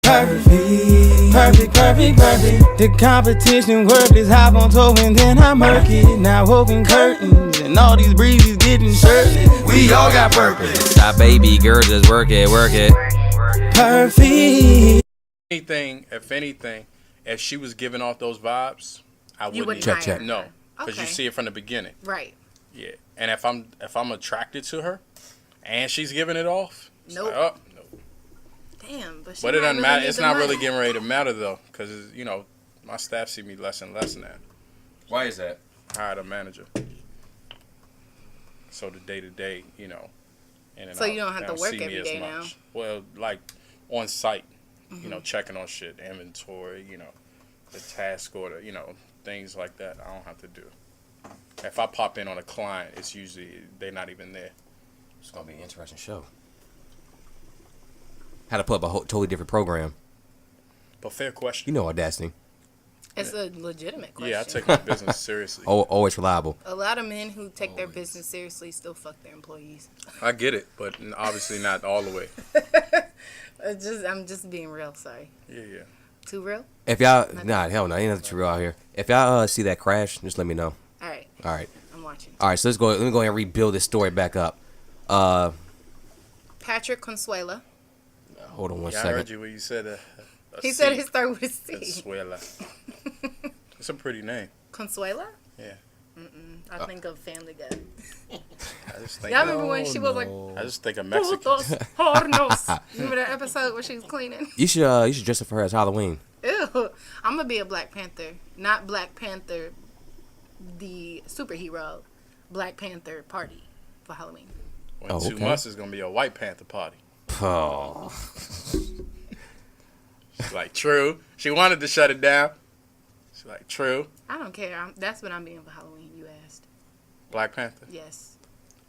Perfect. The competition worthless. Hop on toe and then I murk it. Now open curtains and all these breezes getting shirtless. We all got purpose. Stop, baby girl, just work it. Perfect. If anything, if she was giving off those vibes, I wouldn't. You wouldn't even, hire her. No, because Okay. you see it from the beginning. Right. Yeah, and if I'm attracted to her, and she's giving it off, it's Nope. like, oh, no. Damn, but But it doesn't matter. It's not really getting ready to matter though, because my staff see me less and less now. Why is that? I hired a manager, so the day to day, in and So you out, don't have they to work see me every as day much. now? Well, like on site, checking on shit, inventory, the task order, things like that. I don't have to do. If I pop in on a client, it's usually they're not even there. It's gonna be an interesting show. How to put up a totally different program. But fair question. You know Audacity. It's a legitimate question. Yeah, I take my business seriously. Always reliable. A lot of men who take their business seriously still fuck their employees. I get it, but obviously not all the way. I'm just being real. Sorry. Yeah. Too real? If y'all, hell no, ain't nothing too real out here. If y'all see that crash, just let me know. All right. I'm watching. All right, so let me go ahead and rebuild this story back up. Patrick Consuela. Hold on one I second. heard you when you said a He C. said it started with a C. Consuela. It's a pretty name. Consuela? Yeah. I think of Family Guy. I just think. Y'all remember when she was like, I just think of Mexican. putos hornos? Remember that episode where she was cleaning? You should dress up for her as Halloween. Ew. I'm going to be a Black Panther. Not Black Panther, the superhero. Black Panther party for Halloween. When 2 months is gonna be a White Panther party. Oh. She's like, true. She wanted to shut it down. She's like, true. I don't care. That's what I'm being for Halloween, you asked. Black Panther. Yes.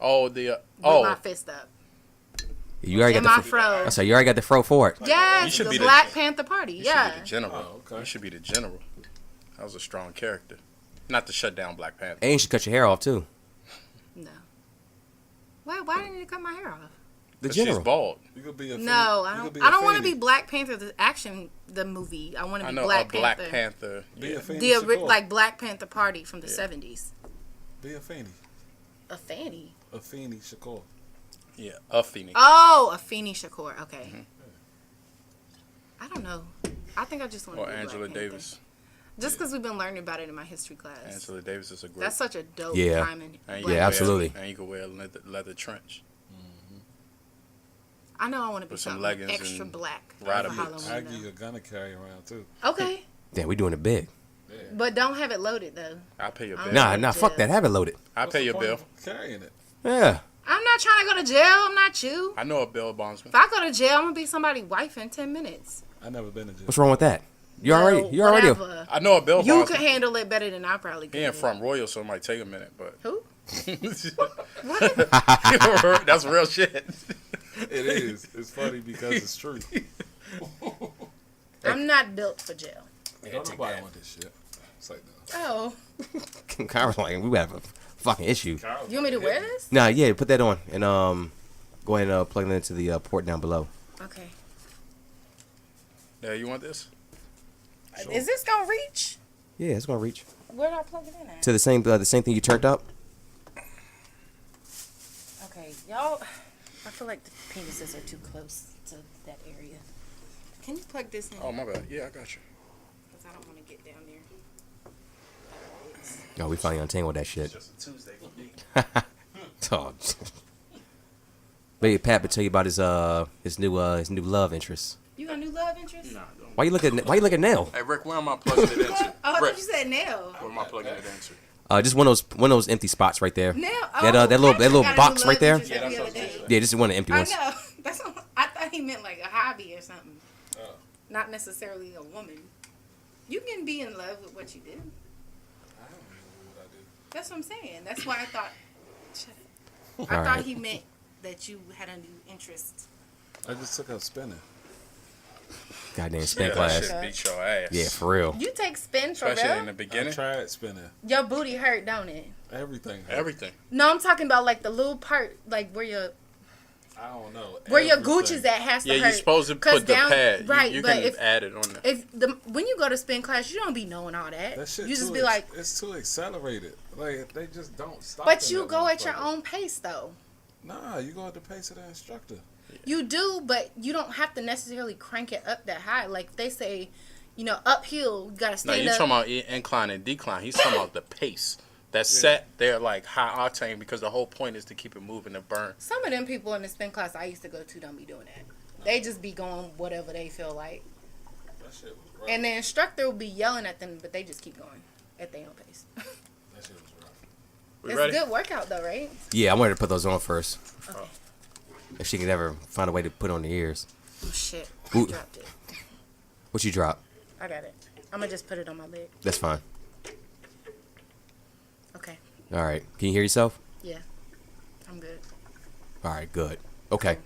Oh, With my fist up. You already And got my the fro. I said you already got the fro for it. Yes, You should the be Black Panther party. You Yeah. should be the general. Oh, okay. You should be the general. That was a strong character. Not to shut down Black Panther. And you should cut your hair off too. No. Why didn't you cut my hair off? The 'Cause general. She's bald. You could be a No, I you don't. could be I a don't want to Fanny. be Black Panther, the movie. I want to I be know Black a Black Panther. Panther. Be a Fanny. Like Black Panther Party from the 70s. Be a Fanny. A Fanny. A Fanny Shakur. Yeah, a Phoenix. Oh, a Feeny Shakur. Okay. I don't know. I think I just want to Or be Angela Black Panther. Davis. Just because we've been learning about it in my history class. Angela Davis is a great. That's such a dope Yeah. time in and you Black can Yeah, absolutely. And you can wear a leather trench. I know I want to be With some something leggings extra and black for rider Halloween. boots. I give you though. a gun to carry around too. Okay. Damn, we doing it big. But don't have it loaded, though. I'll pay your I'm bill. Nah, fuck that. Have it loaded. I'll pay your bill. Carrying it. Yeah. I'm not trying to go to jail. I'm not you. I know a bail bondsman. If I go to jail, I'm going to be somebody's wife in 10 minutes. I never been to jail. What's wrong with that? You already. Whatever. I know a bail You bondsman. could handle it better than I probably could. He in Front Royal, so it might take a minute, but Who? that's real shit. It is. It's funny because it's true. I'm not built for jail. Don't nobody want this shit. It's like, no. Oh. Kyra's like, we have a fucking issue. You want me to wear this? Nah, yeah, put that on and go ahead and plug it into the port down below. Okay. Yeah, you want this? Sure. Is this going to reach? Yeah, it's gonna reach Where do I plug it in at? to the same thing you turned up. Okay, y'all. I feel like the penises are too close to that area. Can you plug this in? Oh, my bad. Yeah, I got you. Because I don't want to get down there. Oh, we finally untangled that shit. It's just a Tuesday for me. Oh. Maybe Pat would tell you about his new love interest. You got a new love interest? Nah, don't. Why you look at Nell? Hey, Rick, where am I plugging it into? Oh, I Rick, thought you said Nell. where am I plugging it into? Just one of those empty spots right there. Nell. That Patrick little got a box new right love there. interest every other day. Yeah, just one of the empty I ones. know. That's what, I thought he meant like a hobby or something. Not necessarily a woman. You can be in love with what you do. I don't know what I do. That's what I'm saying. That's why I thought. Shut up. All I thought right. he meant that you had a new interest. I just took out spinning. Goddamn spin Yeah, that class. shit beat your ass. Yeah, for real. You take spin for Especially real? in the I beginning. tried spinning. Your booty hurt, don't it? Everything. Everything. No, I'm talking about like the little part, like where your. I don't know. Where your Everything. Gucci's at has to Yeah, hurt. you're supposed to 'Cause put the down- pad. Right, You but can if add it on there. when you go to spin class, you don't be knowing all that. That shit You just too be like, it's too accelerated. Like they just don't stop. but in you that go at your motherfucker. own pace though. Nah, you go at the pace of the instructor. You do, but you don't have to necessarily crank it up that high. Like if they say, uphill, you gotta No, stand you're up. talking about incline and decline. He's talking about the pace. That's set there like high octane because the whole point is to keep it moving to burn. Some of them people in the spin class I used to go to don't be doing that. They just be going whatever they feel like. That shit was rough. And the instructor will be yelling at them, but they just keep going at their own pace. That shit was rough. We It's ready? a good workout though, right? Yeah, I wanted to put those on first. Okay. If she could ever find a way to put on the ears. Oh shit. Ooh. I dropped it. What you drop? I got it. I'm gonna just put it on my leg. That's fine. Okay. All right. Can you hear yourself? Yeah. I'm good. All right, good. Okay.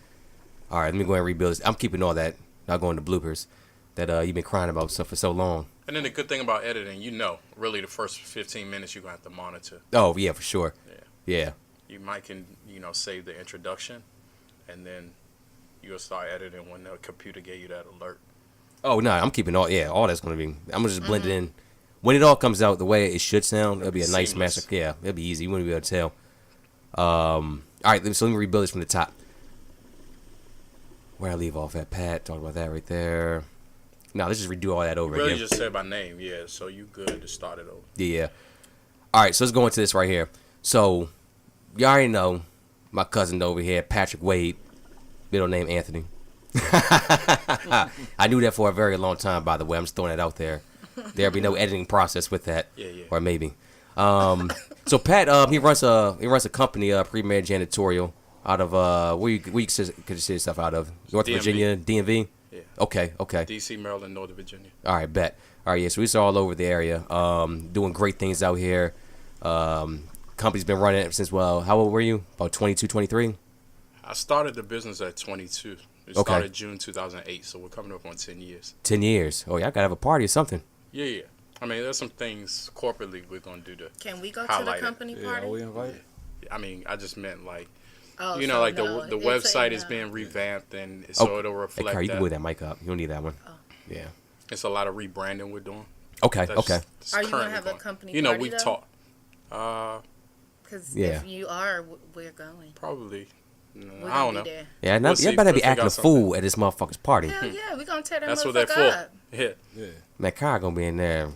All right, let me go ahead and rebuild this. I'm keeping all that. Not going to bloopers that you've been crying about stuff for so long. And then the good thing about editing, really the first 15 minutes you're going to have to monitor. Oh, yeah, for sure. Yeah. You might can, save the introduction, and then you'll start editing when the computer gave you that alert. Oh, no, I'm keeping all that's going to be, I'm going to just blend it in. When it all comes out the way it should sound, it'll be a nice Seamless. master. Yeah, it'll be easy. You wouldn't be able to tell. All right, so let me rebuild this from the top. Where I leave off at, Pat, talk about that right there. No, let's just redo all that over Really again. just said by name, yeah, so you good to start it over. Yeah. All right, so let's go into this right here. So, you already know my cousin over here, Patrick Wade, middle name Anthony. I knew that for a very long time, by the way. I'm just throwing that out there. There'll be no editing process with that. Yeah. Or maybe. So Pat, he runs a company, Premier Janitorial, out of where you consider yourself out of? North DMV. Virginia, DMV. Yeah. Okay. D.C., Maryland, Northern Virginia. All right, bet. All right, yeah. So he's all over the area, doing great things out here. Company's been running it since, how old were you? About 22, 23? I started the business at 22. It Okay. started June 2008, so we're coming up on 10 years. 10 years. Oh, yeah, I gotta have a party or something. Yeah. I mean, there's some things corporately we're going to do to Can we go to the highlight it. company Yeah, party? are we invited? I mean, I just meant like, Oh, the no, the it's website a is no. being revamped, and so it'll Hey, reflect Carl, you can that. move that mic up. You don't need that one. Yeah. It's a lot of rebranding we're doing. Okay, That's- okay. that's Are you gonna currently have a going. company You know, party, we've though? taught. Because Yeah. if you are, we're going. Probably. No, We're I don't gonna know. be there. Yeah, We'll see. you better We'll be figure acting a out fool at this motherfucker's party. Hell yeah, we're gonna tear that That's what motherfucker they're for. up. Yeah. Yeah. Man, Carl gonna be in there.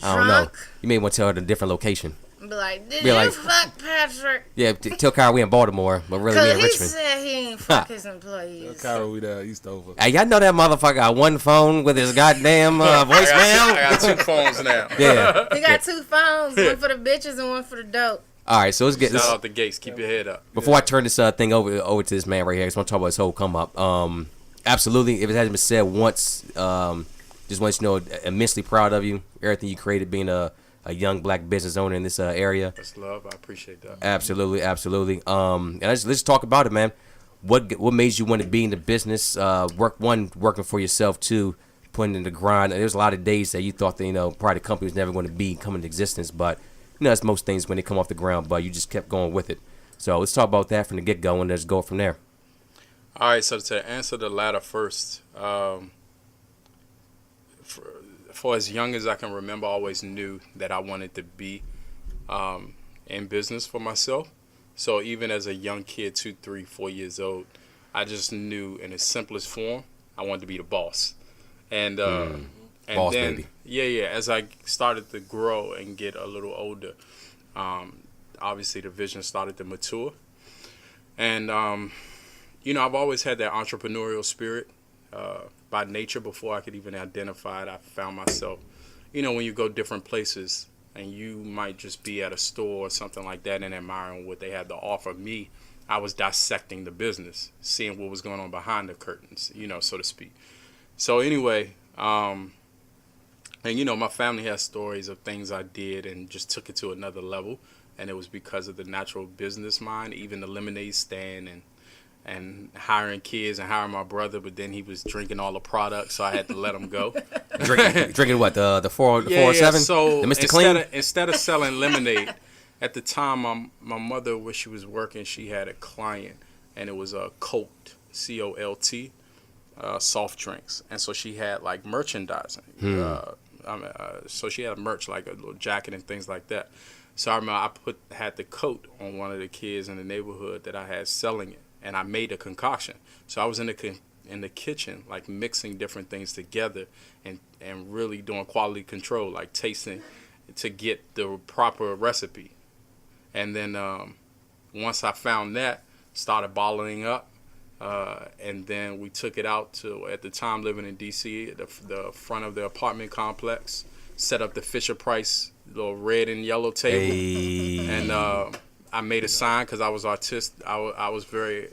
I don't know. Drunk. You may want to tell her the different location. Be like, did Be you like- fuck Patrick? Yeah, tell Carl we in Baltimore, but really we Because in he Richmond. said he ain't fuck his employees. Cairo, we there east over. Hey, y'all know that motherfucker got one phone with his goddamn I voicemail? got two phones now. Yeah. He got two phones, one for the bitches and one for the dope. All right, so let's get Shout this. out the gates. Keep your head up. Before I turn this thing over to this man right here, I just want to talk about his whole come up. Absolutely, if it hasn't been said once, just want you to know, immensely proud of you. Everything you created, being a young black business owner in this area. That's love. I appreciate that. Absolutely. And let's talk about it, man. What made you want to be in the business? Working for yourself, two, putting in the grind. And there's a lot of days that you thought that probably the company was never going to come into existence, but that's most things when they come off the ground. But you just kept going with it. So let's talk about that from the get go, and let's go from there. All right. So to answer the latter first, for as young as I can remember, I always knew that I wanted to be in business for myself. So even as a young kid, 2, 3, 4 years old, I just knew in its simplest form, I wanted to be the boss. And Boss then, baby. yeah. As I started to grow and get a little older, obviously the vision started to mature. And, I've always had that entrepreneurial spirit by nature before I could even identify it. I found myself, when you go different places and you might just be at a store or something like that and admiring what they had to offer me, I was dissecting the business, seeing what was going on behind the curtains, so to speak. So anyway, and my family has stories of things I did and just took it to another level. And it was because of the natural business mind, even the lemonade stand and hiring kids and hiring my brother. But then he was drinking all the products, so I had to let him go. Drinking what, the 407? So the Mr. Clean? instead of selling lemonade, at the time my mother, where she was working, she had a client. and it was a Colt, Colt, soft drinks. And so she had like merchandising. So she had a merch, like a little jacket and things like that. So I remember I had the coat on one of the kids in the neighborhood that I had selling it, and I made a concoction. So I was in the kitchen, like mixing different things together and really doing quality control, like tasting to get the proper recipe. And then once I found that, started bottling up. And then we took it out to, at the time living in D.C., the front of the apartment complex, set up the Fisher Price little red and yellow table. Hey. And I made a sign because I was I was very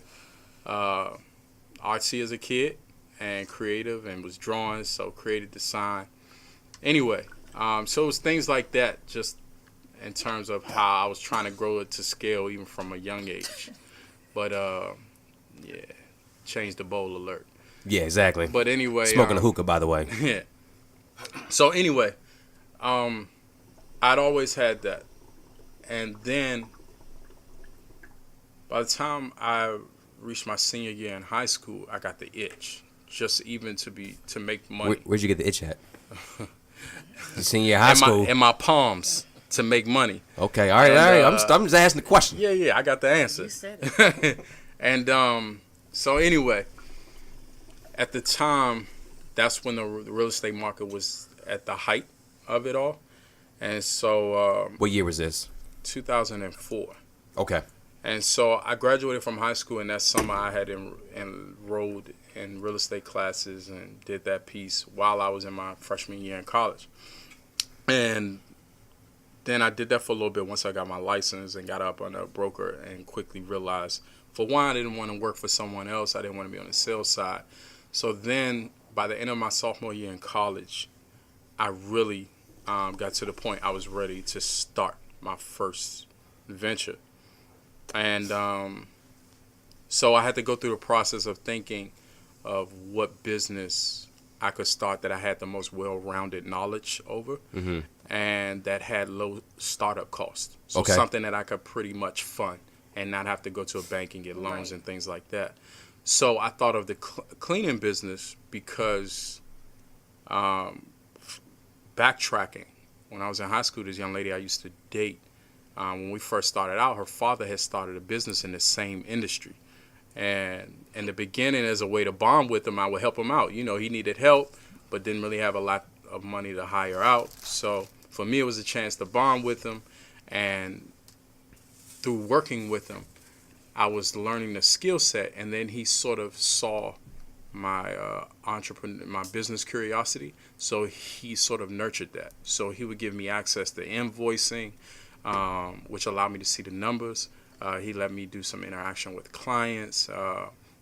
artsy as a kid and creative and was drawing, so created the sign. Anyway, so it was things like that, just in terms of how I was trying to grow it to scale even from a young age. But yeah, change the bowl alert. Yeah, exactly. But anyway, Smoking a hookah, by the way. Yeah. So anyway, I'd always had that, and then by the time I reached my senior year in high school, I got the itch, just even to make money. Where'd you get the itch at? Senior high school. In my palms to make money. Okay, all right. I'm just asking the question. Yeah, I got the answer. You said it. And so anyway, at the time, that's when the real estate market was at the height of it all. And so What year was this? 2004. Okay. And so I graduated from high school, and that summer I had enrolled in real estate classes and did that piece while I was in my freshman year in college. And then I did that for a little bit once I got my license and got up on a broker, and quickly realized, for one, I didn't want to work for someone else. I didn't want to be on the sales side. So then by the end of my sophomore year in college, I really got to the point I was ready to start my first venture. And so I had to go through the process of thinking of what business I could start that I had the most well-rounded knowledge over, and that had low startup costs. So Okay. something that I could pretty much fund and not have to go to a bank and get loans Right. and things like that. So I thought of the cleaning business because backtracking, when I was in high school, this young lady I used to date, when we first started out, her father had started a business in the same industry. And in the beginning, as a way to bond with him, I would help him out. You know, he needed help, but didn't really have a lot of money to hire out. So for me, it was a chance to bond with him. And through working with him, I was learning the skill set. And then he sort of saw my my business curiosity. So he sort of nurtured that. So he would give me access to invoicing, which allowed me to see the numbers. He let me do some interaction with clients,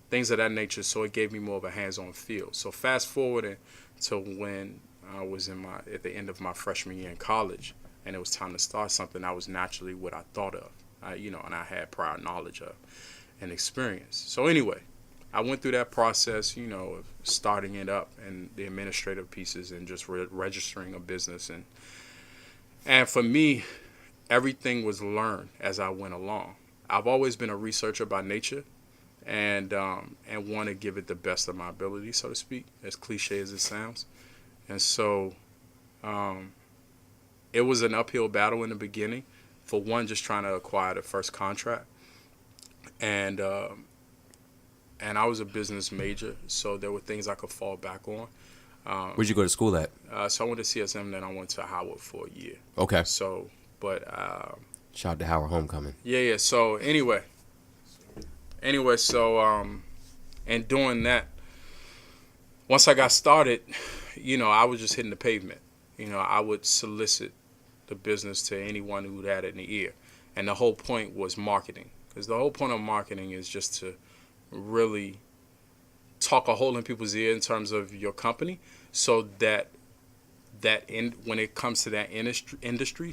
things of that nature. So it gave me more of a hands-on feel. So fast forwarding to when I was at the end of my freshman year in college, and it was time to start something, that was naturally what I thought of, and I had prior knowledge of and experience. So anyway, I went through that process, of starting it up and the administrative pieces and just registering a business. And for me, everything was learned as I went along. I've always been a researcher by nature, and want to give it the best of my ability, so to speak, as cliche as it sounds. And so it was an uphill battle in the beginning. For one, just trying to acquire the first contract. And I was a business major, so there were things I could fall back on. Where'd you go to school at? So I went to CSM, then I went to Howard for a year. Okay. So, but Shout out to Howard Homecoming. yeah. So anyway, and doing that, once I got started, I was just hitting the pavement. I would solicit the business to anyone who had it in the ear, and the whole point was marketing. Because the whole point of marketing is just to really talk a hole in people's ear in terms of your company, so that when it comes to that industry,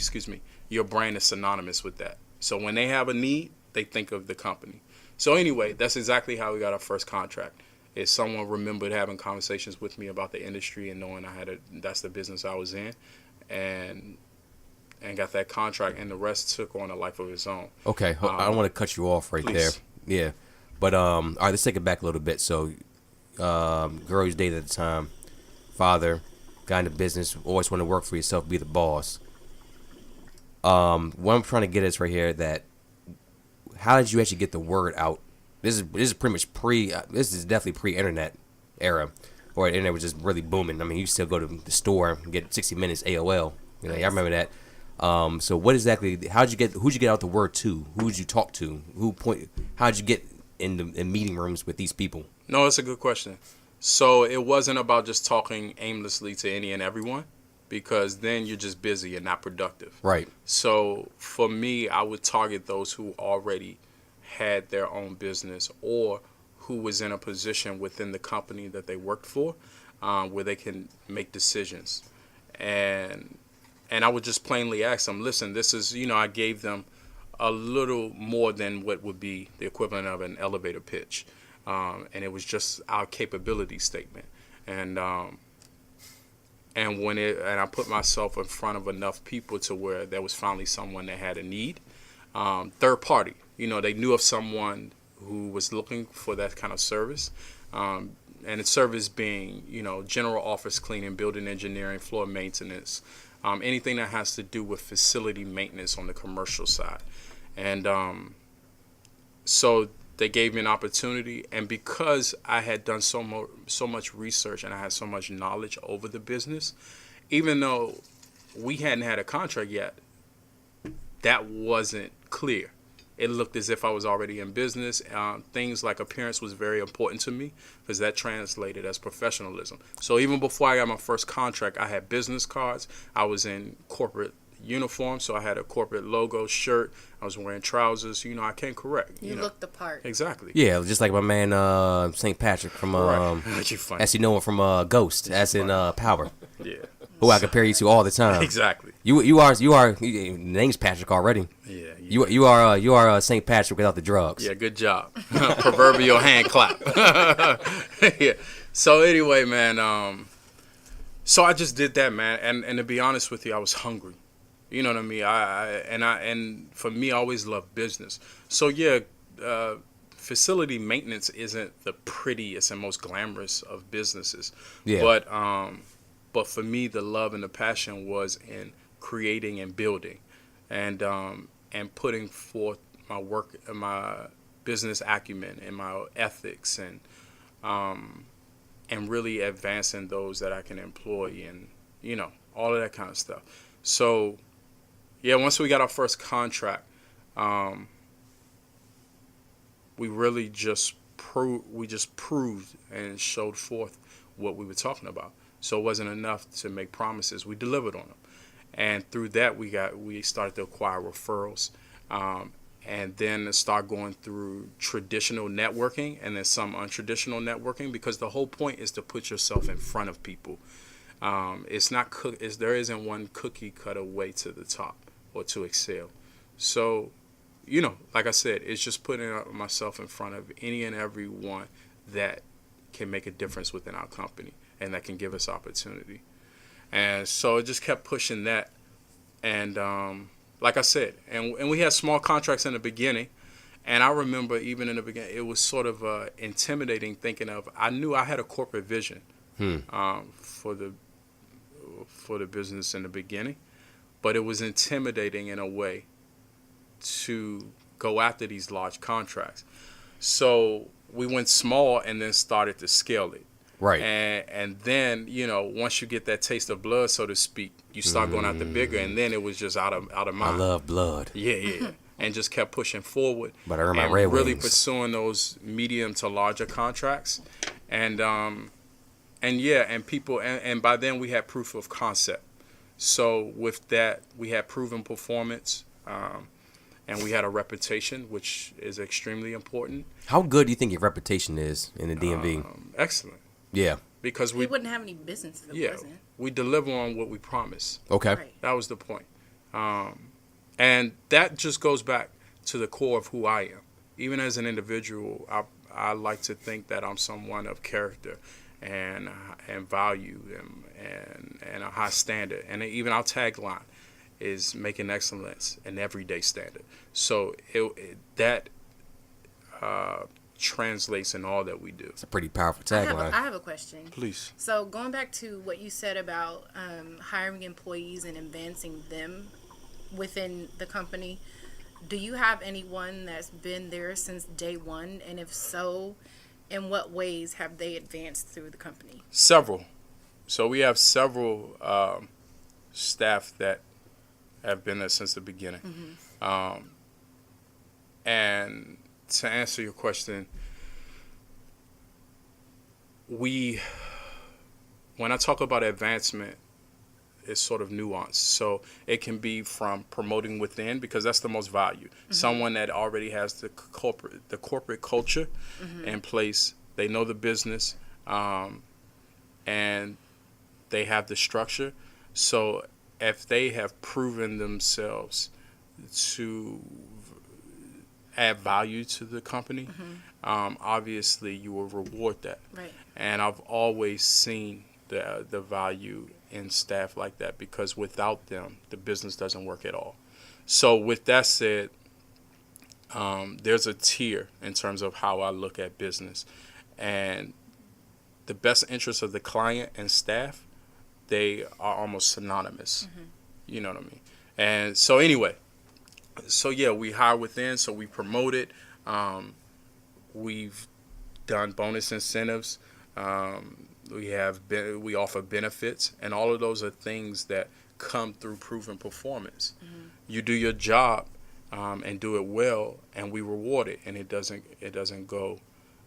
your brand is synonymous with that. So when they have a need, they think of the company. So anyway, that's exactly how we got our first contract. Is someone remembered having conversations with me about the industry and knowing that's the business I was in, and got that contract, and the rest took on a life of its own. Okay, I don't want to cut you off right Please. there. Yeah. But all right, let's take it back a little bit. So, girl you dated at the time, father, got into business, always want to work for yourself, be the boss. What I'm trying to get is right here that how did you actually get the word out? This is pretty much this is definitely pre-internet era, or the internet was just really booming. I mean, you still go to the store and get 60 minutes AOL. You know, I remember that. So what exactly? Who'd you get out the word to? Who'd you talk to? How'd you get in meeting rooms with these people? No, that's a good question. So it wasn't about just talking aimlessly to any and everyone, because then you're just busy and not productive. Right. So for me, I would target those who already had their own business or who was in a position within the company that they worked for, where they can make decisions. And I would just plainly ask them, listen, this is, I gave them a little more than what would be the equivalent of an elevator pitch. And it was just our capability statement. And I put myself in front of enough people to where there was finally someone that had a need. Third party, they knew of someone who was looking for that kind of service. And the service being, general office cleaning, building engineering, floor maintenance, anything that has to do with facility maintenance on the commercial side. And so they gave me an opportunity, and because I had done so much research and I had so much knowledge over the business, even though we hadn't had a contract yet, that wasn't clear. It looked as if I was already in business. Things like appearance was very important to me because that translated as professionalism. So even before I got my first contract, I had business cards. I was in corporate uniform, so I had a corporate logo shirt. I was wearing trousers. I came correct. You looked the part. Exactly. Yeah, just like my man St. Patrick from You funny. as you know him from Ghost, as in Power, Yeah. who I compare you to all the time. Exactly. You are name's Patrick already. Yeah. You are St. Patrick without the drugs. Yeah, good job. Proverbial hand clap. Yeah. So anyway, man, so I just did that, man, and to be honest with you, I was hungry. You know what I mean? And for me, I always loved business. So yeah, facility maintenance isn't the prettiest and most glamorous of businesses. Yeah. But for me, the love and the passion was in creating and building, and putting forth my work, my business acumen, and my ethics, and really advancing those that I can employ, and all of that kind of stuff. So yeah, once we got our first contract, we really just proved and showed forth what we were talking about. So it wasn't enough to make promises. We delivered on them. And through that, we started to acquire referrals, and then start going through traditional networking and then some untraditional networking, because the whole point is to put yourself in front of people. It's not there isn't one cookie cutter way to the top or to excel. So, like I said, it's just putting myself in front of any and every one that can make a difference within our company and that can give us opportunity. And so it just kept pushing that. And like I said, and we had small contracts in the beginning. And I remember even in the beginning, it was sort of intimidating thinking of, I knew I had a corporate vision for the business in the beginning. But it was intimidating in a way to go after these large contracts. So we went small and then started to scale it. Right. And then, once you get that taste of blood, so to speak, you start going after bigger, and then it was just out of mind. I love blood. Yeah. And just kept pushing forward. But I earned my and Red really Wings. pursuing those medium to larger contracts. And people, and by then we had proof of concept. So with that, we had proven performance, and we had a reputation, which is extremely important. How good do you think your reputation is in the DMV? Excellent. Yeah. Because we wouldn't have any business if it wasn't. We deliver on what we promise. Okay. Right. That was the point. And that just goes back to the core of who I am. Even as an individual, I like to think that I'm someone of character and value and a high standard. And even our tagline is making excellence an everyday standard. So that translates in all that we do. It's a pretty powerful I tagline. have a question. Please. So going back to what you said about hiring employees and advancing them within the company, do you have anyone that's been there since day one? And if so, in what ways have they advanced through the company? Several. So we have several staff that have been there since the beginning. And to answer your question, when I talk about advancement, it's sort of nuanced. So it can be from promoting within, because that's the most value. Someone that already has the corporate culture in place. They know the business, and they have the structure. So if they have proven themselves to add value to the company, obviously you will reward that. Right. And I've always seen the value in staff like that, because without them, the business doesn't work at all. So with that said, there's a tier in terms of how I look at business. And the best interests of the client and staff, they are almost synonymous. You know what I mean? And so anyway, so yeah, we hire within, so we promote it. We've done bonus incentives. We offer benefits, and all of those are things that come through proven performance. You do your job and do it well, and we reward it, and it doesn't go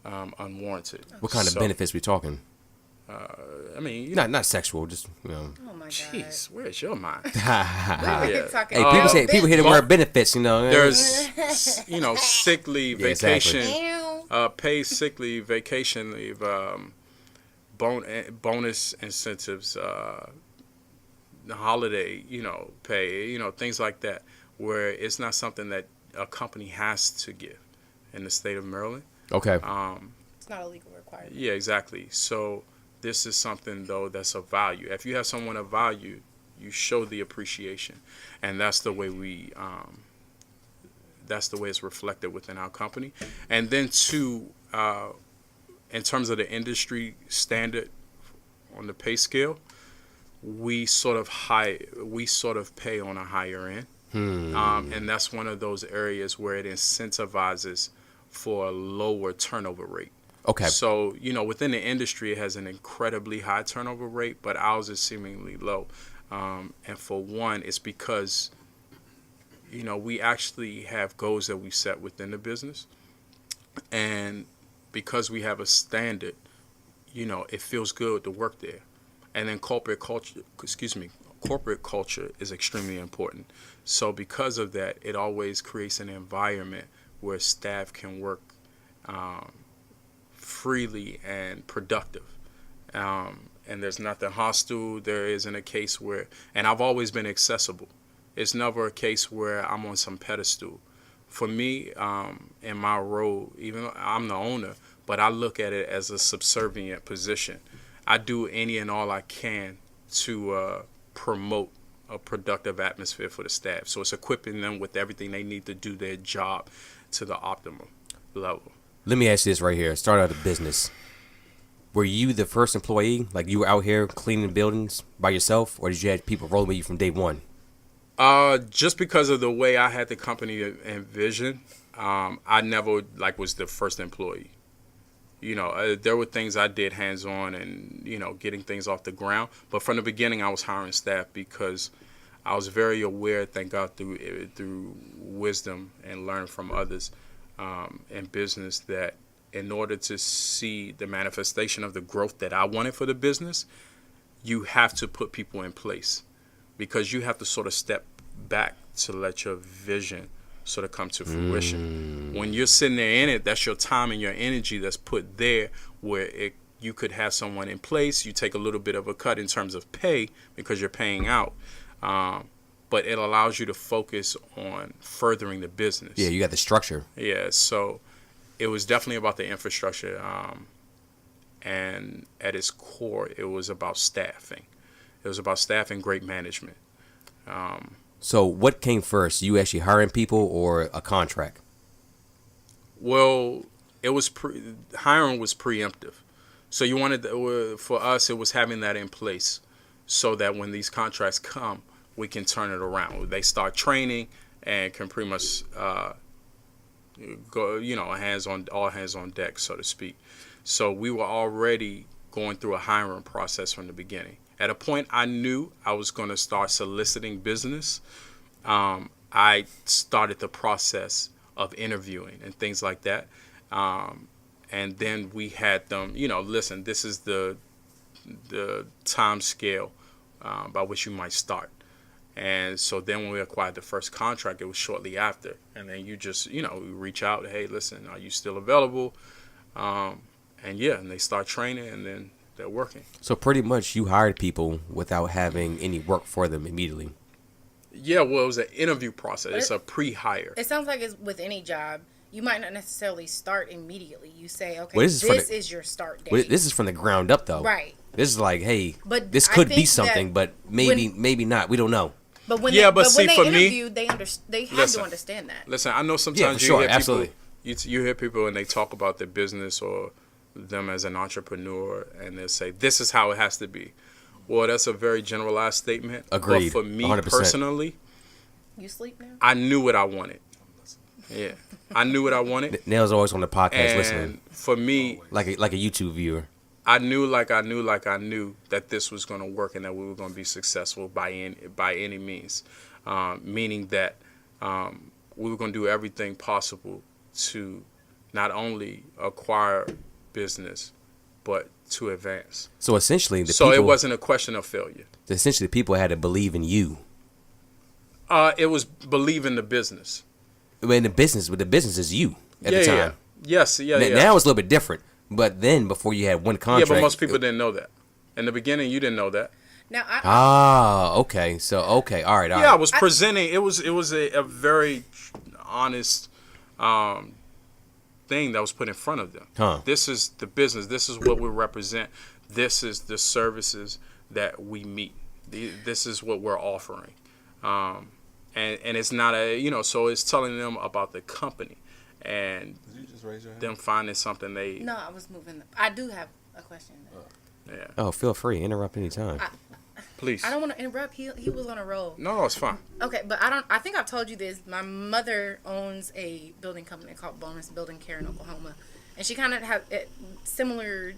unwarranted. What kind of benefits we talking? I mean, Not sexual, just Oh my God. jeez, where's your mind? We're Yeah. talking Hey, about people hear the word benefits, There's sick leave, Yeah, exactly. vacation, paid sick leave, vacation leave, bonus incentives, the holiday, pay, things like that, where it's not something that a company has to give in the state of Maryland. Okay. It's not a legal requirement. Yeah, exactly. So this is something, though, that's of value. If you have someone of value, you show the appreciation, and that's the way it's reflected within our company. And then two, in terms of the industry standard on the pay scale, we sort of pay on a higher end. And that's one of those areas where it incentivizes for a lower turnover rate. Okay. So, within the industry, it has an incredibly high turnover rate, but ours is seemingly low. And for one, it's because, we actually have goals that we set within the business. And because we have a standard, it feels good to work there. And then corporate culture is extremely important. So because of that, it always creates an environment where staff can work freely and productive. And there's nothing hostile. There isn't a case where, and I've always been accessible. It's never a case where I'm on some pedestal. For me, in my role, even though I'm the owner, but I look at it as a subservient position. I do any and all I can to promote a productive atmosphere for the staff. So it's equipping them with everything they need to do their job to the optimum level. Let me ask you this right here. Start out a business. Were you the first employee? Like you were out here cleaning buildings by yourself, or did you have people rolling with you from day one? Just because of the way I had the company envisioned, I never was the first employee. There were things I did hands-on and, getting things off the ground. But from the beginning, I was hiring staff because I was very aware, thank God, through wisdom and learn from others in business, that in order to see the manifestation of the growth that I wanted for the business, you have to put people in place, because you have to sort of step back to let your vision sort of come to fruition. When you're sitting there in it, that's your time and your energy that's put there, where you could have someone in place. You take a little bit of a cut in terms of pay because you're paying out, but it allows you to focus on furthering the business. Yeah, you got the structure. Yeah, so it was definitely about the infrastructure, and at its core, it was about staffing. It was about staffing, great management. So what came first? You actually hiring people or a contract? Well, hiring was preemptive. So you wanted for us, it was having that in place so that when these contracts come, we can turn it around. They start training and can pretty much go, all hands on deck, so to speak. So we were already going through a hiring process from the beginning. At a point, I knew I was going to start soliciting business. I started the process of interviewing and things like that. And then we had them, listen, this is the time scale by which you might start. And so then when we acquired the first contract, it was shortly after. And then you just, we reach out, hey, listen, are you still available? And they start training, and then they're working. So pretty much you hired people without having any work for them immediately. Yeah, well, it was an interview process. It's a pre-hire. It sounds like it's with any job. You might not necessarily start immediately. You say, okay, Well, this is your start date. Well, this is from the ground up, though. Right. This is like, hey, but this could be something, but maybe not. We don't know. But when see, when they for interviewed, they have to understand that. Listen, I know sometimes Yeah, for sure, hear people, absolutely. You hear people and they talk about their business or them as an entrepreneur, and they say, this is how it has to be. Well, that's a very generalized statement. Agreed. But for me 100%. Personally, You sleep now? I knew what I wanted. Yeah, I knew what I wanted. Nell's always on the podcast And listening, for me, like a YouTube viewer. I knew that this was going to work and that we were going to be successful by any means. Meaning that we were going to do everything possible to not only acquire business, but to advance. So essentially, It wasn't a question of failure. Essentially, people had to believe in you. It was believe in the business. But the business is you at the time. Yeah. Yes, yeah. Now it's a little bit different. But then, before you had one contract. Yeah, but most people didn't know that. In the beginning, you didn't know that. Now, okay. So, okay. All right. I was presenting. It was a very honest thing that was put in front of them. Huh. This is the business. This is what we represent. This is the services that we meet. This is what we're offering. And it's not so it's telling them about the company and Did you just raise your hand? them finding something no, I was moving. I do have a question. yeah. Oh, feel free. Interrupt anytime. Please. I don't want to interrupt. He was on a roll. No, it's fine. Okay, but I think I've told you this. My mother owns a building company called Bonus Building Care in Oklahoma. And she kind of has a similar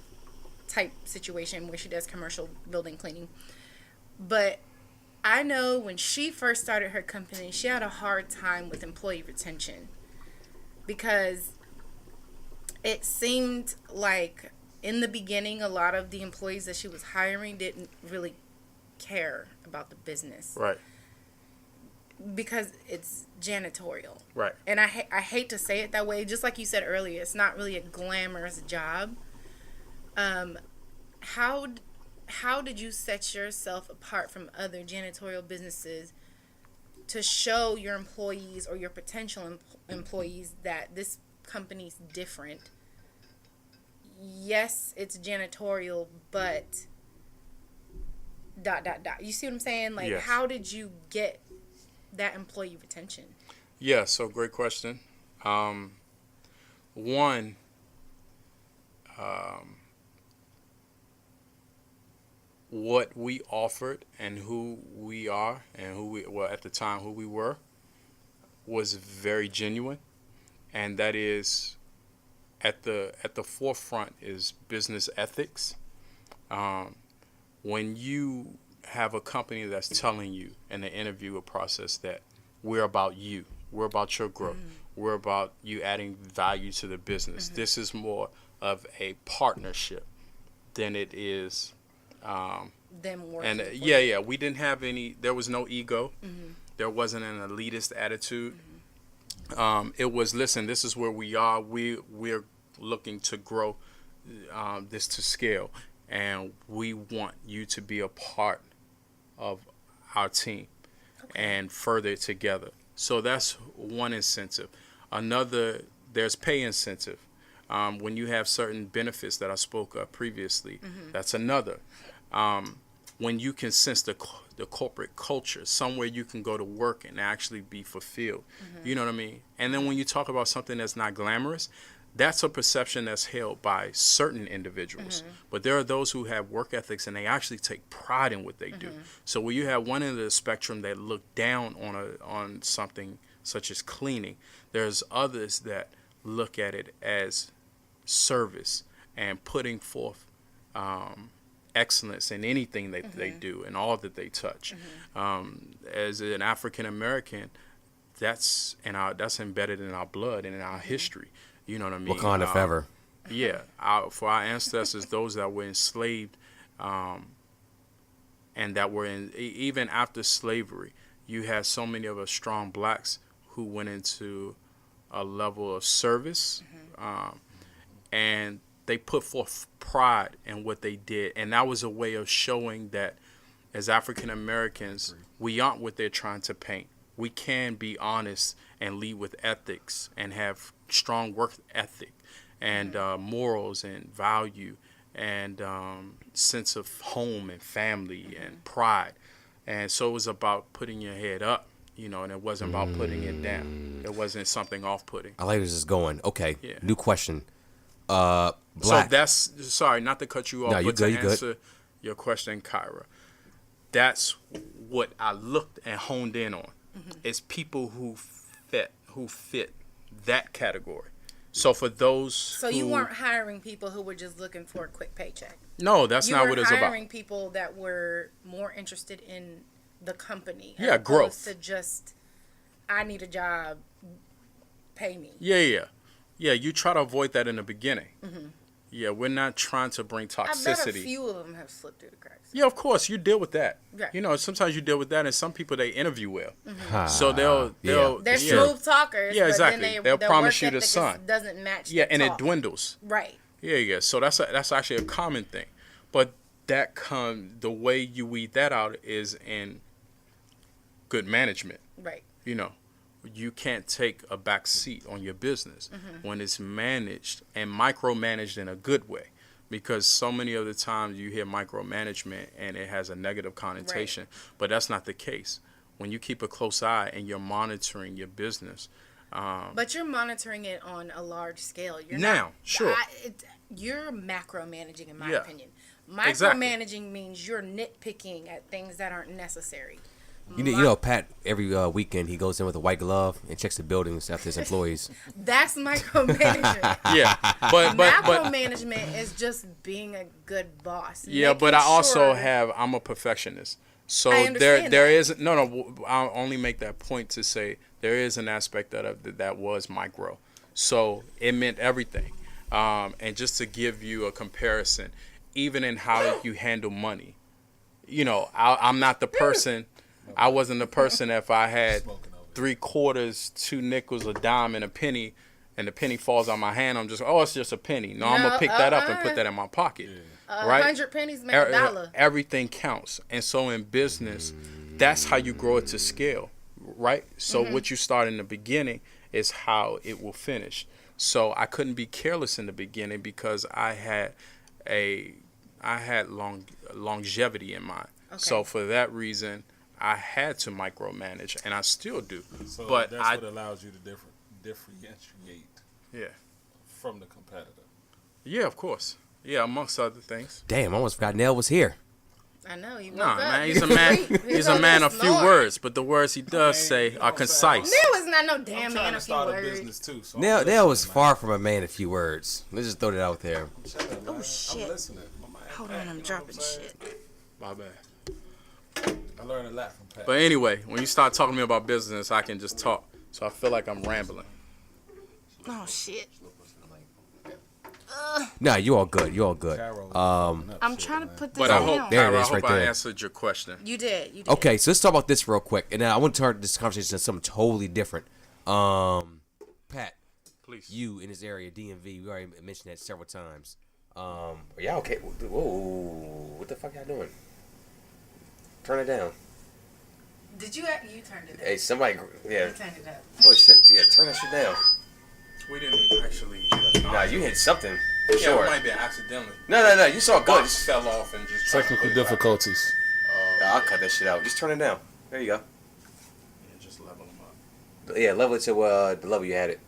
type situation where she does commercial building cleaning. But I know when she first started her company, she had a hard time with employee retention because it seemed like in the beginning, a lot of the employees that she was hiring didn't really care about the business. Right. Because it's janitorial. Right. And I hate to say it that way. Just like you said earlier, it's not really a glamorous job. How did you set yourself apart from other janitorial businesses to show your employees or your potential employees that this company's different? Yes, it's janitorial, but ... You see what I'm saying? Like, Yes. How did you get that employee retention? Yeah, so great question. One, what we offered and who we are and at the time who we were was very genuine, and that is at the forefront is business ethics. When you have a company that's telling you in the interview process that we're about you, we're about your growth, we're about you adding value to the business. This is more of a partnership than it is. Them working. And we didn't have any. There was no ego. There wasn't an elitist attitude. It was, listen, this is where we are. We're looking to grow this to scale, and we want you to be a part of our team and further it together. So that's one incentive. Another, there's pay incentive. When you have certain benefits that I spoke of previously, that's another. When you can sense the corporate culture, somewhere you can go to work and actually be fulfilled. You know what I mean? And then when you talk about something that's not glamorous, that's a perception that's held by certain individuals. But there are those who have work ethics and they actually take pride in what they do. So when you have one end of the spectrum that look down on something such as cleaning, there's others that look at it as service and putting forth excellence in anything that they do and all that they touch. As an African American, that's embedded in our blood and in our history. You know what I mean? Wakanda forever. Yeah, for our ancestors, those that were enslaved, and that were even after slavery, you had so many of us strong blacks who went into a level of service, and they put forth pride in what they did, and that was a way of showing that as African Americans, we aren't what they're trying to paint. We can be honest and lead with ethics and have strong work ethic and morals and value and sense of home and family and pride. And so it was about putting your head up, you know, and it wasn't about putting it down. It wasn't something off-putting. I like where this is going. Okay, Yeah. new question. So Black. that's, sorry, not to cut you off, No, you but good, to you good. answer your question, Kyra, that's what I looked and honed in on. It's people who fit that category. So for those So you weren't hiring people who were just looking for a quick paycheck. No, that's You not were what it's about. hiring people that were more interested in the company. Yeah, as opposed growth. To just, I need a job, pay me. Yeah. You try to avoid that in the beginning. Yeah, we're not trying to bring I bet a toxicity. few of them have slipped through the cracks. Yeah, of course, you deal with that. Right. You know, sometimes you deal with that, and some people, they interview well. Ah, So they'll They're yeah. smooth talkers. Yeah, but exactly. Then They'll their promise work you the ethic sun. doesn't match. Yeah, the and talk. it dwindles. Right. Yeah. So that's actually a common thing. But the way you weed that out is in good management. Right. You know, you can't take a back seat on your business when it's managed and micromanaged in a good way. Because so many of the times you hear micromanagement and it has a negative connotation, but that's not the case. When you keep a close eye and you're monitoring your business. But you're monitoring it on a large scale. You're Now, not, sure. You're macro managing, in my Yeah. opinion. Exactly. Micromanaging means you're nitpicking at things that aren't necessary. You know, Pat, every weekend he goes in with a white glove and checks the buildings after his employees. That's micromanagement. Yeah, but Macromanagement is just being a good boss. yeah, but I also I'm a perfectionist. So I understand there that. is no. I'll only make that point to say there is an aspect that was micro. So it meant everything. And just to give you a comparison, even in how you handle money, you know, I'm not the person. I wasn't the person if I had 3/4, 2 nickels, a dime, and a penny, and the penny falls on my hand. I'm just, it's just a penny. No, I'm gonna pick that up and put that in my pocket. 100 pennies make a dollar. Everything counts, and so in business, that's how you grow it to scale, right? So what you start in the beginning is how it will finish. So I couldn't be careless in the beginning because I had longevity in mind. Okay. So for that reason, I had to micromanage, and I still do. So but that's what allows you to differentiate from the competitor. Yeah, of course. Yeah, amongst other things. Damn, I almost forgot Nell was here. I know you. Nah, woke up. man, You he's a man. sleep. He's a man of few snoring. words, but the words he does say are concise. Nell is not no damn I'm man trying to of few start a words. business too. So Nell was far from a man of few words. Let's just throw that out there. Oh shit! I'm listening. Hold on, I'm dropping shit. My bad. I learned a lot from Pat. But anyway, when you start talking to me about business, I can just talk. So I feel like I'm rambling. Oh shit! Nah, you all good. You all good. I'm trying to put this But I down. hope, There it Kyra, I is, hope right I there. answered your question. You did. You did. Okay, so let's talk about this real quick, and now I want to turn this conversation to something totally different. Pat, Please. you in this area, DMV, we already mentioned that several times. Yeah, okay. Whoa, what the fuck y'all doing? Turn it down. Did you? You turned it down. Hey, somebody, yeah. You turned it up. Oh shit, yeah, turn that shit down. We didn't actually. Nah, you hit something. For Yeah, sure. it might be accidentally. No, you saw it good. Box fell off and just tried to Technical put it back. difficulties. I'll cut that shit out. Just turn it down. There you go. Yeah, just level them up. Yeah, level it to the level you had it.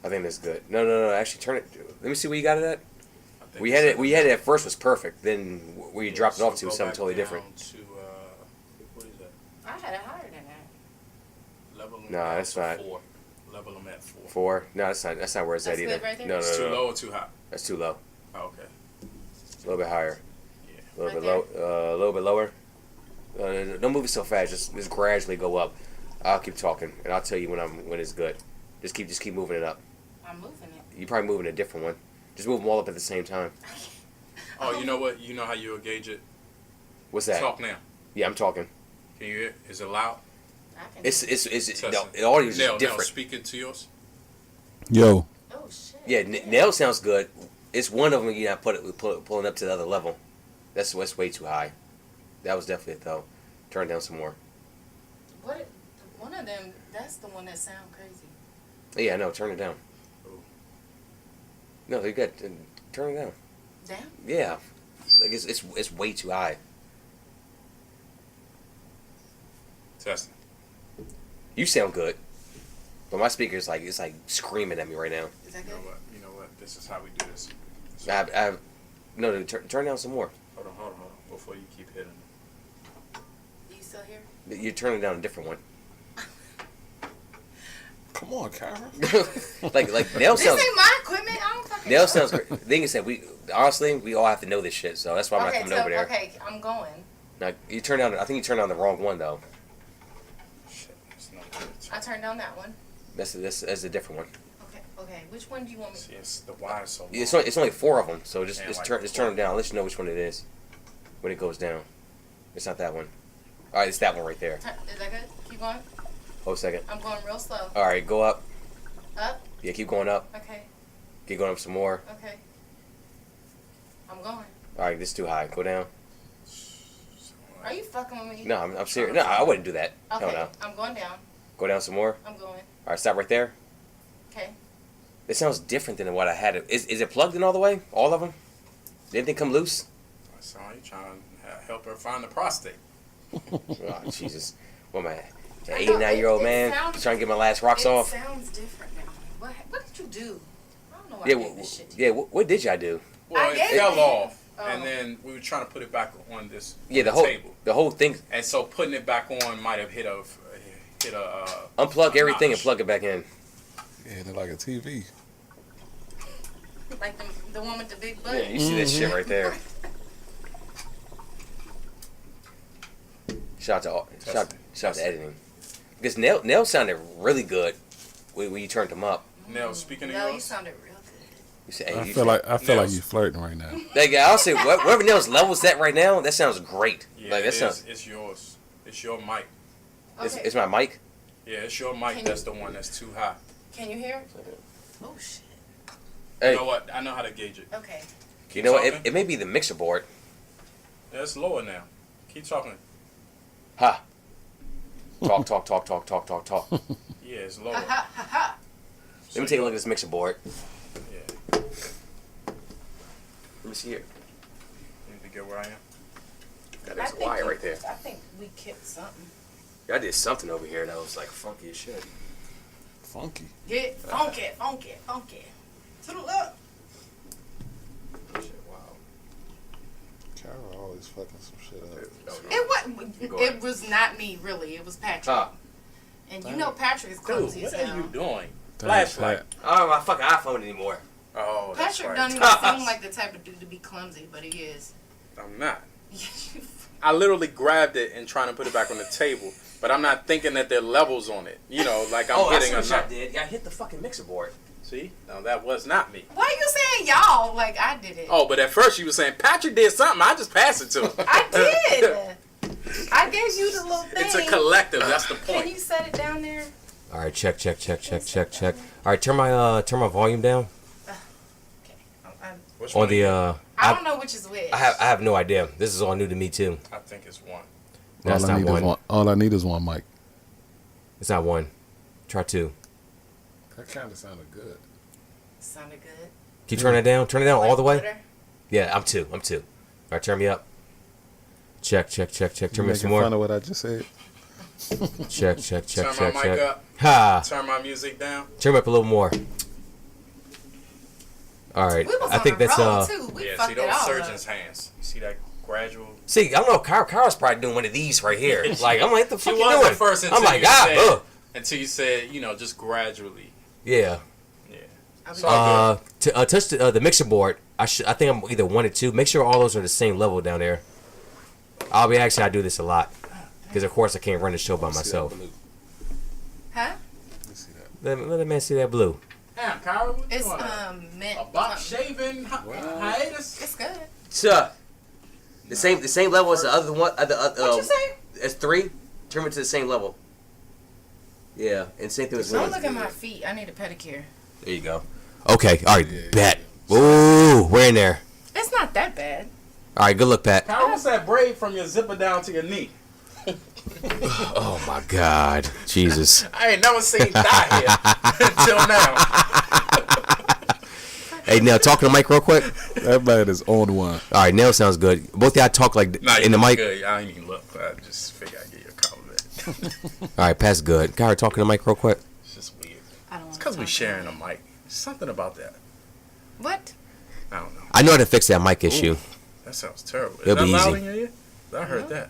I think that's good. No. Actually, turn it. Let me see where you got it at. We had it at first was perfect. Then where you dropped it off to was something totally different. What is that? I had it higher than that. Level them No, that's not. 4. Level them at 4. 4? No, that's not where it's at either. Good right there? No. It's too low or too high? That's too low. Oh, okay. A little bit higher. Yeah. A little bit low. A little bit lower. Don't move it so fast. Just gradually go up. I'll keep talking, and I'll tell you when it's good. Just keep moving it up. I'm moving it. You're probably moving a different one. Just move them all up at the same time. Oh, you know what? You know how you'll gauge it? What's that? Talk now. Yeah, I'm talking. Can you hear? Is it loud? It's no, the audio is Nell, different. Nell, speaking to yours. Yo. Oh shit. Yeah, Nell sounds good. It's one of them you're not pulling up to the other level. That's way too high. That was definitely it though. Turn it down some more. What? One of them. That's the one that sound crazy. Yeah, no, turn it down. Ooh. No, you're good. Turn it down. Down? Yeah, like it's way too high. Testing. You sound good, but my speaker's like it's like screaming at me right now. Is that You good? know what? You know what? This is how we do this. No, turn down some more. Hold on. Before you keep hitting. You still here? You're turning down a different one. Come on, Kyra. like Nell This sounds. ain't my equipment. I don't fucking. Nell sounds great. The thing is that we all have to know this shit, so that's why I'm not coming over there. Okay, I'm going. Now you turn down. I think you turned on the wrong one though. Shit, it's not good. I turned down that one. That's a different one. Okay. Which one do you want me? See, it's the wire so long. It's only 4 of them, so just Yeah, like turn them down. I'll let you know which one it is when it goes down. It's not that one. All right, it's that one right there. Is that good? Keep going. Hold a second. I'm going real slow. All right, go up. Up. Yeah, keep going up. Okay. Keep going up some more. Okay. I'm going. All right, this is too high. Go down. Are you fucking with me? No, I'm serious. No, I wouldn't do that. Okay. Hell no. I'm going down. Go down some more. I'm going. All right, stop right there. Okay. It sounds different than what I had. Is it plugged in all the way? All of them? Did anything come loose? So you trying to help her find the prostate? Oh, Jesus. What am I? An I know, 89-year-old it man sounds- trying to get my last rocks It off? sounds different now. What did you do? I don't know why Yeah, I did this shit to yeah. you. What did y'all do? Well, I it gave fell it. off, Oh. and then we were trying to put it back on this Yeah, on the whole thing. and so putting it back on might have hit a Unplug everything and notch. plug it back in. Yeah, they're like a TV. Like the one with the big butt. Yeah, you see that shit right there. Shout out to editing. Because Nell sounded really good when you turned him up. Nell, speaking of No, you yours, sounded real good. You said, I you feel like Nell's- you flirting right now. like I'll say whatever Nell's level's at right now, that sounds great. yeah, Like that sounds. it's yours. It's your mic. Okay. It's my mic. Yeah, it's your mic. Can That's the one that's too high. Can you hear? Oh shit. Hey, You know what? I know how to gauge it. Okay. you know what? talking. It may be the mixer board. Yeah, it's lower now. Keep talking. Ha. Talk. Yeah, it's lower. Ha ha ha ha. Let me take a look at this mixer board. Yeah. Let me see here. You need to get where I am. God, there's a wire right there. I think we kicked something. I did something over here that was like funky as shit. Funky. Get funky. To the left. Shit, wow. Kyra always fucking some shit up. It was not me really. It was Patrick. Huh. And you know Patrick is clumsy Dude, as what hell. are you doing? Damn, Flashlight. I don't have my fucking iPhone anymore. Oh, that's Patrick right. doesn't even seem like the type of dude to be clumsy, but he is. I'm not. I literally grabbed it and trying to put it back on the table, but I'm not thinking that there are levels on it. You know, like I'm hitting a nut. did. I hit the fucking mixer board. See? No, that was not me. Why are you saying y'all like I did it? Oh, but at first you were saying Patrick did something. I just passed it to him. I did. I gave you the little thing. It's a collective. That's the Can you point. set it down there? All right, check. All right, turn my volume down Okay. Which on one? the I don't know which is which. I have no idea. This is all new to me too. I think it's one. That's not one. All I need is one mic. It's not one. Try 2. That kind of sounded good. Sounded good. Can you turn it down? Turn it down all the way. Better? Yeah, I'm 2. All right, turn me up. Check. Turn You me up some making more. fun of what I just said? Check. Turn my mic up. Ha. Turn my music down. Turn me up a little more. All right. We was I think on a that's roll, too. We Yeah, fucked see it those all surgeon's up. hands. You see that gradual? See, I don't know. Kyra's probably doing one of these right here. Like, I'm like, what the fuck She you was doing? at first until I'm like, you said, ugh. until you said, just gradually. Yeah. Yeah. I It's all good. Touch the mixer board. I think I'm either 1 or 2. Make sure all those are the same level down there. I do this a lot because of course I can't run the show by myself. Huh? Let the man see that blue. Damn, Kyra, what It's you doing? mint. A box shaving hiatus? It's good. Sir, the same level as the other one. What you say? It's 3. Turn it to the same level. Yeah, and same thing with Don't look at my feet. I need a pedicure. There you go. Okay, all right, bet. Ooh, we're in there. It's not that bad. All right, good look, Pat. Kyra, what's that braid from your zipper down to your knee? Oh my God, Jesus. I ain't never seen that here until now. Hey, Nell, talk to the mic real quick. That man is on one. All right, Nell sounds good. Both of y'all talk like Nah, in the mic. good. I ain't even look. I just figured I'd give you a compliment. All right, Pat's good. Kyra, talk to the mic real quick. It's just weird. I don't want It's because we sharing a mic. Something about that. What? I don't know. I know how to fix that mic issue. That sounds terrible. Is It'll that be loud easy. in your ear? I heard that.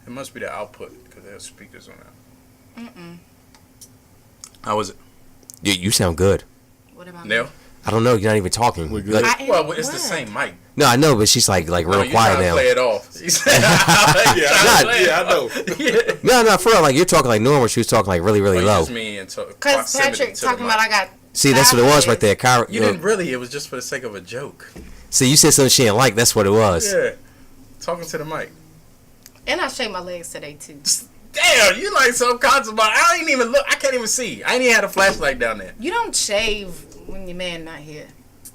It must be the output because they have speakers on that. How was it? You sound good. What about Nell? me? I don't know. You're not even talking. We're good. Like- Well, it's the What? same mic. no, I know, but she's like real you quiet trying to now. play it off. You said, I know. No, for real. Like you're talking like normal. She was talking like really, really low. Just me and Because Patrick talking about I got. See, that's what it was right there. Kyra, You didn't really. It was just for the sake of a joke. See, you said something she didn't like. That's what it was. Yeah. Talking to the mic. And I shaved my legs today too. Damn, you like so conscious about it. I ain't even look. I can't even see. I ain't even had a flashlight down there. You don't shave when your man not here.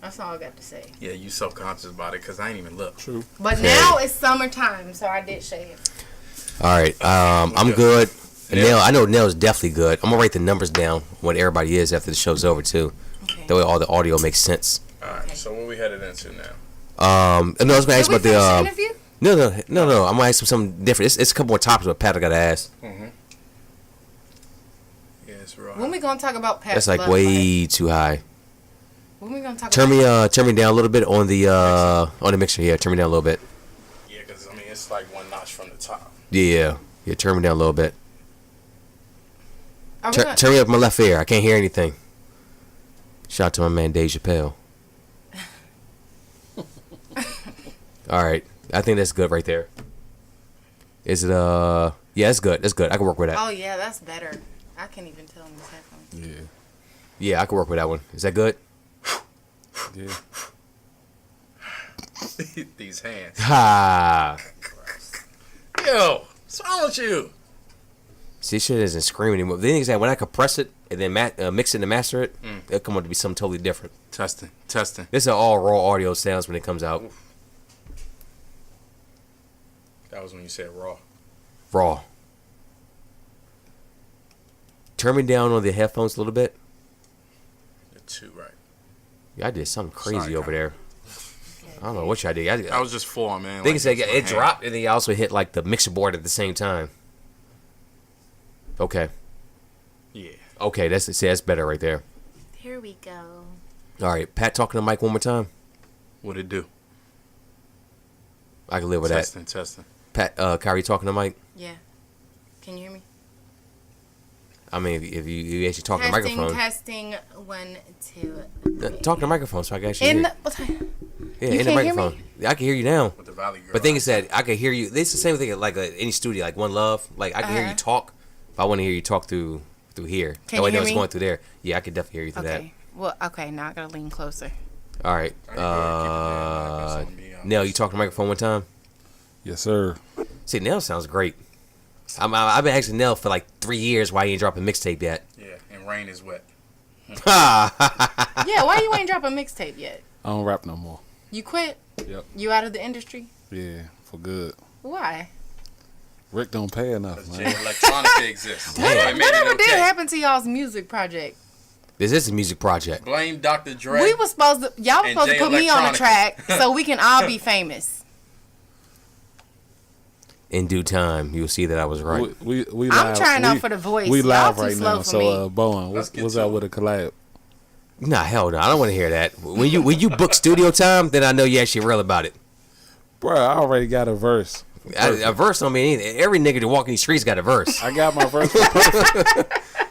That's all I got to say. Yeah, you so conscious about it because I ain't even look. True. But now it's summertime, so I did shave. All right. I'm good. Nell, I know Nell's definitely good. I'm gonna write the numbers down when everybody is after the show's over too. Okay. That way all the audio makes sense. All right. So what we headed into now? No, I was gonna ask Did we about finish the the. interview? No. I'm gonna ask him something different. It's a couple more topics what Pat I gotta ask. Yeah, it's real. When we gonna talk about Pat's That's like love life? way too high. When we gonna talk Turn about me down a little bit on the mixer. Yeah, turn me down a little bit. Yeah, because I mean it's like one notch from the top. Yeah, turn me down a little bit. Are we gonna- Turn me up my left ear. I can't hear anything. Shout out to my man Dave Chappelle. All right, I think that's good right there. Is it Yeah, it's good. That's good. I can work with that. Oh yeah, that's better. I can't even tell him this headphones. Yeah. Yeah, I can work with that one. Is that good? Yeah. These hands. Ha! Yo, what's wrong with you? See, shit isn't screaming anymore. The thing is that when I compress it and then mix it and master it, it'll come out to be something totally different. Testing. This is all raw audio sounds when it comes out. That was when you said raw. Raw. Turn me down on the headphones a little bit. The two, right? Yeah, I did something crazy Sorry, over there. I don't know what y'all did. I was just four, man. I think it's like it's my it hand. dropped and then you also hit like the mixer board at the same time. Okay. Yeah. Okay, that's better right there. Here we go. All right, Pat, talking to the mic one more time. What'd it do? I can live with Testing. that. Pat, Kyrie talking to the mic. Yeah. Can you hear me? I mean, if you actually talk to the microphone, Testing. 1, 2. talk to the microphone so I can actually In hear. the what time? Yeah, You in the can't hear microphone. me? Yeah, I can hear you now. With the Valley Girl. But thing is that I can hear you. It's the same thing like any studio, like One Love. Like I can hear you talk, but I want to hear you talk through here. Can that way you hear it's me? going through there. Yeah, I can definitely hear you through Okay. Well, okay. Now I gotta lean closer. that. All right. Nell, you talk to the microphone one time. Yes, sir. See, Nell sounds great. I've been asking Nell for like 3 years why he ain't dropping mixtape yet. Yeah, and rain is wet. Yeah. Why you ain't drop a mixtape yet? I don't rap no more. You quit? Yep. You out of the industry? Yeah, for good. Why? Rick don't pay enough, Because man. Jay Electronica exists. Damn. So it made it Whatever did okay. happen to y'all's music project? This is a music project. Blame Dr. Dre. We was supposed to. Y'all was And supposed to Jay put me on the Electronica. track so we can all be famous. In due time, you'll see that I was right. We I'm live, trying out for the voice. We Y'all live too right slow now. for So, me. Bowen, Let's get what's to out it. with a collab? Nah, hell no. I don't want to hear that. When you book studio time, then I know you actually real about it. Bro, I already got a verse. A verse don't mean anything. Every nigga that walk in these streets got a verse. I got my verse.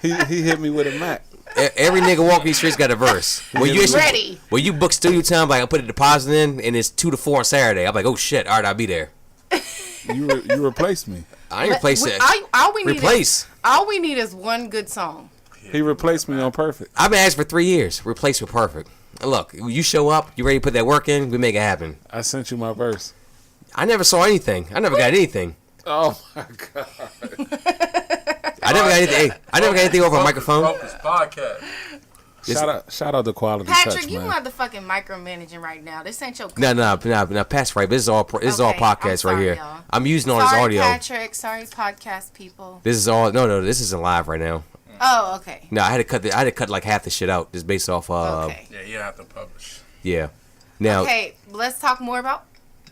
He hit me with a Mac. Every nigga walking these streets got a verse. When you book studio time, like I put a deposit in, and it's 2 to 4 on Saturday. I'm like, oh shit, all right, I'll be there. You replaced me. I ain't replace it. All we need is one good song. He replaced me on Perfect. I've been asking for 3 years. Replace with Perfect. Look, you show up, you ready to put that work in, we make it happen. I sent you my verse. I never saw anything. I never got anything. Oh my god. I never got anything. I never got anything over a microphone. Focus podcast. Shout out to Quality Patrick, Touch, you man. motherfucking micromanaging right now. This ain't your. No, Pat's right. This is all podcast right here. Y'all. I'm using all this audio. Patrick. Sorry, podcast people. This is all. No, this isn't live right now. Oh, okay. No, I had to cut like half the shit out just based off. Okay. Yeah, you have to publish. Yeah. Now. Okay, let's talk more about.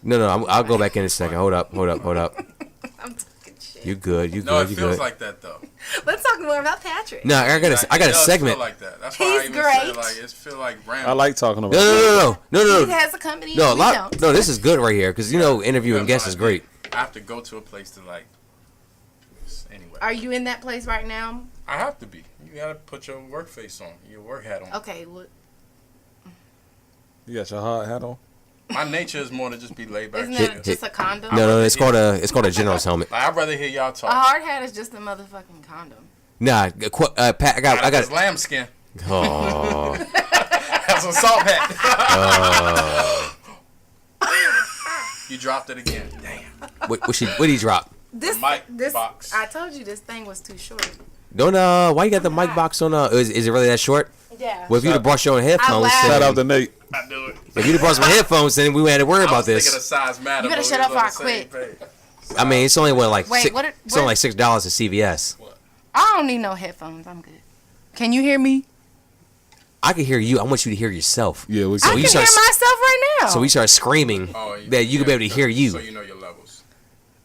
No, I'll go back in a second. Hold up. I'm talking shit. You good? You No, good? it You feels good? like that though. Let's talk more about Patrick. No, I got a It does segment. Feel like that. That's why He's I even great. said like it feel like random. I like talking about No. He has a company. No, we don't. no, this is good right here because interviewing guests is great. I have to go to a place to like. Anyway. Are you in that place right now? I have to be. You gotta put your work face on, your work hat on. Okay. Well, You got your hard hat on? My nature is more to just be laid back. isn't chill. that just a condom? No, it's called a general's helmet. Like, I'd rather hear y'all A talk. hard hat is just a motherfucking condom. Nah, Pat, I got. This lambskin. Oh. That's a salt hat. You dropped it again. Damn. What did he drop? Mic box. I told you this thing was too short. Don't why you got the mic box on? Is it really that short? Yeah. Well, if you'd have brought your own headphones, laughed. Shout out to Nate. I do it. if you'd have brought some headphones, then we had to worry I about was thinking this. of size matter. You better but shut we up was on before I the same quit. page. I mean, it's only Wait, $6 at CVS. I don't need no headphones. I'm good. Can you hear me? I can hear you. I want you to hear yourself. Yeah, we I can hear myself right now. So we start screaming that you can be able to hear you. So you know your levels.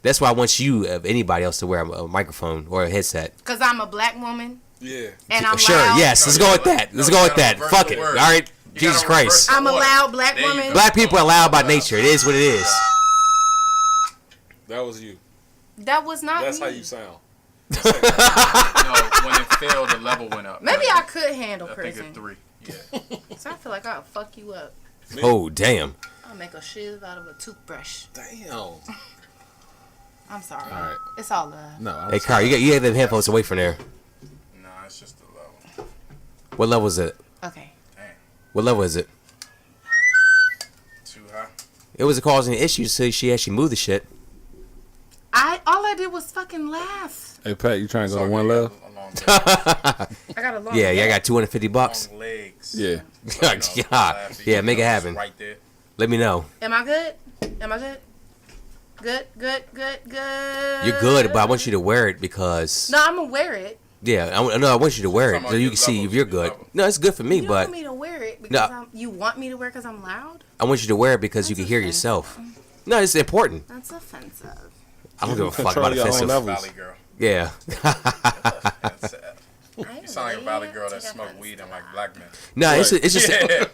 That's why I want you, of anybody else, to wear a microphone or a headset. Because I'm a black woman. Yeah. And I'm Sure, loud. yes. Let's go with that. Let's go with that. Fuck it. All right. Jesus Christ. I'm a loud black woman. Black people are loud by nature. It is what it is. That was you. That was not That's me. how you sound. No, when it failed, the level went up. Maybe I could handle I think prison. it's 3. Yeah. So I feel like I'll fuck you up. Oh, damn. I'll make a shiv out of a toothbrush. Damn. I'm sorry. All right. It's all love. No. Hey, Carl, you got them headphones away from there. Nah, it's just the level. What level is it? Okay. Damn. What level is it? Too high. It was causing issues, so she actually moved the shit. All I did was fucking laugh. Hey, Pat, you trying to go to one left? I got a long Yeah, I neck. got $250. Long legs. Yeah. Yeah, make it happen. Right there. Let me know. Am I good? Am I good? Good. You're good, but I want you to wear it because No, I'm gonna wear it. yeah, I want you to wear it Talking so about you your can see levels, if you're your good. levels. No, it's good for me, You but want me to wear it because No. you want me to wear because I'm loud? I want you to wear it because you That's can hear offensive. yourself. No, it's important. That's offensive. I don't give a fuck Control about your own offensive. levels. Valley girl. Yeah. That's sad. You sound like a valley girl that smoke weed and like black men. No, it's just Yeah.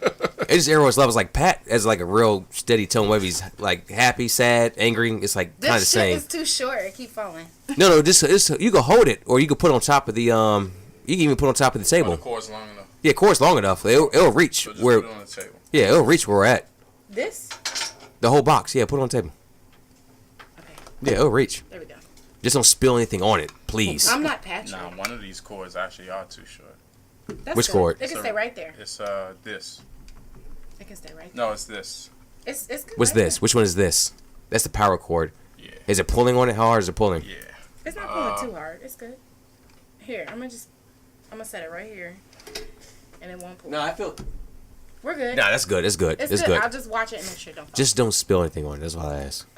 it just everyone's levels. Like Pat has like a real steady tone, whether he's like happy, sad, angry. It's like kind of the This shit same. is too short. It keep falling. No, just you can hold it, or you can put it on top of the You can even put it on top of the Well, table. the course long enough. Yeah, course long enough. It'll reach So just where. put it on the table. Yeah, it'll reach where we're at. This? The whole box. Yeah, put it on the table. Okay. Yeah, it'll reach. There we go. Just don't spill anything on it, please. I'm not Patrick. Nah, one of these cords actually are too short. That's Which good. cord? It can stay right there. It's this. It can stay right there. No, it's this. It's good. What's right this? there. Which one is this? That's the power cord. Yeah. Is it pulling on it? How hard is it pulling? Yeah. It's not pulling too hard. It's good. Here, I'm gonna set it right here, and it won't pull. I feel. We're good. Nah, that's good. It's good. It's good. I'll just watch it and make sure it don't fall. Just don't spill anything on it. That's all I ask.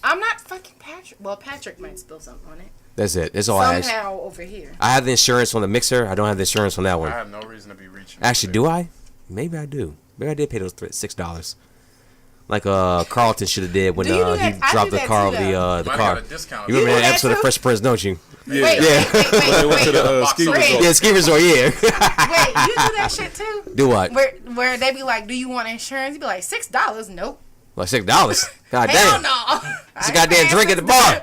I'm not fucking Patrick. Well, Patrick might spill something on it. That's it. That's all I ask. Somehow over here. I have the insurance on the mixer. I don't have the insurance on that I one. have no reason to be reaching. Actually, do I? Maybe I do. Maybe I did pay those $6. Like Carlton should have did when Do you do he that? I dropped do the that car too, over the Might car. got a discount. You remember do that that episode of too? Fresh Prince, don't you? Wait, Yeah. They went to the ski Wait. resort. Yeah, ski resort. Yeah. Wait, you do that shit too? Do what? Where they be like, do you want insurance? You be like, $6? Nope. Like $6. God Hell damn. no. It's a goddamn drink at the bar.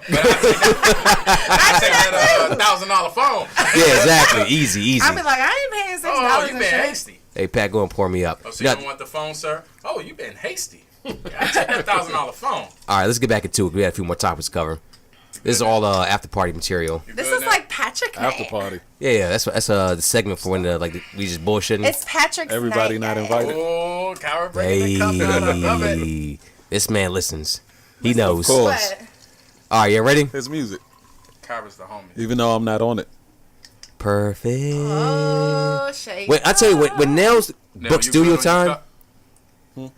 I take that $1,000 phone. Yeah, exactly. Easy. I be like, I ain't paying $6 Oh, you been insurance. hasty. Hey, Pat, go and pour me up. Oh, so you don't want the phone, sir? Oh, you been hasty. I took that $1,000 phone. All right, let's get back into it. We had a few more topics to cover. This is all after party material. You This good is now? like Patrick After Night. party. Yeah. That's the segment for when we just bullshitting. It's Patrick's Everybody night, not guys. invited. Oh, Kyra bringing the cup out. I love it. Hey, this man listens. He knows. Of course. What? All right, you ready? His music. Kyra's the homie. Even though I'm not on it. Perfect. Oh, shit. Wait, I tell you, when Nell's Now, book you studio good on your time, cup? You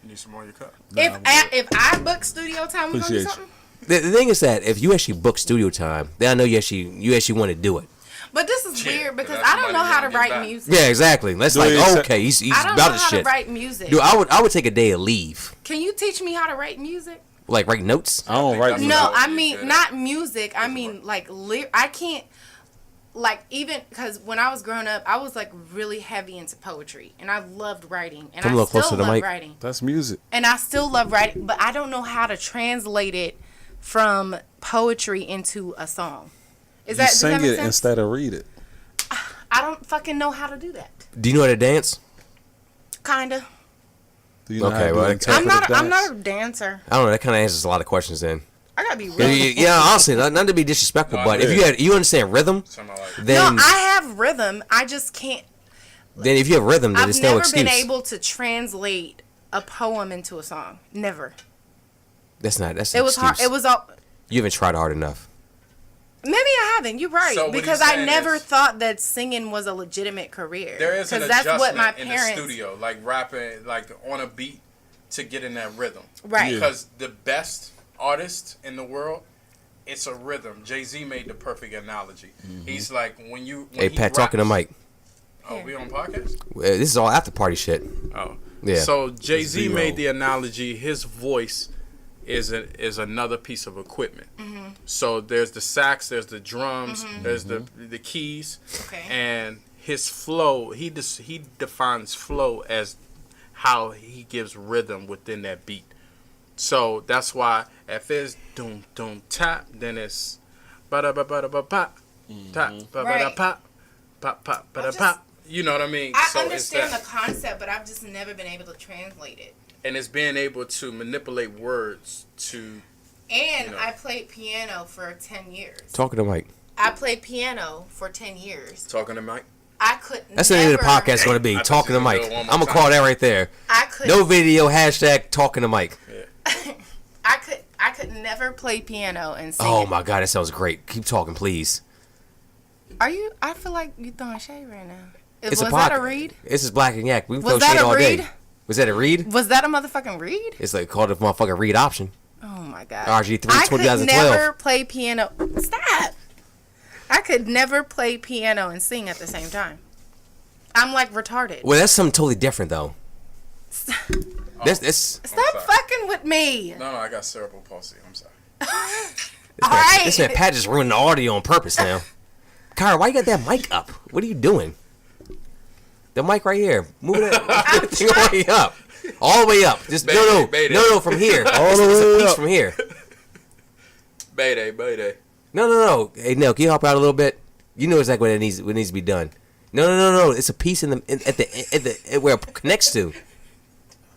need some more of your cup? If I book studio time, we gonna do Appreciate something? the thing is that if you actually book studio time, then I know you actually want to do it. But this is Shit, weird because that's I don't money know how you to don't get write back. music. Yeah, exactly. That's Do like, we accept- okay, he's I don't about know his how shit. to write music. Dude, I would take a day of leave. Can you teach me how to write music? Like write notes. I don't write that's music. No, what I you mean good not at. music. I mean like I can't like even because when I was growing up, I was like really heavy into poetry and I loved writing and Come a I little still closer to the love mic. writing That's music. and I still love writing, but I don't know how to translate it from poetry into a song. You Does that sing make it sense? instead of read it. I don't fucking know how to do that. Do you know how to dance? Kinda. Do you know Okay, how to do well, interpretive I'm dance? not a dancer. I don't know. That kind of answers a lot of questions. Then, I gotta be yeah, real. yeah, honestly, not to be disrespectful, No, but yeah. if you understand rhythm, Something like then No, I have rhythm. I just can't. if you have rhythm, then I've there's no never excuse. been able to translate a poem into a song. Never. That's an It was excuse. hard. It was all. You haven't tried hard enough. Maybe I haven't. You're right. So what because he's I saying never is- thought that singing was a legitimate career. there is an that's adjustment what my in parents. the studio, like rapping, like on a beat to get in that rhythm. Right. Because the best artists in the world, it's a rhythm. Jay-Z made the perfect analogy. He's like when Hey, he Pat, talking to raps- Mike. Oh, we on podcast? This is all after party shit. Oh, Yeah. So Jay-Z Zero. made the analogy. His voice is another piece of equipment. So there's the sax, there's the drums, there's the keys, Okay. and his flow. He defines flow as how he gives rhythm within that beat. So that's why if it's doom doom tap, then it's ba da ba ba ba pop, tap ba ba da Right. pop, pop pop ba da just- pop. You know what I mean? I So it's understand that- the concept, but I've just never been able to translate it. and it's being able to manipulate words to And You know. I played piano for 10 years. Talking to Mike. I played piano for 10 years. talking to Mike. I could That's the name of the podcast going to be. I thought Talking you to were gonna Mike. do it one I'm more going to call time. that right there. I could No video, hashtag talking to Mike. I could never play piano and sing. Oh it. my God, that sounds great. Keep talking, please. Are you? I feel like you're throwing shade right now. It's Was a that podcast. a read? This is Black and Yak. We can Was throw that shade a all read? day. Was that a read? Was that a motherfucking read? It's like called a motherfucking read option. Oh my god. RG3 I could 2012. never play piano. Stop. I could never play piano and sing at the same time. I'm like retarded. Well, that's something totally different though. That's Stop sorry. fucking with me. No, I got cerebral palsy. I'm sorry. All right. This man Pat just ruined the audio on purpose now. Kyra, why you got that mic up? What are you doing? The mic right here. Move that thing all the way up. All the way up. Just no, from here. All the It's a way piece up. from here. Bayday. No. Hey, Nell, can you help out a little bit? You know exactly what needs to be done. No. It's a piece at the where it connects to.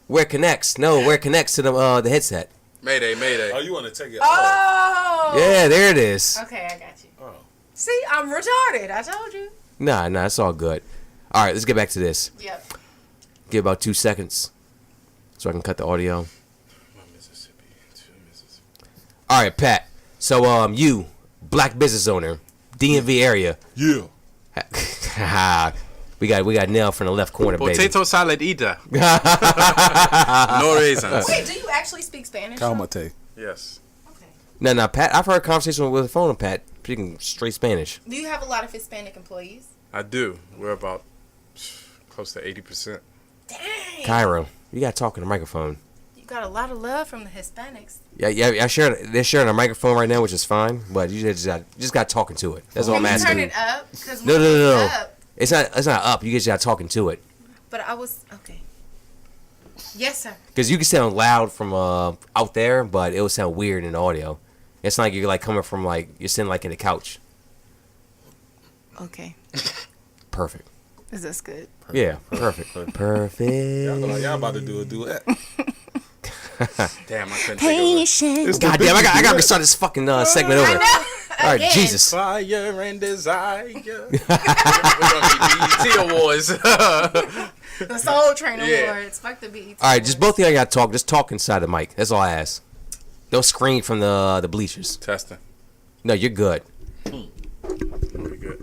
Where it connects. No, where it connects to the headset. Mayday. Oh, you want to take it? Oh. Yeah, there it is. Okay, I got you. Oh. See, I'm retarded. I told you. Nah, it's all good. All right, let's get back to this. Yep. Give about 2 seconds so I can cut the audio. Mississippi. All right, Pat. So, you, black business owner, DMV area. Yeah. we got Nell from the left corner, baby. Potato salad eater. No raisins. Wait, do you actually speak Spanish? Calmate. Yes. Okay. No, Pat. I've heard a conversation with the phone with Pat speaking straight Spanish. Do you have a lot of Hispanic employees? I do. We're about close to 80%. Dang. Cairo, you got to talk in the microphone. You got a lot of love from the Hispanics. Yeah. They're sharing a microphone right now, which is fine. But you just got talking to it. That's all I'm asking. Turn it up. No. It's not up. You just got talking to it. But I was okay. Yes, sir. Because you can sound loud from out there, but it will sound weird in the audio. It's not like you're like coming from like you're sitting like in the couch. Okay. Perfect. Is this good? Yeah, perfect. Perfect. Y'all about to do a duet. Damn, I couldn't think of it. God damn, I gotta start this fucking segment over. All right, Jesus. Fire and desire. We're gonna be BET Awards. The Soul Train Awards. Fuck the BET. All right, just both of y'all gotta talk. Just talk inside the mic. That's all I ask. Don't scream from the bleachers. Testing. No, you're good. Pretty good.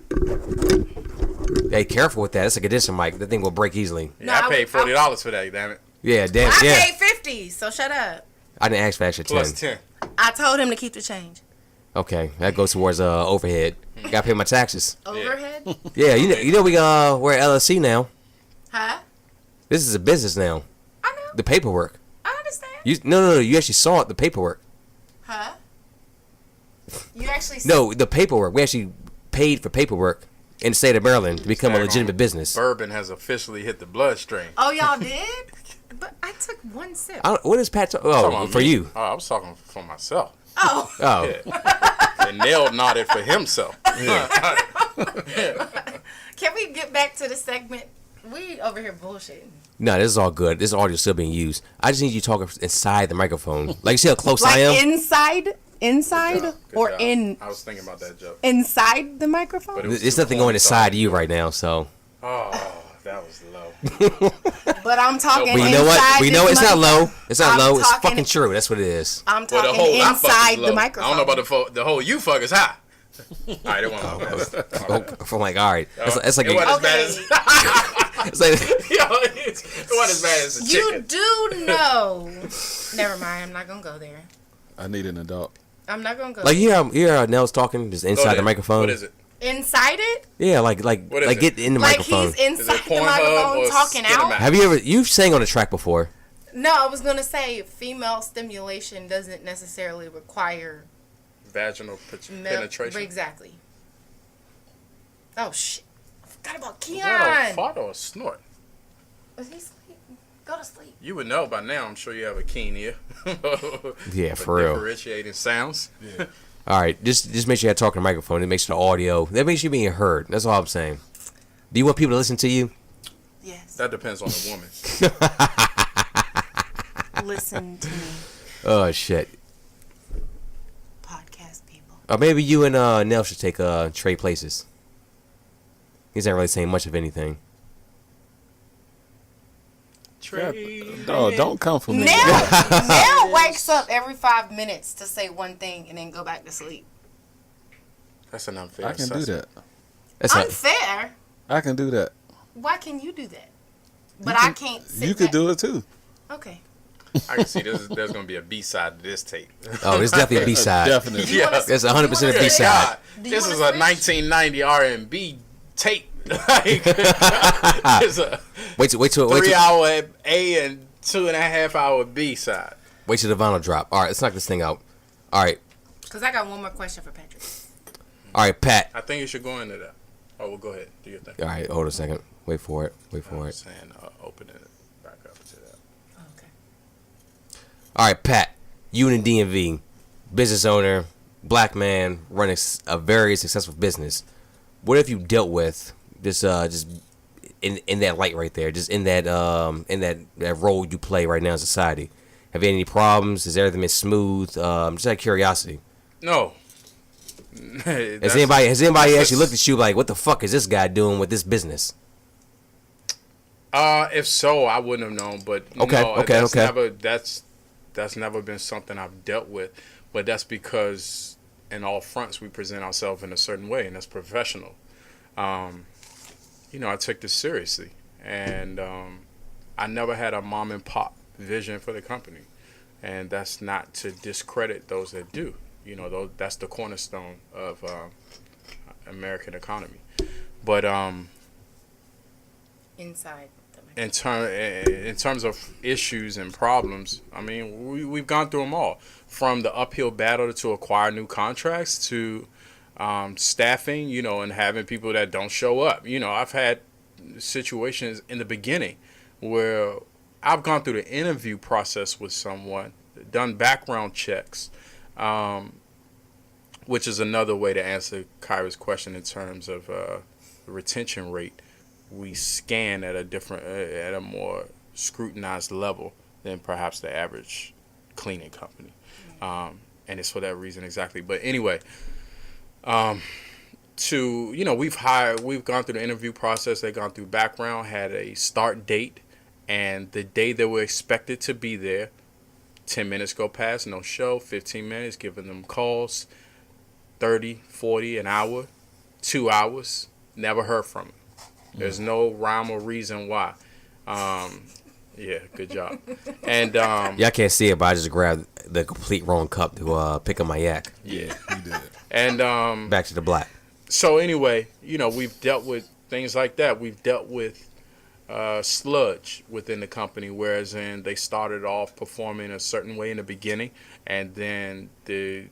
Hey, careful with that. It's a condition mic. That thing will break easily. Yeah, I paid $40 for that, damn it. Yeah, damn. I Yeah. paid 50, so shut up. I didn't ask for extra 10. Plus 10. I told him to keep the change. Okay, that goes towards overhead. Gotta pay my taxes. Overhead? Yeah, you know we're LLC now. Huh? This is a business now. I know. The paperwork. I understand. No. You actually saw it. The paperwork. Huh? You actually No, the paperwork. We actually paid for paperwork in the state of Maryland to become a legitimate business. Bourbon has officially hit the bloodstream. Oh, y'all did? But I took one sip. What is Pat? Oh, for you. Oh, I was talking for myself. Oh. Oh. Yeah. And Nell nodded for himself. Can we get back to the segment? We over here bullshitting. No, this is all good. This audio is still being used. I just need you talking inside the microphone. Like, you see how close I am? Inside Good or job. in I was thinking about that joke. inside the microphone? But it was There's too nothing going corny, inside so- you right now, so. Oh, that was low. But I'm talking Well, you know what? inside We know this it's not microphone. low. It's not I'm low. It's talking- fucking true. That's what it is. I'm Well, talking the whole I fuck is inside low. the microphone. I don't know about the whole you fuck is high. All right, it wasn't I'm like, all right. It's like it wasn't as bad Okay. as it's like it wasn't as bad as the You chicken. do know. Never mind. I'm not gonna go there. I need an adult. I'm not gonna go. like you hear how Nell's talking just inside the microphone. What is it? Inside it, Yeah, like What is it? get in the like microphone. he's inside the Pornhub microphone or talking out. Cinemax? You've sang on a track before? No, I was gonna say female stimulation doesn't necessarily require Vaginal male. penetration. Exactly. Oh shit! I forgot about Is that a Keon. fart or a snort? Is he asleep? Go to sleep. You would know by now. I'm sure you have a keen ear. Yeah, for real. Differentiating sounds. All right, just make sure you talk to the microphone. It makes the audio. That makes you being heard. That's all I'm saying. Do you want people to listen to you? Yes. That depends on the woman. Listen to me, Oh shit. podcast people. Or maybe you and Nell should take trade places. He's not really saying much of anything. No, don't come for me. Nell wakes up every 5 minutes to say one thing and then go back to sleep. That's an unfair I can do assessment. that. That's not, Unfair. I can do that. Why can you do that? But I can't sit You could back. do it too. Okay. I can see there's going to be a B-side to this tape. oh, it's definitely a B side. Definitely. You wanna- That's 100% a you wanna B switch? side. Do you This wanna is a switch? 1990 R&B tape. It's a Wait till 3-hour A and 2.5-hour B side. wait till the vinyl drop. All right, let's knock this thing out. All right, Because I got one more question for Patrick. all right, Pat. I think you should go into that. Oh, well, go ahead. Do your thing. All right, hold a second. Wait for it. Wait for I'm it. saying opening it back up to that. Okay. All right, Pat. You in the DMV, business owner, black man, running a very successful business. What have you dealt with just in that light right there, just in that role you play right now in society? Have you had any problems? Has everything been smooth? Just out of curiosity. No. Has anybody actually looked at you like, what the fuck is this guy doing with this business? If so, I wouldn't have known. But Okay, no, okay, that's okay. That's never been something I've dealt with. But that's because in all fronts we present ourselves in a certain way, and that's professional. I took this seriously, and I never had a mom and pop vision for the company, and that's not to discredit those that do. That's the cornerstone of American economy. But Inside the in terms of issues and problems, I mean, we've gone through them all, from the uphill battle to acquire new contracts to staffing, and having people that don't show up. I've had situations in the beginning where I've gone through the interview process with someone, done background checks, which is another way to answer Kyra's question in terms of the retention rate. We scan at a more scrutinized level than perhaps the average cleaning company, and it's for that reason exactly. But anyway, we've gone through the interview process. They've gone through background, had a start date, and the day they were expected to be there, 10 minutes go past, no show. 15 minutes, giving them calls, 30, 40, an hour, 2 hours, never heard from them. There's no rhyme or reason why. Yeah, good job. And y'all can't see it, but I just grabbed the complete wrong cup to pick up my yak. Yeah, you did. And back to the black. So anyway, we've dealt with things like that. We've dealt with sludge within the company, whereas they started off performing a certain way in the beginning, and then the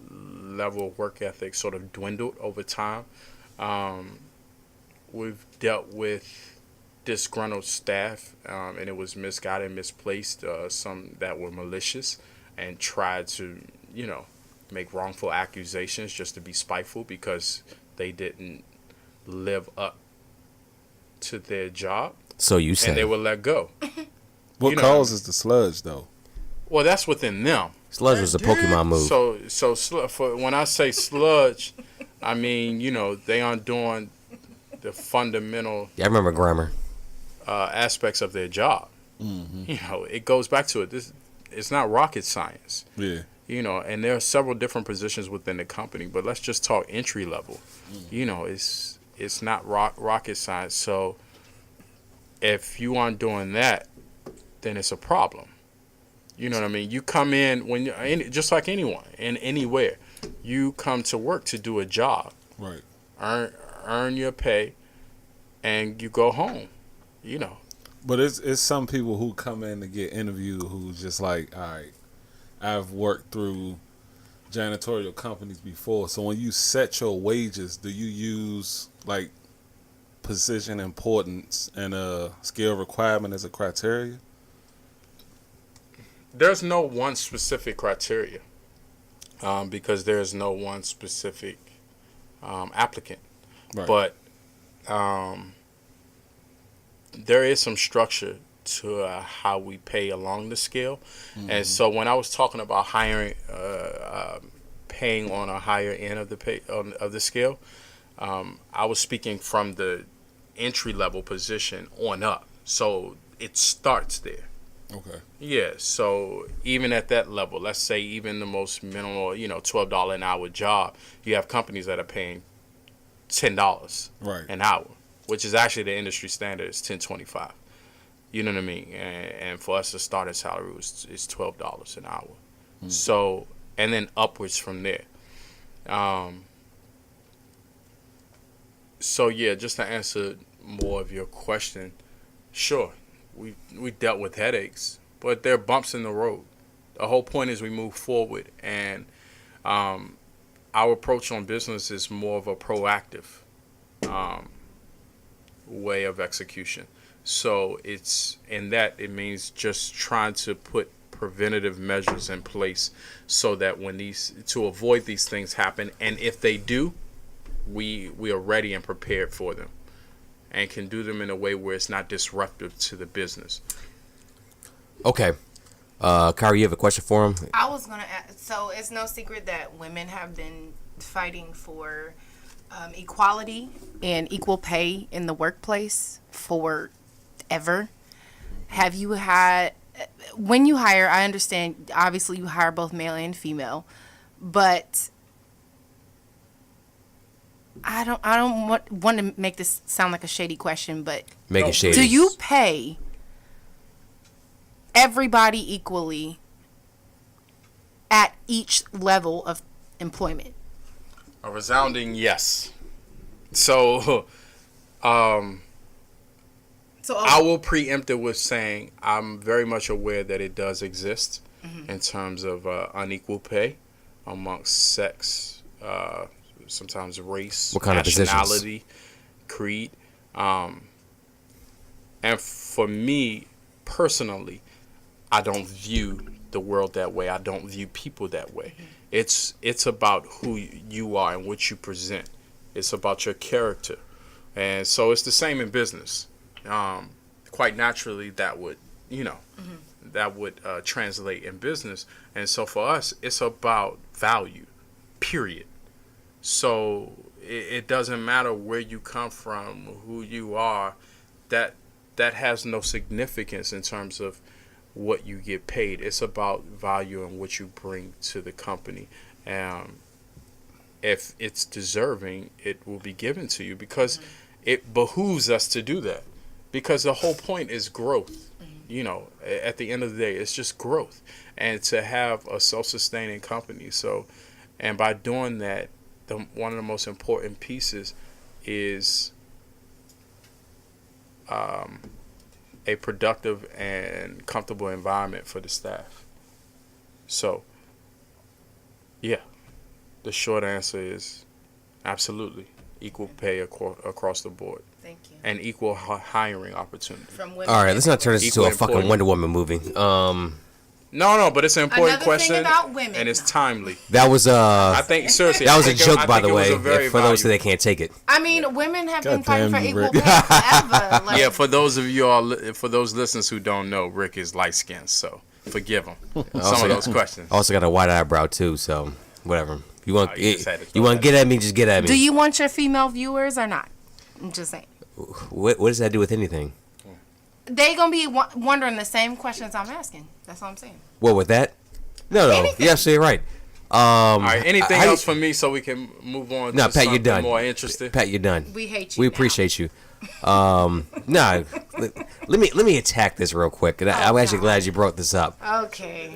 level of work ethic sort of dwindled over time. We've dealt with disgruntled staff, and it was misguided, misplaced, some that were malicious and tried to, make wrongful accusations just to be spiteful because they didn't live up to their job. So you say. And they were let go. What causes the sludge, though? Well, that's within them. Sludge was a Pokemon move. So when I say sludge, I mean, they aren't doing the fundamental. Yeah, I remember grammar. Aspects of their job. Mm-hmm. It goes back to it. It's not rocket science. Yeah. And there are several different positions within the company, but let's just talk entry level. It's not rocket science. So if you aren't doing that, then it's a problem. You know what I mean? You come in when you're just like anyone and anywhere. You come to work to do a job. Right. Earn your pay, and you go home. But it's some people who come in to get interviewed who's just like, all right, I've worked through janitorial companies before. So when you set your wages, do you use like position importance and a skill requirement as a criteria? There's no one specific criteria, because there's no one specific applicant. Right. But there is some structure to how we pay along the scale. Mm-hmm. And so when I was talking about hiring, paying on a higher end of the scale, I was speaking from the entry level position on up. So it starts there. Okay. Yeah. So even at that level, let's say even the most minimal, $12 an hour job, you have companies that are paying $10 an hour, which is actually the industry standard is $10.25. You know what I mean? And for us, the starting salary is $12 an hour. Mm. So, and then upwards from there. So yeah, just to answer more of your question, sure, we dealt with headaches, but there are bumps in the road. The whole point is we move forward, and our approach on business is more of a proactive way of execution. So it's in that it means just trying to put preventative measures in place so that to avoid these things happen, and if they do, we are ready and prepared for them, and can do them in a way where it's not disruptive to the business. Okay, Kyrie, you have a question for him? I was gonna ask, so it's no secret that women have been fighting for equality and equal pay in the workplace forever. Have you had, when you hire, I understand obviously you hire both male and female, but I don't want to make this sound like a shady question, but make it shady. Do you pay everybody equally at each level of employment? A resounding yes. So, So I will preempt it with saying I'm very much aware that it does exist in terms of unequal pay amongst sex, sometimes race, What kind of positions? nationality, creed. And for me personally, I don't view the world that way. I don't view people that way. It's about who you are and what you present. It's about your character. And so it's the same in business. Quite naturally, that would, that would translate in business. And so for us, it's about value, period. So it doesn't matter where you come from, who you are, that has no significance in terms of what you get paid. It's about value and what you bring to the company. If it's deserving, it will be given to you because it behooves us to do that. Because the whole point is growth. At the end of the day, it's just growth. And to have a self-sustaining company. So, and by doing that, one of the most important pieces is a productive and comfortable environment for the staff. So, yeah, the short answer is absolutely equal pay across the board. Thank you. And equal hiring opportunity. From women. All right, let's not turn this into Equal a fucking important. Wonder Woman movie. No, but it's an important Another question, thing about women. and it's timely. That was I think seriously. that I was a think joke, I by think the it was way. a very For those valuable- that can't take it. I mean, women have been God fighting for damn you, equal Rick. pay forever. Like, Yeah, for those of you all, for those listeners who don't know, Rick is light skinned, so forgive him some of those questions. I also got a white eyebrow too, so whatever. You want you just had to you throw want to that get at me? Just get at me. do you want your female viewers or not? I'm just saying. What does that do with anything? They gonna be wondering the same questions I'm asking. That's all I'm saying. What with that? No. Anything. You're absolutely right. All right, anything how else you- for me so we can move on No, to Pat, you're something done. more interesting? Pat, you're done. We hate you. We now. appreciate you. No, let me attack this real quick. And I'm actually God. glad you brought this up. Okay.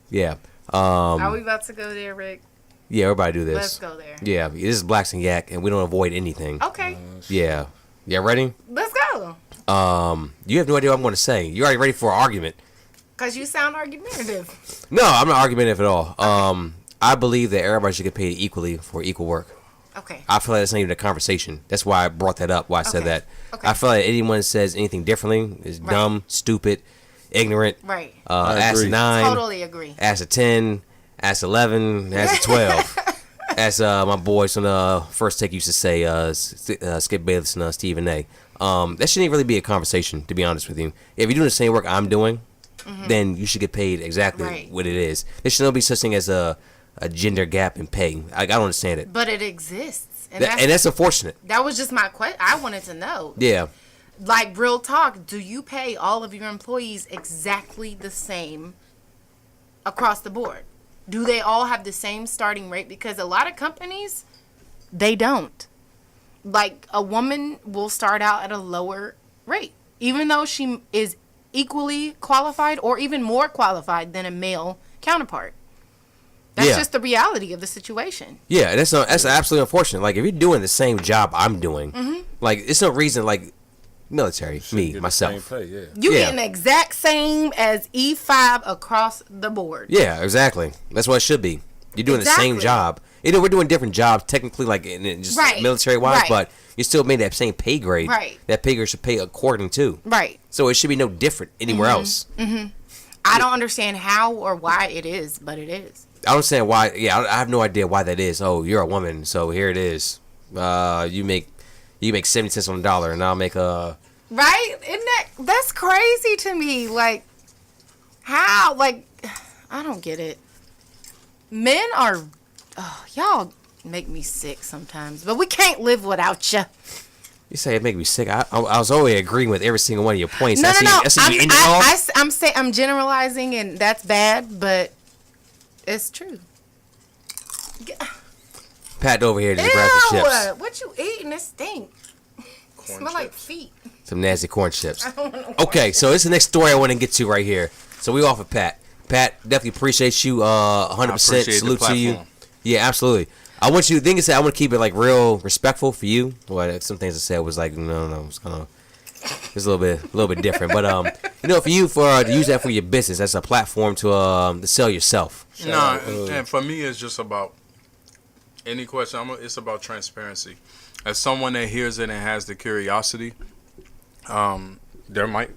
Yeah. Are we about to go there, Rick? Yeah, everybody do this. Let's go there. Yeah, this is Blacks and Yak, and we don't avoid anything. Okay. Yeah. Yeah, ready? Let's go. You have no idea what I'm going to say. You're already ready for an argument. Cause you sound argumentative. No, I'm not argumentative at all. I believe that everybody should get paid equally for equal work. Okay. I feel like that's not even a conversation. That's why I brought that up, why I said Okay. that. Okay. I feel like anyone says anything differently is Right. dumb, stupid, ignorant. Right. I Ask a agree. 9, Totally agree. ask a 10, ask 11, ask a 12. As my boys on the first take used to say, Skip Bayless and Stephen A. That shouldn't really be a conversation, to be honest with you. If you're doing the same work I'm doing, then you should get paid exactly Right. what it is. There should not be such thing as a gender gap in pay. I don't understand it. But it exists, and And that's unfortunate. that was just my question. I wanted to know. Yeah. Like, real talk, do you pay all of your employees exactly the same across the board? Do they all have the same starting rate? Because a lot of companies, they don't. Like, a woman will start out at a lower rate, even though she is equally qualified or even more qualified than a male counterpart. That's Yeah. just the reality of the situation. Yeah, and that's absolutely unfortunate. Like, if you're doing the same job I'm doing, Mm-hmm. like, it's no reason, like, military, Should me, get the myself. same pay, yeah. You Yeah. getting the exact same as E5 across the board. Yeah, exactly. That's what it should be. You're doing the same Exactly. job. You know, we're doing different jobs, technically, like, in just Right. military-wise, Right. but you still made that same pay grade. Right. That pay grade should pay according to. Right. So it should be no different anywhere Mm-hmm. else. I don't understand how or why it is, but it is. I don't understand why. Yeah, I have no idea why that is. Oh, you're a woman, so here it is. You make 70 cents on the dollar, and I'll make Right? Isn't that's crazy to me. Like, how? Like, I don't get it. Men are, y'all make me sick sometimes, but we can't live without you. You say it make me sick. I was always agreeing with every single one of your points. No. I see you ending off. I'm generalizing, and that's bad, but it's true. Pat over here just grabbed some Ew! chips. What you eating? It stink. Corn Smell like chips. feet. Some nasty corn chips. Okay, so this is the next story I want to get to right here. So we off of Pat. Pat, definitely appreciate you. 100% appreciate the salute to you. platform. Yeah, absolutely. I want you. Thing is, I want to keep it like real respectful for you. Well, some things I said was like, no, it's gonna It's a little bit different. But for you to use that for your business, that's a platform to sell yourself. No, and for me, it's just about any question. It's about transparency. As someone that hears it and has the curiosity, there might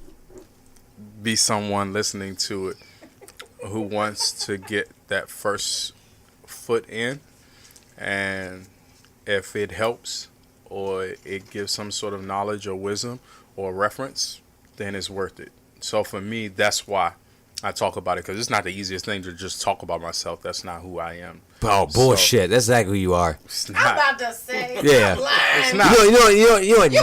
be someone listening to it who wants to get that first foot in, and if it helps or it gives some sort of knowledge or wisdom or reference, then it's worth it. So for me, that's why I talk about it, because it's not the easiest thing to just talk about myself. That's not who I am. Oh, bullshit. That's exactly who you are. It's I'm not. about to say. Yeah. It's not. You know what Nate?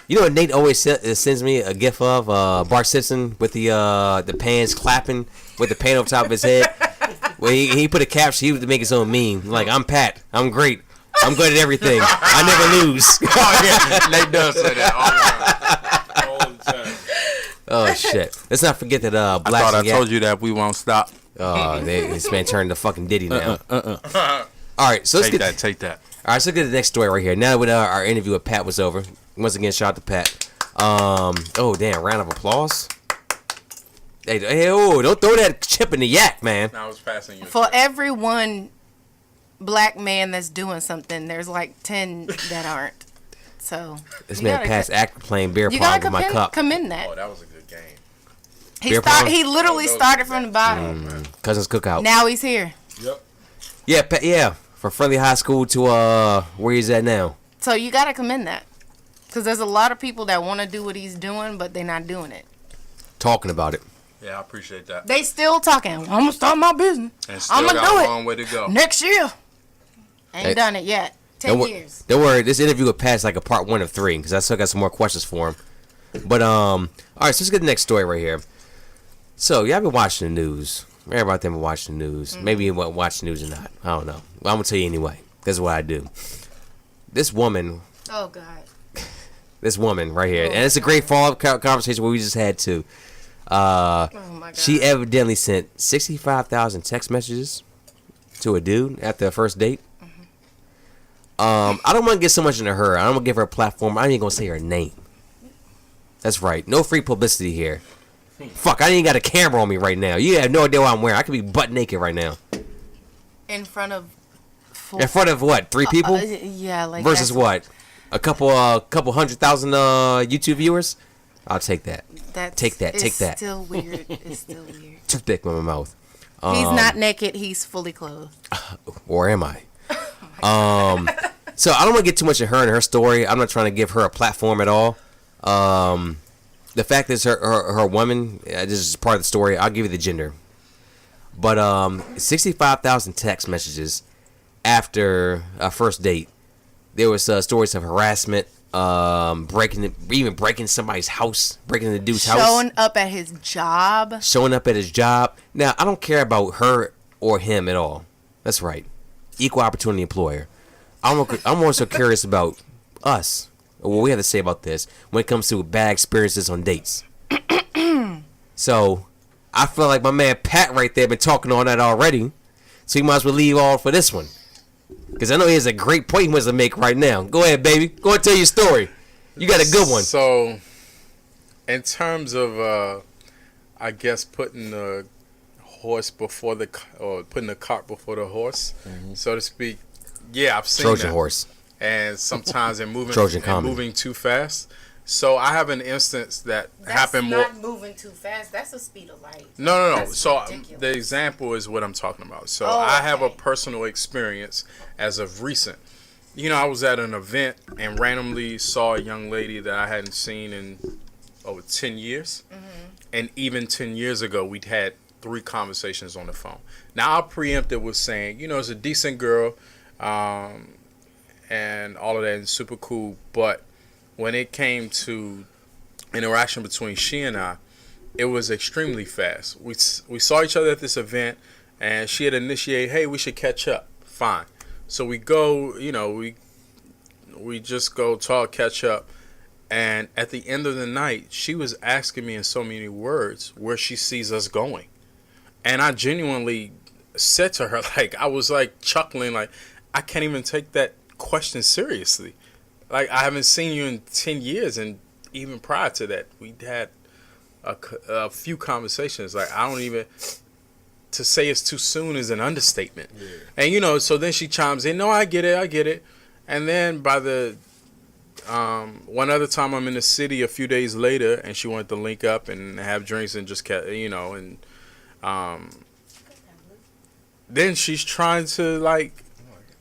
You know what Nate always sends me a gif of Bart Simpson with the pans clapping with the pan over top of his head. Well, he put a caption. He would make his own meme. Like, I'm Pat. I'm great. I'm good at everything. I never lose. Oh, yeah. Nate does say that all the time. Oh shit! Let's not forget that I thought I told you that we won't stop. Oh, this man turned to fucking Diddy now. All right, so let's Take that. All right, so let's get to the next story right here. Now that our interview with Pat was over, once again, shout out to Pat. Oh damn! Round of applause. Hey, don't throw that chip in the yak, man. I was passing you. For every one black man that's doing something, there's like 10 that aren't. So This man Pat's acting playing beer you pong gotta with my cup. commend that. Oh, that was a good game. He literally started from the bottom. Cousins Cookout. Now he's here. Yep. Yeah, Pat, yeah. From Friendly High School to where he's at now. So you gotta commend that, because there's a lot of people that want to do what he's doing, but they're not doing it. Talking about it. Yeah, I appreciate that. They still talking. I'm gonna start my business. And still I'm gonna got do a it long way to go. next year. Ain't Hey. done it yet. 10 years. Don't worry. This interview with Pat's like a part 1 of 3 because I still got some more questions for him. But all right, so let's get the next story right here. So y'all been watching the news. Everybody been watching the news. Maybe you won't watch the news or not. I don't know. Well, I'm gonna tell you anyway. This is what I do. This woman. Oh God. This woman right here, and it's a great follow-up conversation where we just had to. Oh my God. She evidently sent 65,000 text messages to a dude at their first date. I don't want to get so much into her. I don't want to give her a platform. I ain't even gonna say her name. That's right. No free publicity here. Fuck, I ain't got a camera on me right now. You have no idea what I'm wearing. I could be butt naked right now. In front of. In front of what? 3 people? Yeah, like Versus what? A couple 100,000 YouTube viewers? I'll take that. Take that. It's still weird. It's still weird. Too thick with my mouth. He's not naked. He's fully clothed. Or am I? So I don't want to get too much of her and her story. I'm not trying to give her a platform at all. The fact is her woman, this is part of the story. I'll give you the gender. But 65,000 text messages after a first date. There was stories of harassment, breaking somebody's house, breaking the dude's house. Showing up at his job. Showing up at his job. Now, I don't care about her or him at all. That's right. Equal opportunity employer. I'm also curious about us. What we have to say about this when it comes to bad experiences on dates. So, I feel like my man Pat right there been talking on that already. So, you might as well leave all for this one. Because I know he has a great point he wants to make right now. Go ahead, baby. Go and tell your story. You got a good one. So, in terms of, I guess, putting the horse before the, or putting the cart before the horse, so to speak, yeah, I've seen Trojan that. horse. And sometimes they're moving, Trojan and common. moving too fast. So I have an instance that That's happened more. not moving too fast. That's the speed of light. No. That's So ridiculous. the example is what I'm talking about. So Oh, I have a okay. personal experience as of recent. You know, I was at an event and randomly saw a young lady that I hadn't seen in over 10 years. And even 10 years ago, we'd had 3 conversations on the phone. Now, I preempted with saying, you know, it's a decent girl and all of that and super cool. But when it came to interaction between she and I, it was extremely fast. We saw each other at this event, and she had initiated, hey, we should catch up. Fine. So we go, you know, we just go talk, catch up. And at the end of the night, she was asking me in so many words where she sees us going. And I genuinely said to her, like, I was like chuckling, like, I can't even take that question seriously. Like, I haven't seen you in 10 years, and even prior to that, we had a few conversations. Like, I don't even, to say it's too soon is an understatement. Yeah. And, you know, so then she chimes in, no, I get it. And then by the, one other time I'm in the city a few days later, and she wanted to link up and have drinks and just, you know, and then she's trying to, like,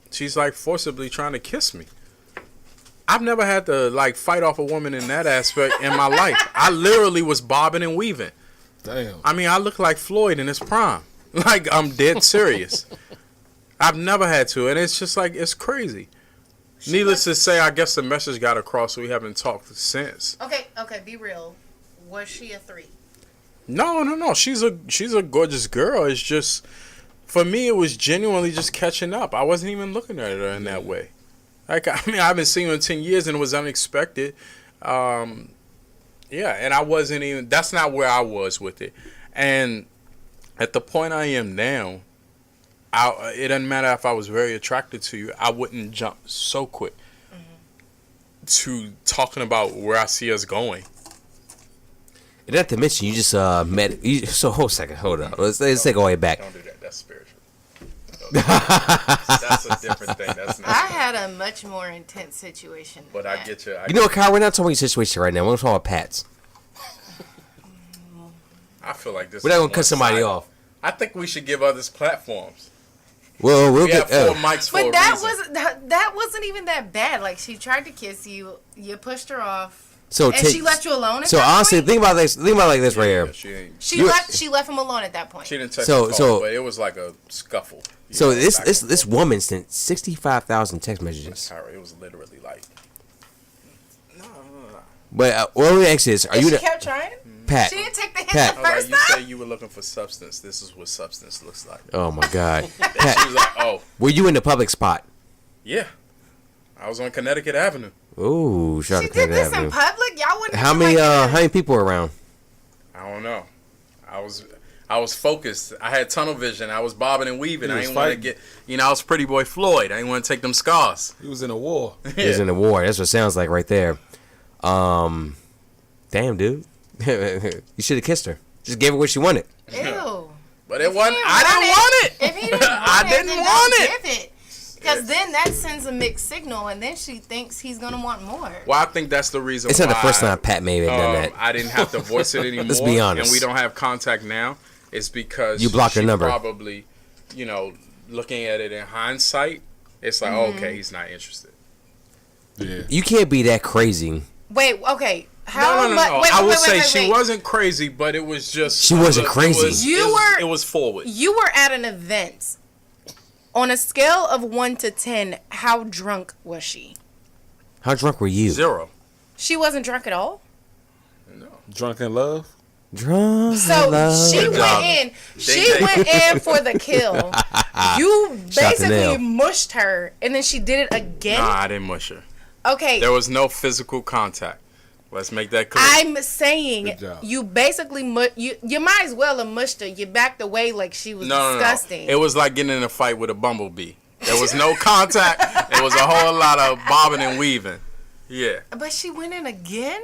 she's, like, forcibly trying to kiss me. I've never had to, like, fight off a woman in that aspect in my life. I literally was bobbing and weaving. Damn. I mean, I look like Floyd in his prime. Like, I'm dead serious. I've never had to, and it's just, like, it's crazy. Needless to say, I guess the message got across, so we haven't talked since. Okay, be real. Was she a 3? No. She's a gorgeous girl. It's just, for me, it was genuinely just catching up. I wasn't even looking at her in that way. Like, I mean, I've been seeing her in 10 years, and it was unexpected. Yeah, and I wasn't even, that's not where I was with it. And at the point I am now, it doesn't matter if I was very attracted to you, I wouldn't jump so quick to talking about where I see us going. And not to mention, you just met. So, hold on. Let's take all the way back. Don't do that. That's spiritual. That's a different thing. That's not. I had a much more intense situation. But I get you. You know what, Kyle? We're not talking about your situation right now. We're talking about Pat's. I feel like this. We're not gonna cut somebody off. I think we should give others platforms. Well, we'll get get 4 mics for but a that wasn't even that bad. Like, she tried to kiss you, you pushed her off, and she left you alone. At so that honestly, point? think about this. Think about it like this right here. She left him alone at that point. She didn't touch the phone, but it was like a scuffle. So this woman sent 65,000 text messages. It was literally like. No. But what we ask is, are you? She kept trying. Pat. She didn't take the hint the first you time. say you were looking for substance. This is what substance looks like. Oh my God. Pat, she was like, oh. Were you in the public spot? Yeah. I was on Connecticut Avenue. Ooh, shout out to Connecticut Avenue. She did this in public? Y'all wouldn't. How many people were around? I don't know. I was focused. I had tunnel vision. I was bobbing and weaving. I didn't want to get, I was Pretty Boy Floyd. I didn't want to take them scars. He was in a war. He was in a war. That's what it sounds like right there. Damn, dude. You should have kissed her. Just gave her what she wanted. Ew. But it wasn't. I didn't want it. If he didn't want I didn't want it. Because then that sends a mixed signal, and then she thinks he's gonna want more. Well, I think that's the reason. It's not the first time Pat may have done that. I didn't have to voice it anymore. Let's be honest. And we don't have contact now. It's because you blocked her number. Probably, looking at it in hindsight, it's like, okay, he's not interested. Yeah. You can't be that crazy. Wait. Okay. No. I would say she wasn't crazy, but it was just. She wasn't crazy. It was forward. You were at an event. On a scale of 1 to 10, how drunk was she? How drunk were you? 0. She wasn't drunk at all? No. Drunk in love? Drunk so in love. She went in. She went in for the kill. You basically mushed her, and then she did it again? Nah, I didn't mush her. Okay. There was no physical contact. Let's make that clear. I'm saying you basically you might as well have mushed her. You backed away like she was disgusting. No. It was like getting in a fight with a bumblebee. There was no contact. It was a whole lot of bobbing and weaving. Yeah. But she went in again?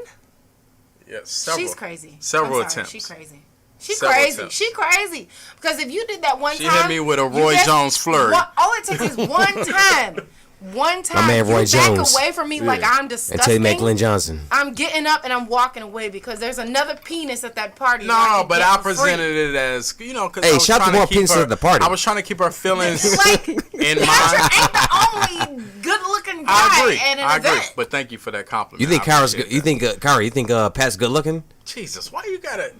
Yeah, several. She's crazy. Several attempts. She's crazy. She's crazy. She's crazy. Because if you did that one time. She hit me with a Roy Jones flurry. All it takes is one time. One time, my man Roy Jones. Jones. Away from me like I'm disgusting. Until you make Glenn Johnson. I'm getting up and I'm walking away because there's another penis at that party. No, but I presented it as, because hey, shout out to more penises at the party. I was trying to keep her feelings like, in mind. Patrick ain't the only good-looking guy at an event. I agree, but thank you for that compliment. You think Kyra's good? You think Kyra? You think Pat's good looking? Jesus, why you gotta?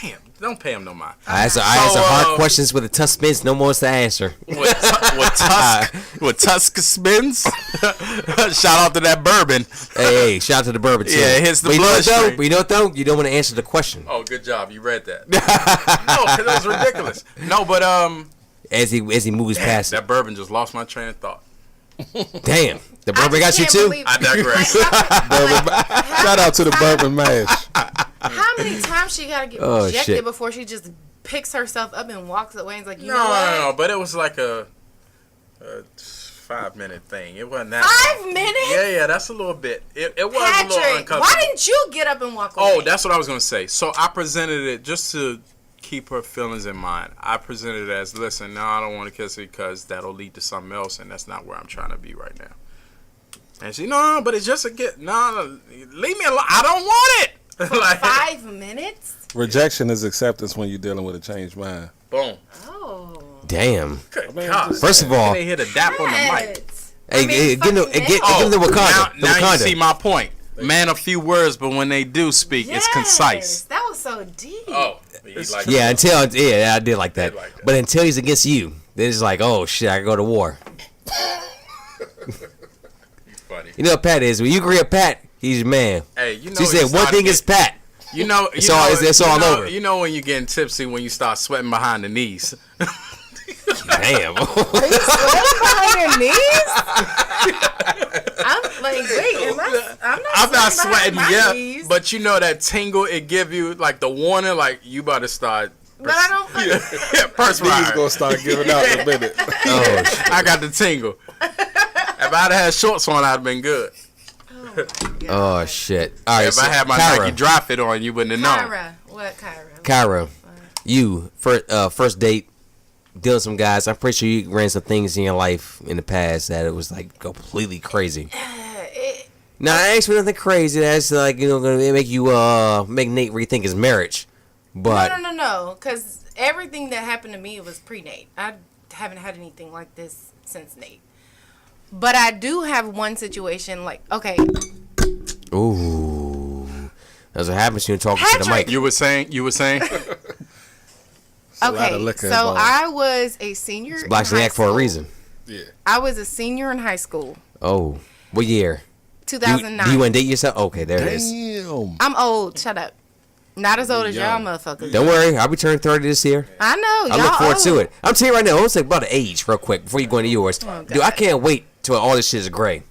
Damn, don't pay him no mind. I ask hard questions with a tough spins. No more to answer. With Tusk spins. Shout out to that bourbon. Hey, shout out to the bourbon too. Yeah, it hits the bloodstream. But you know what though? You don't want to answer the question. Oh, good job. You read that. No, because that was ridiculous. No, but as he moves past that bourbon just lost my train of thought. Damn, the bourbon got you too. I digress. Shout out to the bourbon mash. How many times she gotta get rejected before she just picks herself up and walks away and is like, you know what? No, but it was like 5-minute thing. It wasn't that 5 minutes? Yeah, that's a little bit. It was a little Patrick, uncomfortable. why didn't you get up and walk away? Oh, that's what I was going to say. So I presented it just to keep her feelings in mind. I presented it as, listen, no, I don't want to kiss her because that'll lead to something else, and that's not where I'm trying to be right now. And she, no, but it's just a get. No, leave me alone. I don't want it. Like, 5 minutes? Rejection is acceptance when you're dealing with a changed mind. Boom. Oh. Damn. Good God. First of all, They hit a dap on the mic. hey, get the Wakanda. Now you Wakanda. see my point. Man, a few words, but when they do speak, it's concise. That was so deep. Oh, Yeah, I did like that. Did like that. But until he's against you, then it's like, oh shit, I can go to war. Funny. You know what Pat is? When you agree with Pat, he's your man. Hey, you know. So he said one thing is Pat. You know, It's all over. You know when you're getting tipsy when you start sweating behind the knees. Damn. Are you sweating behind your knees? I'm like, wait, I'm not sweating behind my yet, knees. but you know that tingle it give you like the warning, like you about to start. But I don't. Perspiring. He's gonna start giving out in a minute. Oh, shit. I got the tingle. If I'd had shorts on, I'd have been good. Oh shit. All right. If I had my Nike Dry Fit on, you wouldn't have known. Kyra, what Kyra? Kyra, you first date, dealing with some guys. I'm pretty sure you ran some things in your life in the past that it was like completely crazy. Now I ain't nothing crazy that's like gonna make you make Nate rethink his marriage. But No. Because everything that happened to me was pre-Nate. I haven't had anything like this since Nate. But I do have one situation like, okay. Ooh, that's what happens when you're talking to the mic. You were saying. Okay, so I was a senior. It's BLACKSnYAC for a reason. Yeah. I was a senior in high school. Oh, what year? 2009. Do you want to date yourself? Okay, there it is. Damn. I'm old. Shut up. Not as old as y'all Young. motherfuckers. Don't worry, I'll be turning 30 this year. I know. Y'all I look forward old. to it. I'm telling you right now, let's talk about the age real quick before you go into yours. Oh, Dude, I can't wait till all this shit is gray.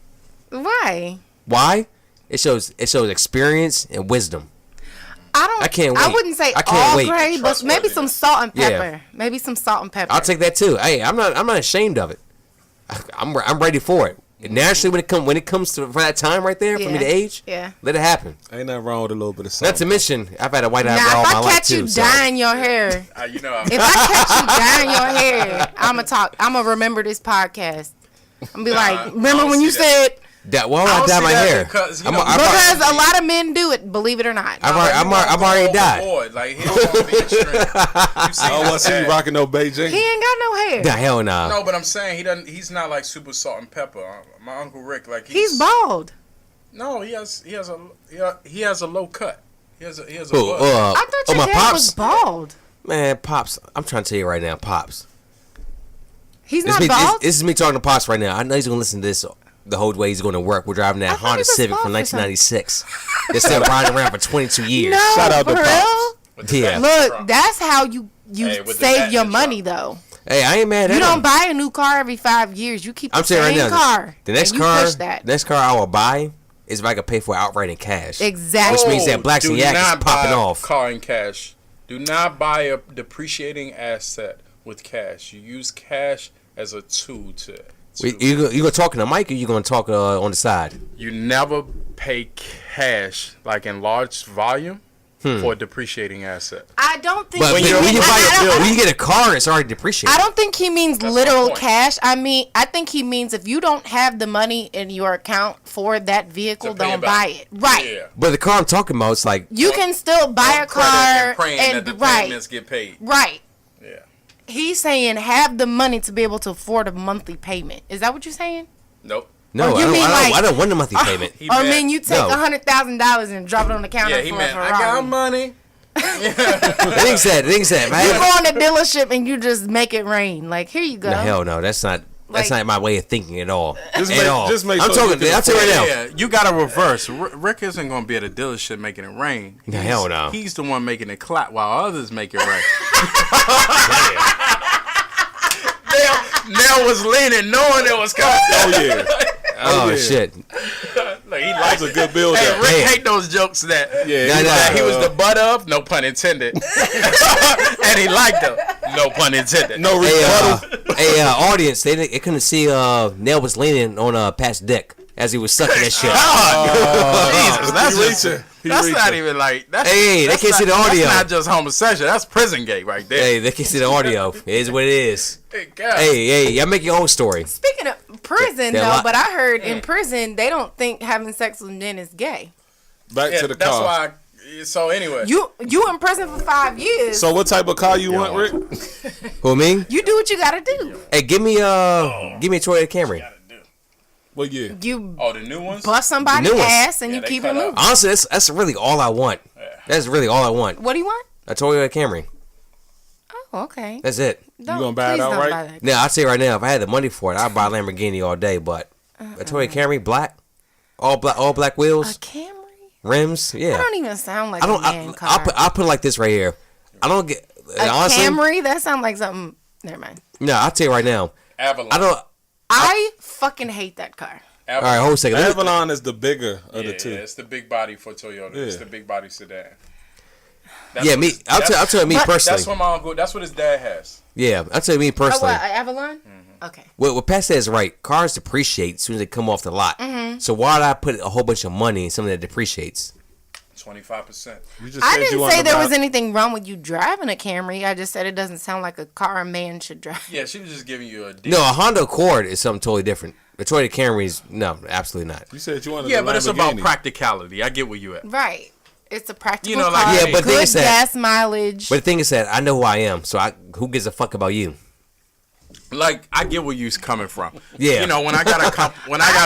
Why? Why? It shows experience and wisdom. I can't wait. I wouldn't say I can't all wait. gray, but maybe some salt and Yeah. pepper. Maybe some salt and pepper. I'll take that too. Hey, I'm not ashamed of it. I'm ready for it. Naturally, when it comes to for that time right there, for me to age, Yeah. let it happen. Ain't nothing wrong with a little bit of salt. Not to mention, I've had a white eyebrow Now, all if my I life catch you too. So. dyeing your hair, You know. if I catch you dyeing your hair, I'm gonna remember this podcast. I'm be like, remember when you said? Why would I dye my hair? Because Because a lot of men do it, believe it or not. I've already dyed. Like, he don't want to be extreme. You see I don't want to see you rocking no Beijing. He ain't got no hair. Nah, hell nah. No, but I'm saying he doesn't. He's not like super salt and pepper. My uncle Rick, like He's bald. No, he has a low cut. He has a Who, buzz. I thought your my dad pops? was bald. Man, Pops, I'm trying to tell you right now, Pops. He's not bald. This is me talking to Pops right now. I know he's going to listen to this the whole way he's going to work. We're driving that I thought he Honda was Civic bald from for some- 1996. They're still riding around for 22 years. No, Shout out to for Pops. real? With the Yeah. back Look, truck. that's how you Hey, with the save back your truck. money, though. Hey, I ain't mad at You him. don't buy a new car every 5 years. You keep the I'm saying right same now, car. the next and you car, push that. next car I will buy is if I can pay for it outright in cash. Exactly. Which means that Do BLACKSnYAC not is popping buy a off. car in cash. Do not buy a depreciating asset with cash. You use cash as a tool to You gonna talk in the mic or you gonna talk on the side? You never pay cash like in large volume for a depreciating asset. I don't think. But when he you means- when you get a car, it's already depreciated. I don't think he means That's literal my point. cash. I think he means if you don't have the money in your account for that vehicle, To pay don't it back. buy it. Right. Yeah. But the car I'm talking about, it's like You can still buy a On credit car and praying that the payments get paid. Right. Yeah. He's saying have the money to be able to afford a monthly payment. Is that what you're saying? Nope. no, Or you mean I like- don't want the monthly payment. He Or meant- mean you take No. $100,000 and drop it on the counter Yeah, he for meant a I Ferrari? got money. The thing said, You go on the dealership and you just make it rain. Like, here you go. no, hell no, that's not Like- my way of thinking at all. Just At make- all. just make I'm sure you talking. can I'll tell you right now. Yeah, you got to reverse. Rick isn't going to be at a dealership making it rain. No, hell no. He's the one making it clap while others make it rain. Nell was leaning, knowing it was coming. Oh yeah. Oh yeah. shit. Like, he likes That's a good build Hey, up. Rick Damn. hate those jokes that Yeah, Nah, nah. he was the butt of, no pun intended. And he liked them. No pun intended. No rebuttal. Hey, audience, they couldn't see Nell was leaning on Pat's dick as he was sucking that shit. Jesus, that's not even like. Hey, they can't see the audio. That's not just homosexual. That's prison gay right there. Hey, they can't see the audio. It is what it is. Hey, God. Hey, y'all make your own story. Speaking of prison, They're though, li- but I heard in prison they don't think having sex with men is gay. Back Yeah, to the that's car. why. So anyway, You in prison for 5 years. So what type of car you want, Rick? Who, me? You do what you gotta do. Hey, give me a Toyota Camry. What year? You the new ones. bust somebody's The new ones. ass and Yeah, you they keep cut it moving. Honestly, that's really all I want. That's really all I want. What do you want? A Toyota Camry. Oh, okay. That's it. Don't, gonna buy it please don't outright? buy that. Now, I'll tell you right now, if I had the money for it, I'd buy a Lamborghini all day, but a Toyota Camry, black, all black A wheels, Camry? rims, That yeah. don't even sound like I don't. a man car. I'll put it like this right here. I don't get a honestly. Camry? That sounds like something. Never mind. No, I'll tell you right now. Avalon. I don't. I fucking hate that car. All right, hold a second. Let me- Avalon is the bigger of the two. Yeah, it's the big body for Toyota. It's Yeah. the big body sedan. Yeah, me. I'll tell you me But- personally. That's what my uncle. That's what his dad has. Yeah, I'll tell you me Oh, personally. what? Avalon? Mm-hmm. Okay. What Pat said is right. Cars depreciate as soon as they come off the lot. So why would I put a whole bunch of money in something that depreciates? 25%. You just I said you didn't wanted say to there buy- was anything wrong with you driving a Camry. I just said it doesn't sound like a car a man should drive. Yeah, she was just giving you a deal. No, a Honda Accord is something totally different. The Toyota Camry is no, absolutely not. You said you wanted Yeah, a but it's about Lamborghini. practicality. I get where you at. Right. It's a practical You know, like- car. Yeah, but the thing good is that- gas mileage. But the thing is that I know who I am, so who gives a fuck about you? Like, I get where you're coming from. Yeah. You know, when I got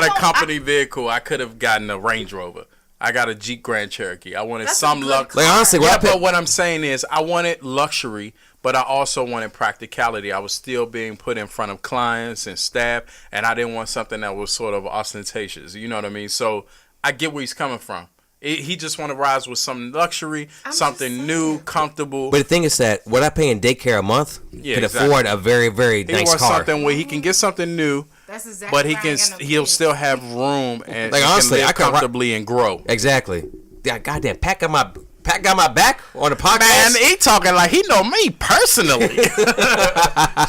a company vehicle, I could have gotten a Range Rover. I got a Jeep Grand Cherokee. I wanted That's some a good luck. Like honestly, Yeah, what I but what I'm saying is, I wanted luxury, but I also wanted practicality. I was still being put in front of clients and staff, and I didn't want something that was sort of ostentatious. You know what I mean? So I get where he's coming from. He just want to rise with some luxury, something new, comfortable. But the thing is that what I pay in daycare a month Yeah, can exactly. afford a very, very he nice wants car. something where he can get something new, That's exactly but why I ain't got no he'll kids. still have room and, Like, and honestly, can live I could ri- comfortably and grow. Exactly. Yeah, goddamn, Pat got my back on the podcast. Man, he talking like he know me personally.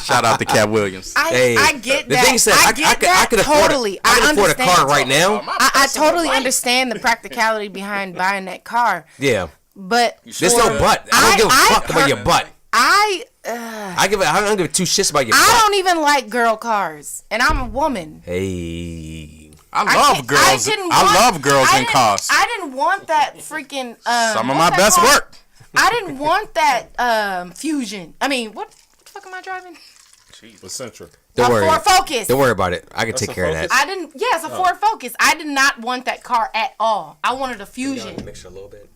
Shout out to Cat Williams. I get the that. thing is that I get that I could afford totally. I can afford a understand. car right now. I totally understand the practicality behind buying that car, Yeah. but There's no butt. I don't give a fuck about your butt. I I don't give two shits about your I butt. don't even like girl cars, and I'm a woman. Hey. I love girls. I love girls in cars. I didn't want that freaking. Some of what's my that best called? work. I didn't want that Fusion. I mean, what the fuck am I driving? Eccentric. Don't worry. Ford Focus. Don't worry about it. I can That's take a care of Focus? that. I didn't. Yes, a Ford Focus. I did not want that car at all. I wanted a Fusion. mixer a little bit.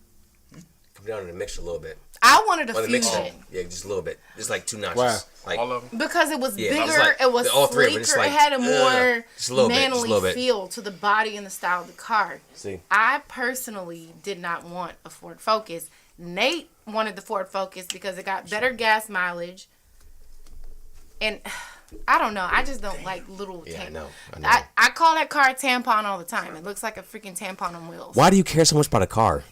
Come down in the mixer a little bit. I wanted a Or the mixer. Fusion Yeah, just a little bit. Just like 2 notches. Wow. Like All of them. because it was Yeah, bigger. I was like- it was all three of sleeker. it, it's like, it had a more just a little bit, just a manly little bit. feel to the body and the style of the car. See. I personally did not want a Ford Focus. Nate wanted the Ford Focus because it got better gas mileage. And I don't know. I just don't like little. Yeah, I know. I call that car a tampon all the time. It looks like a freaking tampon on wheels. Why do you care so much about a car?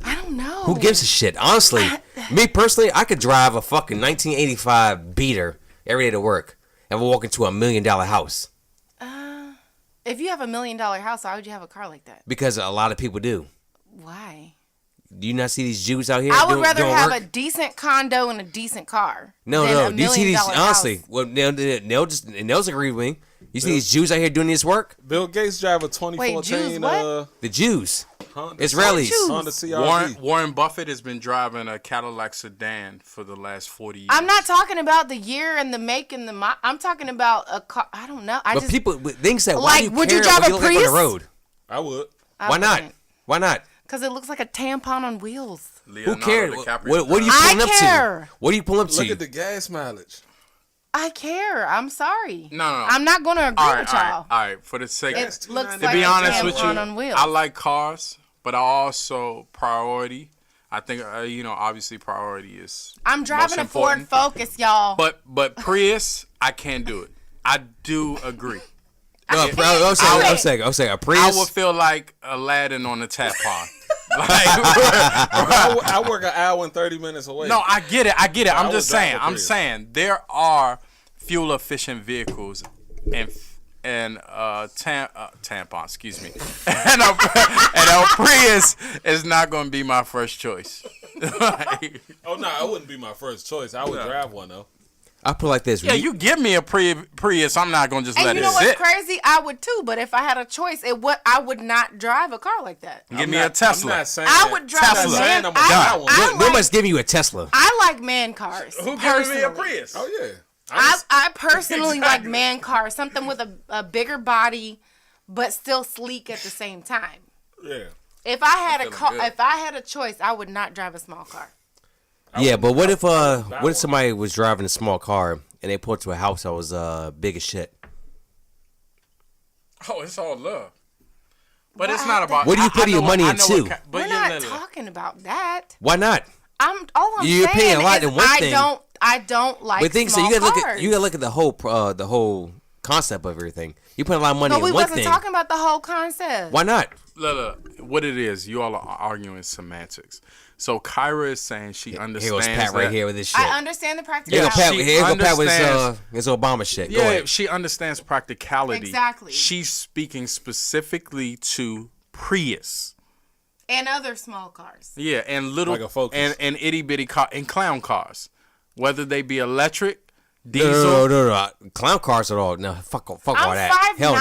I don't know. Who gives a shit? Honestly, me personally, I could drive a fucking 1985 beater every day to work and walk into $1 million house If you have $1 million house, why would you have a car like that? because a lot of people do. Why? Do you not see these Jews out here? I would doing- rather doing have work? a decent condo and a decent car. No, than no. a Do you see these? $1 million Honestly, house. well, Nell's agreed with me. You see these Jews out here doing this work? Bill Gates drive a 2014 Jews what? The Jews, Honda, Israelis. Jews? Honda CRV. Warren Buffett has been driving a Cadillac sedan for the last 40 years. I'm not talking about the year and the make and the I'm talking about a car. I don't know. But people things that why Like, do you would you care drive what a look like on Prius? the road? I would. Why not? Why not? Because it looks like a tampon on wheels. Who Leonardo cares? DiCaprio. What are you I pulling up care. to? What are you pulling up Look to? at the gas mileage. I care. I'm sorry. No. I'm not going to agree All right, with all y'all. right, all right. For the sake, It to looks be like to be a honest with you, tampon on wheels. I like cars, but I also priority. I think obviously priority is. I'm driving a most Ford important. Focus, y'all. But Prius, I can't do it. I do agree. No, I I'm saying a I Prius. would feel like Aladdin on the tap pod. I work an hour and 30 minutes away. No, I get it. I'm would just drive saying. a I'm Prius. saying there are fuel efficient vehicles and tampon. Excuse me. and a Prius is not going to be my first choice. Oh no, it wouldn't be my first choice. I would drive one though. I put it like this. Yeah, you give me a Prius, I'm not going to just And let you it know what's sit. crazy? I would too, but if I had a choice, I would not drive a car like that. Give me a Tesla. I'm not saying I would drive Tesla. a I'm not saying man. I'm gonna buy one. I like, Nobody's giving you a Tesla. I like man cars. Who giving me a personally. Prius? Oh yeah. I personally like Exactly. man cars, something with a bigger body, but still sleek at the same time. Yeah. If I had a feeling car, good. if I had a choice, I would not drive a small car. Yeah, but what if buy one. somebody was driving a small car and they pulled to a house that was big as shit? Oh, it's all love. But it's not about. What do you put I your know money what- I know into? what ki- but We're yeah, not no. talking about that. Why not? I'm You're saying paying a lot is in one I thing. don't like But things so small you gotta cars. look at the whole concept of everything. You put a lot of money But in we one wasn't thing. talking about the whole concept. Why not? Look, what it is, you all are arguing semantics. So Kyra is saying she Here understands goes Pat that. right here with this shit. I understand the Here practicality. go Pat. she Here go Pat with understands- his Obama shit. Go Yeah, ahead. she understands practicality. Exactly. She's speaking specifically to Prius. And other small cars. Yeah, and little Like a Focus. and itty bitty car and clown cars, whether they be electric, No, diesel. no. Clown cars at all? No, fuck all I'm that. 5'9". Hell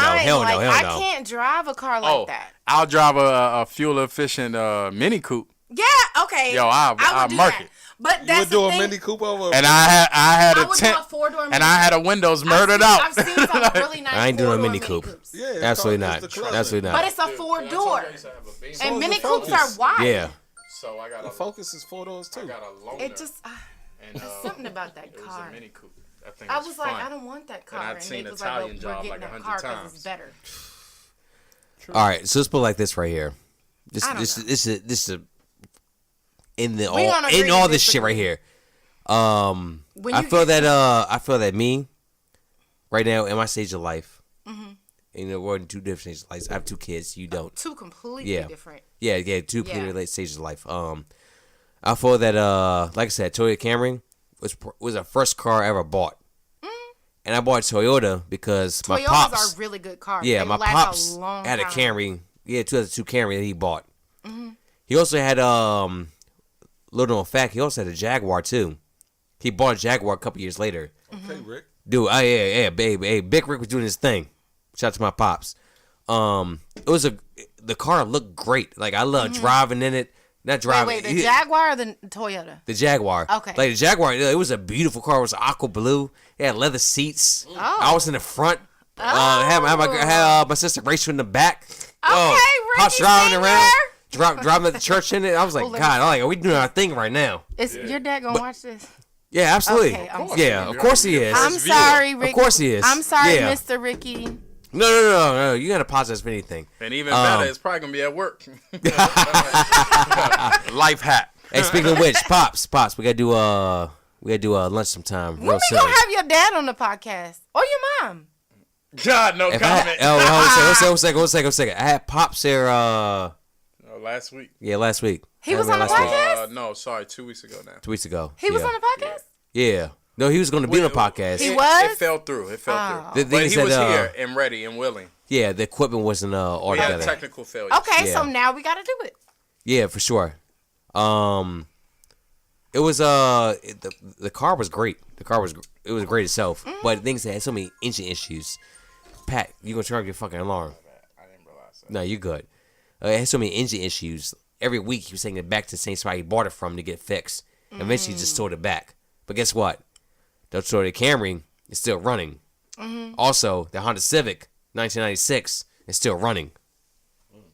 no. I no. can't drive a car like Oh, that. I'll drive a fuel efficient Mini Coupe, Yeah, okay. Yo, I'll would do mark that. it. But You that's would do the a thing. Mini Coupe over. and I had I a would tent, do a four-door and I had a windows murdered out. I've seen some really nice I ain't doing a four-door Mini Coupe. Coupes. Yeah, it's Absolutely called- not. it's the cousin. Absolutely But not. it's a four-door. is And the Mini Coupes Focus. are wide. Yeah. So I got The Focus is 4 doors too. a loaner. It just, and, there's something about that it was car. a Mini Coupe. That thing I was was fun. like, I don't want that car. I'd And seen it was Italian like, Job we're getting like that 100 car 'cause times. it's better. All right, so let's put it like this right here. This I don't know. this is in the We all gonna agree in to all this shit disagree. right here. When I you feel get- that me right now in my stage of life. Mm-hmm. You know, we're in two different stages of life. I have two kids. You don't. Two completely Yeah. different. Yeah, two completely Yeah. related stages of life. I feel that like I said, Toyota Camry was the first car I ever bought, and I bought Toyota because my Toyotas pops. are really good cars. Yeah, They my last pops a long had a time. Camry. Yeah, 2002 Camry that he bought. He also had little known fact. He also had a Jaguar too. He bought a Jaguar a couple years later. Okay, Rick. Dude, yeah, baby, hey, Big Rick was doing his thing. Shout out to my pops. The car looked great. Like I love driving in it. Not driving. Wait, the Jaguar or the Toyota? The Jaguar. Okay. Like the Jaguar, it was a beautiful car. It was aqua blue. It had leather seats. Oh. I was in the front. Had my sister Rachel in the back. Okay, Pops Ricky driving Senior. around, driving at the church in it. I was like, Oh, let me God, I'm like, are we doing our thing right now? Is your dad gonna watch this? Yeah, absolutely. Okay, I'm yeah, of course he is. I'm sorry, Ricky. Of course he is. I'm sorry, Yeah. Mr. Ricky. No. You gotta apologize for anything. And even better, it's probably gonna be at work. Life hack. Hey, speaking of which, pops, we gotta do lunch sometime. When Real we soon. gonna have your dad on the podcast or your mom? God, no If I comment. one second. I had pops here. Last week. Yeah, last week. He was Yeah, on the last week. podcast. No, sorry, 2 weeks ago now. 2 weeks ago. He was Yeah. on the podcast. Yeah. No, he was going to be on the podcast. He It was? fell through. The But thing he is that, was here and ready and willing. Yeah, the equipment wasn't all We had together. technical failure. Okay, so Yeah. now we gotta do it. Yeah, for sure. It was the car was great. It was great itself, but things that had so many engine issues. Pat, you gonna turn off your fucking alarm? I didn't realize that. No, you good. It had so many engine issues. Every week he was taking it back to the same spot he bought it from to get fixed. Eventually, he just sold it back. But guess what? The Toyota Camry is still running. Also, the Honda Civic 1996 is still running.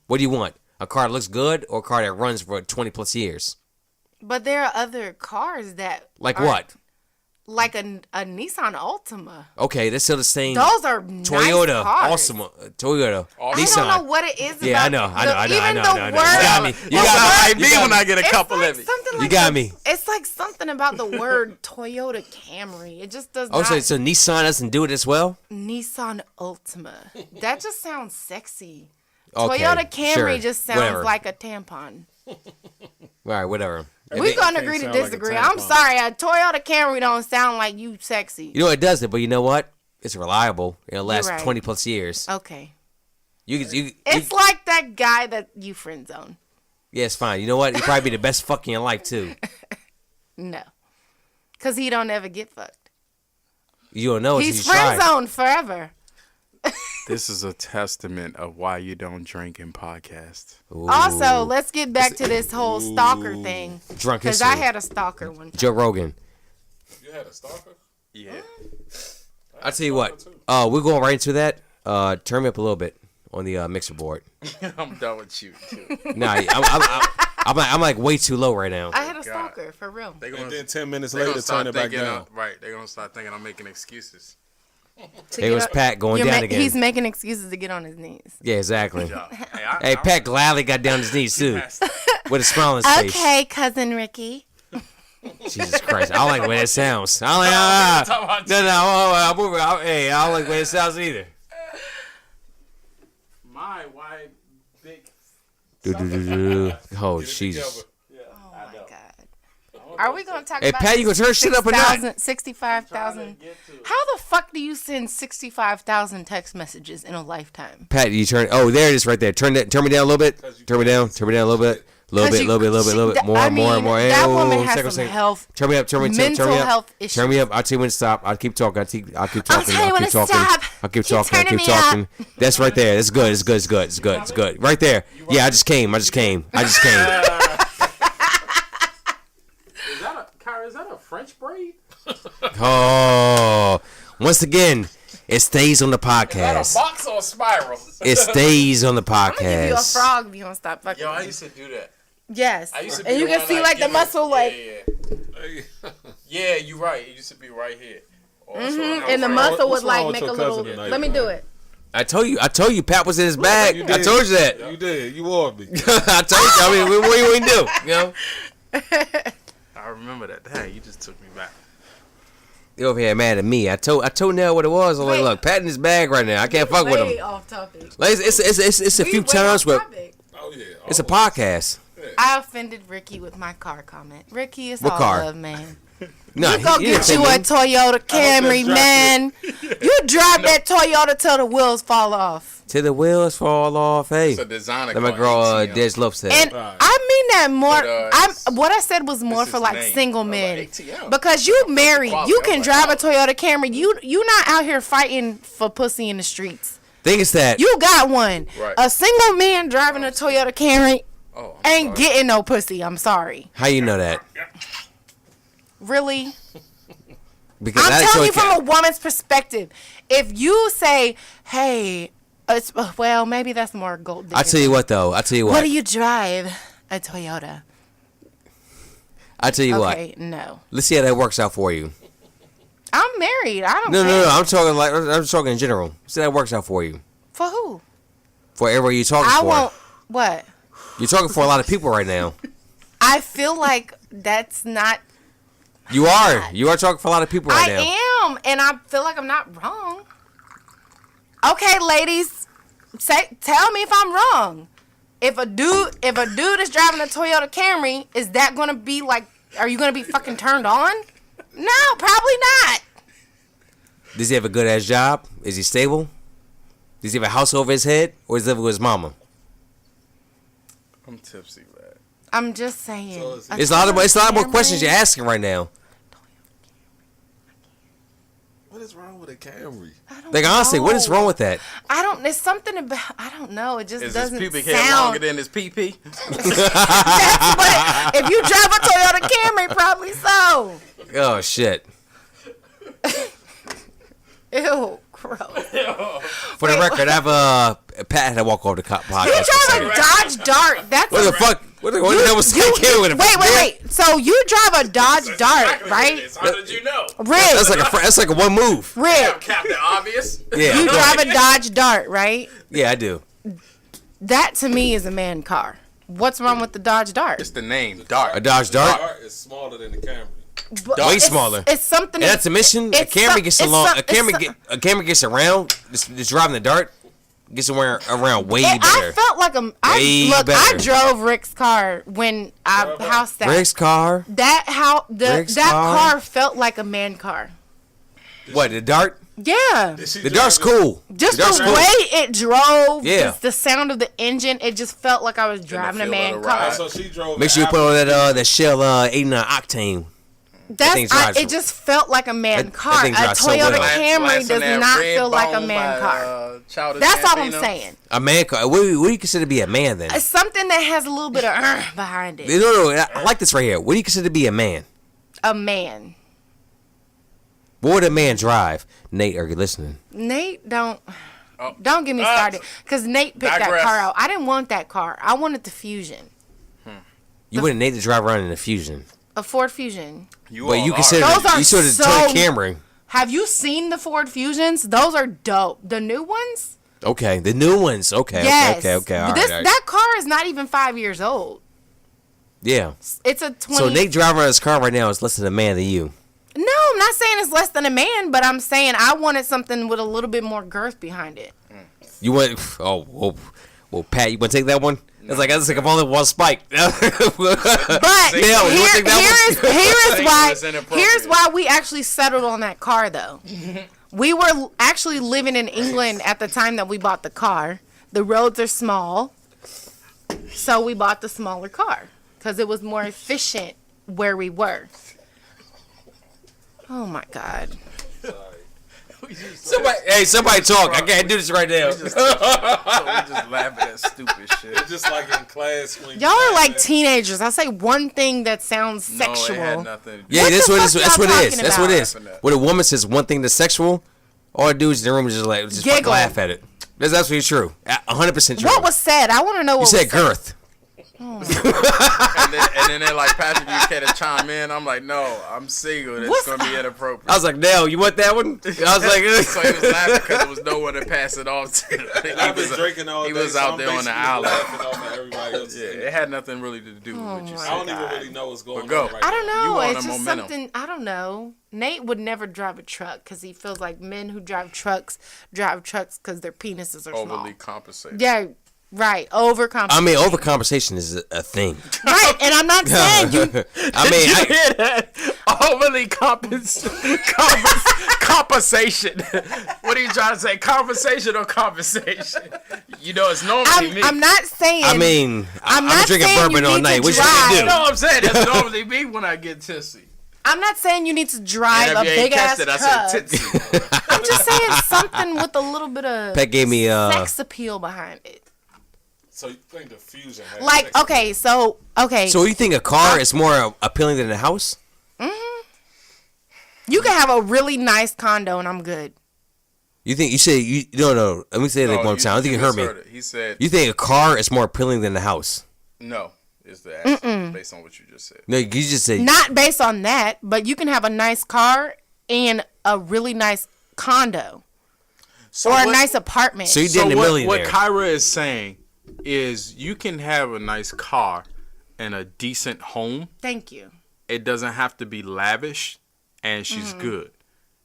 What do you want? A car that looks good or a car that runs for 20 plus years? But there are other cars that Like are- what? Like a Nissan Altima. Okay, they're still the same. Those are Toyota, nice cars. awesome. Toyota, I I Nissan. don't know what it is Yeah, about I know. even No. the You word. got me. You You got got me. me when I get a It's couple like of it. something like You got me. It's like something about the word Toyota Camry. It just does Oh, not. so Nissan doesn't do it as well? Nissan Altima. That just sounds sexy. Okay, Toyota Camry sure, just sounds whatever. like a tampon. right, whatever. We're gonna can't agree to sound like a disagree. tampon. I'm sorry, a Toyota Camry don't sound like you sexy. You know it does it, but you know what? It's reliable. It'll last You're right. 20 plus years. Okay. It's Like that guy that you friend zone. yeah, it's fine. You know what? He'd probably be the best fuck in your life too. No. Cause he don't ever get fucked. You don't know until He's you try. friend zoned forever. This is a testament of why you don't drink in podcasts. Ooh. Also, let's get back to this whole stalker thing. Drunk Cause history. I had a stalker one time. Joe Rogan. You had a stalker? Yeah. I'll tell you what. We're going right into that. Turn me up a little bit on the mixer board. I'm done with you, too. Nah, I'm like way too low right now. I had a stalker, for real. They And then 10 minutes they later, gonna start turn it back thinking, down. right, they're going to start thinking I'm making excuses. It was Pat going down again. He's making excuses to get on his knees. Yeah, exactly. Hey, Pat gladly got down his knees too, with a smile on his face. Okay, cousin Ricky. Jesus Christ, I don't like the way that sounds. I don't like. Hey, I don't like the way it sounds either. My why big. Oh Jesus. Oh my God. Are we gonna talk Hey, about Pat, you gonna turn shit up or not? 65,000? How the fuck do you send 65,000 text messages in a lifetime? Pat, you turn. Oh, there it is, right there. Turn me down a little bit. Turn me down a little bit. Little bit. More. That woman has Second. some health. Turn me up. mental health issues. Turn me up. I'll tell you when to stop. I'll keep talking. I'll keep talking. tell you when to stop. I'll keep Keep talking. turning me up. That's right there. It's good. It's good. Right there. Yeah, I just came. Is that a French braid? Oh, once again, it stays on the Is that a podcast. box or a spiral? It stays on the I'm gonna give you a podcast. frog if you don't stop fucking. Yo, I me. used to do that. Yes. I used to be And you the can one, see like the give it- muscle like Yeah, you're right. It used to be right here. and the right. muscle What's would like wrong with make your a little. cousin tonight, Let me man? do it. I told you, Pat was in his bag. You I did. told you that. You did. You warned me. I told you. I mean, what do you do? You know. I remember that. Hey, you just took me back. You over here mad at me. I told Nell what it was. I'm like, Wait. look, Pat in his bag right now. I can't fuck with Way him. off topic. Like, it's a few times where Oh, yeah. it's a podcast. I offended Ricky with my car comment. Ricky, it's What all car? love, man. No, You go get you a Toyota Camry, man. You drive that Toyota till the wheels fall off. till the wheels fall off. Hey, It's a designer. let my called girl ATM. Des Love said. And Right. I mean that more. But, what I said was more this for is like name. single Oh, like men, ATM. because you married, quality. you I'm can like, drive a oh. Toyota Camry. You not out here fighting for pussy in the streets. Thing is that You got one. Right. A single man driving a Toyota Camry Oh, I'm ain't sorry. getting no pussy. I'm sorry. how you know that? Really? Because I'm I telling you actually from a woman's perspective. If you say, "Hey," it's, well, maybe that's more gold. I tell you what though. I tell you What what. do you drive? A Toyota. I tell you what. Okay, no. Let's see how that works out for you. I'm married. I don't No. care. I'm talking in general. See how that works out for you. For who? For everybody you're talking I for. won't. What? You're talking for a lot of people right now. I feel like that's not. You are talking for a lot of people right now. I am, and I feel like I'm not wrong. Okay, ladies, tell me if I'm wrong. If a dude is driving a Toyota Camry, is that gonna be like? Are you gonna be fucking turned on? No, probably not. Does he have a good ass job? Is he stable? Does he have a house over his head, or is he living with his mama? I'm tipsy, man. I'm just saying. So it's- It's a lot more Camry. questions you're asking right now. What is wrong with a Camry? I don't Like honestly, what is know. wrong with that? I don't. There's something about. I don't know. It just Is his doesn't pubic hair sound. longer than his PP? But if you drive a Toyota Camry, probably so. Oh shit! Ew, gross. For the record, I have Pat had to walk over the podcast. You for a drive a second. Dodge Dart. That's What the fuck? What the hell was that kid with a Wait. So you drive a Dodge Dart, right? How did you know? Rick, That's like a one move. Rick, Captain Obvious. Yeah, you drive a Dodge Dart, right? yeah, I do. That to me is a man car. What's wrong with the Dodge Dart? It's the name. Dart. A Dodge Dart, Dart is smaller than the Camry. But way it's- smaller. It's something. And that's a mission. A it's Camry some- gets it's along. some- A it's Camry some- get. A Camry gets around. Just driving the Dart. gets around way And better. I felt like I better. drove Rick's car when I house sat. Rick's car. That car felt like a man car. What, the Dart? Yeah. The Dart's cool. Just the Dart's the cool. way it drove, Yeah. the sound of the engine, it just felt like I was driving a feel man of the car. ride. So she drove. Make sure you put on that Shell 89 Octane. thing drives It just felt like a man That car. thing A drives so Toyota well. Camry does not feel like a man car. That's all I'm saying. A man car. What do you consider to be a man then? It's something that has a little bit of behind it. No, I like this right here. What do you consider to be a man? A man. What would a man drive? Nate, are you listening? Nate, don't get me started. Because Nate picked that car out. I didn't want that car. I wanted the Fusion. You wouldn't Nate to drive around in a Fusion. A Ford Fusion. But you consider Those are you sort of so- Toyota Camry. Have you seen the Ford Fusions? Those are dope. The new ones? Okay, the new ones. Okay, Yes. okay. All This, right. That car is not even 5 years old. Yeah. It's a 20. So Nate driving around his car right now is less than a man than you. No, I'm not saying it's less than a man, but I'm saying I wanted something with a little bit more girth behind it. You want? Oh, well, Pat, you want to take that one? It's like I've only one spike. But Nell, you wanna take that here's why we actually settled on that car though. We were actually living in England at the time that we bought the car. The roads are small, so we bought the smaller car because it was more efficient where we were. Oh my God. Somebody talk. I can't do this right now. We just laughing at stupid shit. It's just like in class when Y'all are like teenagers. I say one thing that sounds No, sexual. it had nothing. Yeah, What that's the what fuck that's y'all what it is. talking That's what it is. about? When a woman says one thing that's sexual, all the dudes in the room is just fucking Giggle. laugh at it. That's absolutely true. 100% true. What was said? I want to know what you was said? Girth. And then they're like, Patrick, you care to chime in? I'm like, no, I'm single. It's going to be inappropriate. I was like, Nell, you want that one? I was like, So he was laughing because there was no one to pass it off to. I've been drinking all day. He was so out I'm there on the basically island. laughing off at everybody else. Yeah, it had nothing really to do with what you I said. don't even really know what's going go. on right I don't now. know. You on It's a just momentum. something. I don't know. Nate would never drive a truck because he feels like men who drive trucks because their penises are small. Overly compensated. Yeah, right. Overcompensation. I mean, overcompensation is a thing. Right, and I'm not saying you. I mean, Hear that? Overly compensation. What are you trying to say? Compensation or compensation? You know, it's normally me. I'm not saying. I'm I'm not drinking saying bourbon you all need night. to What you drive. gonna You do? know what I'm saying? That's normally me when I get tipsy. I'm not saying you need to drive And a if you ain't big ass catch it, I truck. said tipsy. I'm just saying something with a little bit of Pat gave me sex appeal behind it. So you think the Fusion has Like, sex? okay. So you think a car is more appealing than a house? You can have a really nice condo and I'm good. You think you say you no? Let me say that one time. I think you heard me. misheard it. He said, You think a car is more appealing than a house? no, is the answer based on what you just said. No, you just say Not based on that, but you can have a nice car and a really nice condo So or a what- nice apartment. so. You So did a what millionaire. Kyra is saying is you can have a nice car and a decent home. Thank you. It doesn't have to be lavish, and she's good.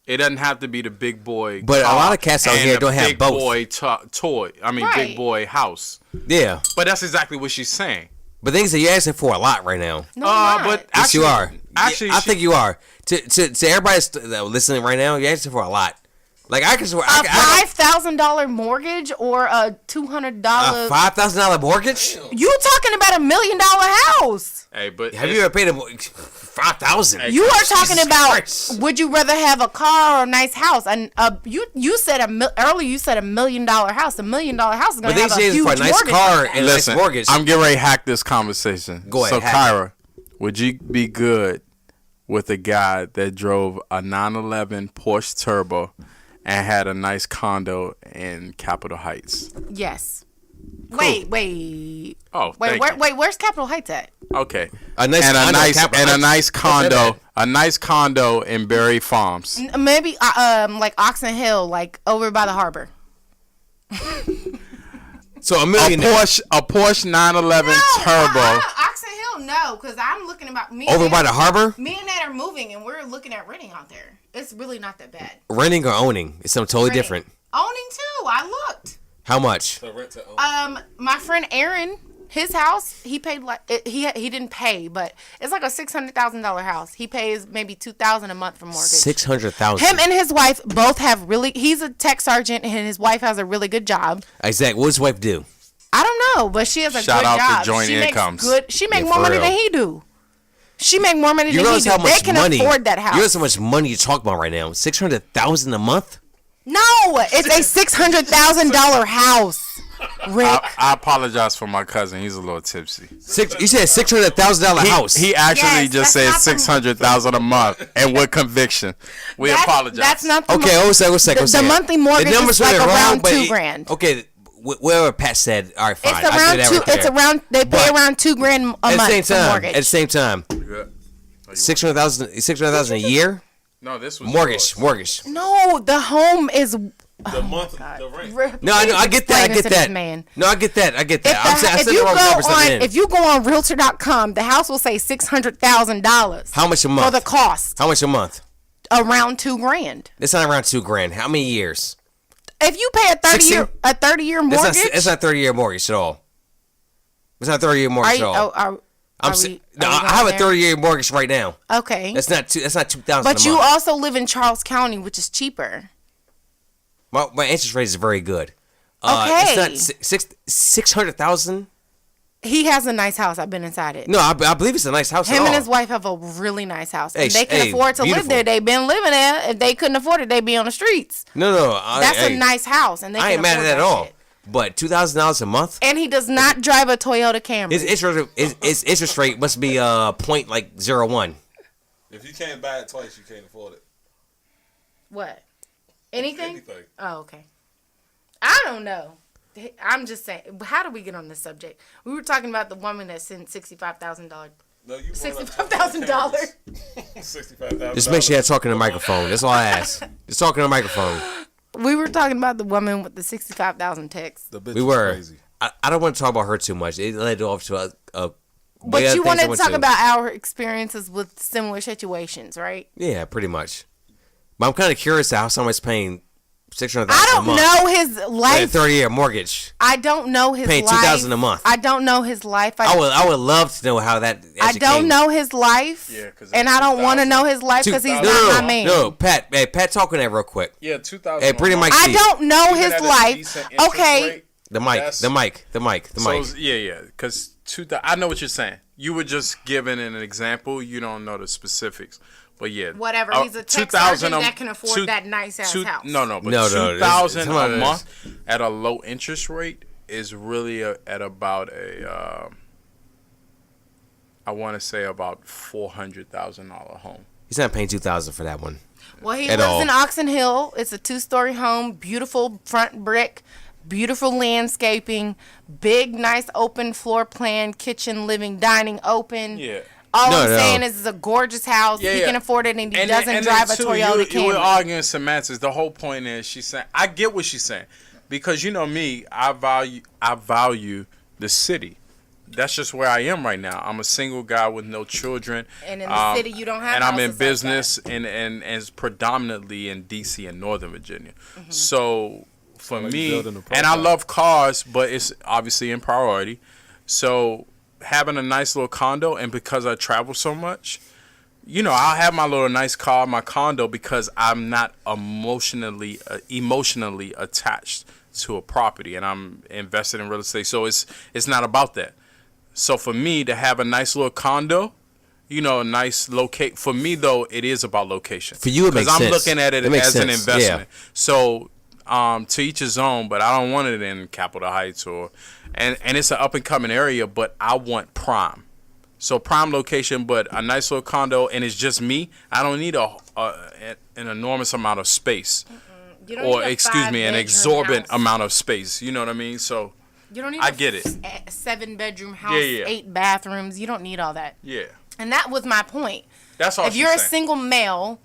It doesn't have to be the big boy. But a car lot of cats out and here the don't have big both. Boy toy. I mean, Right. big boy house. Yeah, But that's exactly what she's saying. but things that you're asking for a lot right now. No, I'm not. But Yes, actually, you are. Actually, I think you are. To everybody listening right now, you're asking for a lot. Like I can swear, a $5,000 mortgage or a $200. a $5,000 mortgage. You talking about $1 million house? Hey, but Have you ever paid $5,000? You are talking Jesus about. Christ. Would you rather have a car or a nice house? And you said earlier. You said $1 million house. $1 million house is But gonna they have a say huge for a nice mortgage. car on and a Listen, nice mortgage. I'm getting ready to hack this conversation. Go ahead, So, hack Kyra, would you be good with a guy that drove a 911 Porsche Turbo and had a nice condo in Capitol Heights? Yes. Wait. Oh, Wait. Where's Capitol Heights at? Okay. A nice and a condo in nice Capitol and a Heights. nice What's that condo in Berry Farms. Maybe like Oxon Hill, like over by the harbor. So a A millionaire Porsche 911 Turbo. Oxon Hill, no, because I'm looking about me. over and by Nate- the harbor, Me and Nate are moving, and we're looking at renting out there. It's really not that bad. renting or owning is something totally Renting. different. Owning too. I looked. How much? The rent to own. My friend Aaron, his house, he paid he didn't pay, but it's like a $600,000 house. He pays maybe $2,000 a month for mortgage. 600,000. Him and his wife both have he's a tech sergeant and his wife has a really good job. Exactly. What does his wife do? I don't know, but she has a Shout good out to job. joint she incomes. She makes Yeah, more for money real. than he do. She make more money You than he realize do. how They much can money? afford that house. You realize how much money you're talking about right now? 600,000 a month. No, it's a $600,000 house. Rick, I apologize for my cousin. He's a little tipsy. You said $600,000 house. He actually Yes, just that's said not the- 600,000 a month, and with conviction. We apologize. That's not the Okay, hold a second. The monthly mortgage is like around $2,000. Okay, whatever Pat said. All right, fine. It's around It's around. They pay But around $2,000 a at the month same for time. mortgage. At the same time, Good. 600,000 a year. No, this was Mortgage. yours. Mortgage. No, the home is. The month, the rent. No, I know. I get that. I Explain this get to this that. man. No, I get that. I get that. I If said you the wrong numbers go at the on, end. if you go on Realtor.com, the house will say $600,000 How much a for month? the cost. How much a month? Around $2,000. It's not around $2,000. How many years? If you pay a 30-year 16? mortgage, It's not 30-year mortgage at all. It's not 30-year mortgage at all. I have a 30-year mortgage right now. Okay. That's not $2,000. But you also live in Charles County, which is cheaper. My interest rate is very good. Okay. It's not 600,000. He has a nice house. I've been inside it. No, I believe it's a nice house. Him at all. and his wife have a really nice house. Hey, And they can hey, afford to live beautiful. there. They've been living there. If they couldn't afford it, they'd be on the streets. No. That's a nice house, and they I can ain't mad at afford that at all. shit. But $2,000 a month. And he does not drive a Toyota Camry. His interest rate must be point like 0.1. If you can't buy it twice, you can't afford it. What? Anything? Anything. Oh, okay. I don't know. I'm just saying. How do we get on this subject? We were talking about the woman that sent $65,000. No, you $65,000. $65,000. Just make sure you're talking to the microphone. That's all I ask. Just talking to the microphone. We were talking about the woman with the 65,000 texts. The bitch We is were. crazy. I don't want to talk about her too much. It led off to a But you wanted to talk about our experiences with similar situations, right? Yeah, pretty much. But I'm kind of curious how someone's paying $600,000 I a don't month. know his A life. 30-year mortgage. I don't know his Paying life. $2,000 a month. I don't know his life. I would love to know how that. I actually don't came. know his life. Yeah, 'cause and it's I don't want to 2,000. know his life because he's No, not my man. No, Pat. Hey, Pat, talk on that real quick. Yeah, 2,000. Hey, pretty Mike. I don't know Even his at a life. decent interest Okay. rate, The mic. that's- The mic. The mic. The mic. So, yeah, because I know what you're saying. You were just giving an example. You don't know the specifics, but yeah, Whatever. He's a tech 2,000 sergeant that can afford that nice-ass house. No, but No, 2,000 it's a not- month at a low interest rate is really at about I want to say about $400,000 home. He's not paying $2,000 for that one. Well, he At lives all. in Oxon Hill. It's a 2-story home, beautiful front brick, beautiful landscaping, big, nice open floor plan, kitchen, living, dining, open. Yeah. All No, I'm no. saying is it's a gorgeous house. Yeah, he yeah. can afford it, and he And doesn't then drive a too, Toyota you were Camry. arguing semantics. The whole point is she's saying I get what she's saying because you know me, I value the city. That's just where I am right now. I'm a single guy with no children. And in the city, you don't have and I'm houses in like business and it's predominantly in DC and Northern Virginia. So for Like me, building a and I profile. love cars, but it's obviously in priority. So having a nice little condo, and because I travel so much, you know, I'll have my little nice car, my condo, because I'm not emotionally attached to a property, and I'm invested in real estate. So it's not about that. So for me to have a nice little condo, you know, a nice locate. For me though, it is about location. For you, it makes I'm sense. looking at it It makes as an sense, investment. So to each his own, but I don't want it in Capitol Heights and it's an up and coming area, but I want prime. So prime location, but a nice little condo, and it's just me. I don't need an enormous amount of space, You don't or need a excuse me, an 5-bedroom exorbitant house. amount of space. You know what I mean? So You don't need I a get it. 7-bedroom house, Yeah. 8 bathrooms. You don't need all that. yeah, And that was my point. that's all. If she's you're a saying. single male,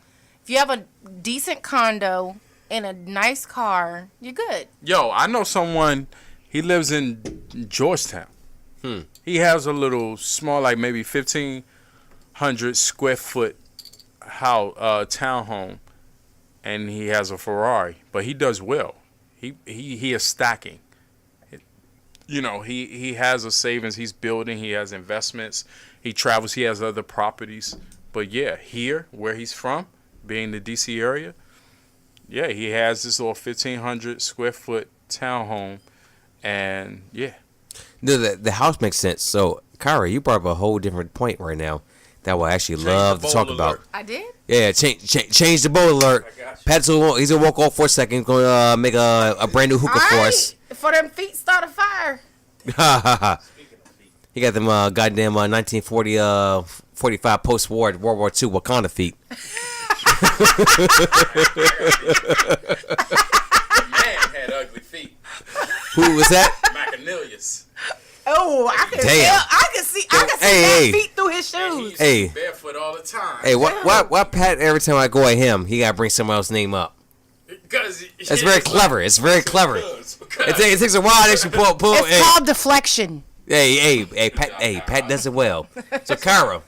if you have a decent condo and a nice car, you're good. Yo, I know someone. He lives in Georgetown. He has a little small, like maybe 1,500 square foot house, townhome, and he has a Ferrari. But he does well. He is stacking. you know, he has a savings. He's building. He has investments. He travels. He has other properties. But yeah, here where he's from, being the DC area, yeah, he has this little 1,500 square foot townhome, and yeah. No, the house makes sense. So, Kyra, you brought up a whole different point right now that we'll actually love to talk about. I did? Yeah, change the boat alert. Pat's he's gonna walk off for a second. He's gonna make a brand new hookah for us. For them feet start a fire. He got them goddamn 1940 45 post-war World War II Wakanda feet. Man had ugly feet. Who was that? Macadelius. Oh, I can Damn. tell. I can see that feet through his shoes. Hey. Barefoot all the time. Hey, why Pat every time I go at him, he gotta bring someone else's name up? It's very clever. It's very clever. It takes a while to actually pull. It's called deflection. Hey, Pat does it well. So, Kyra,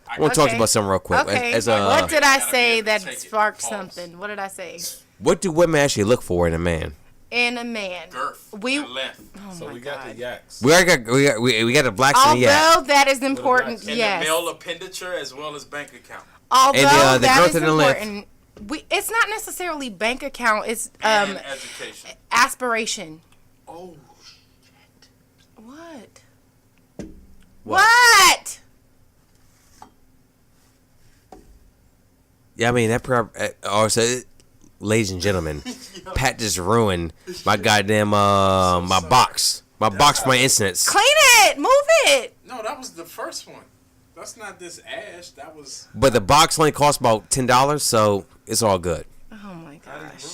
I want to talk about something real quick. Okay. What did I say that sparked something? What did I say? What do women actually look for in a man? In a man. Girth and length. Oh So my we got the yaks. We got the blacks and the yak. Although that is important, And yes. the male appenditure as well as bank account. Although And, the that growth is and the length. important. It's not necessarily bank account. It's And education. aspiration. Oh, What? What? Yeah, I mean that. Ladies and gentlemen, Pat just ruined my goddamn my box for my incidents. Clean it. Move it. no, that was the first one. That's not this ash. That was. But the box only cost about $10, so it's all good. Oh my gosh.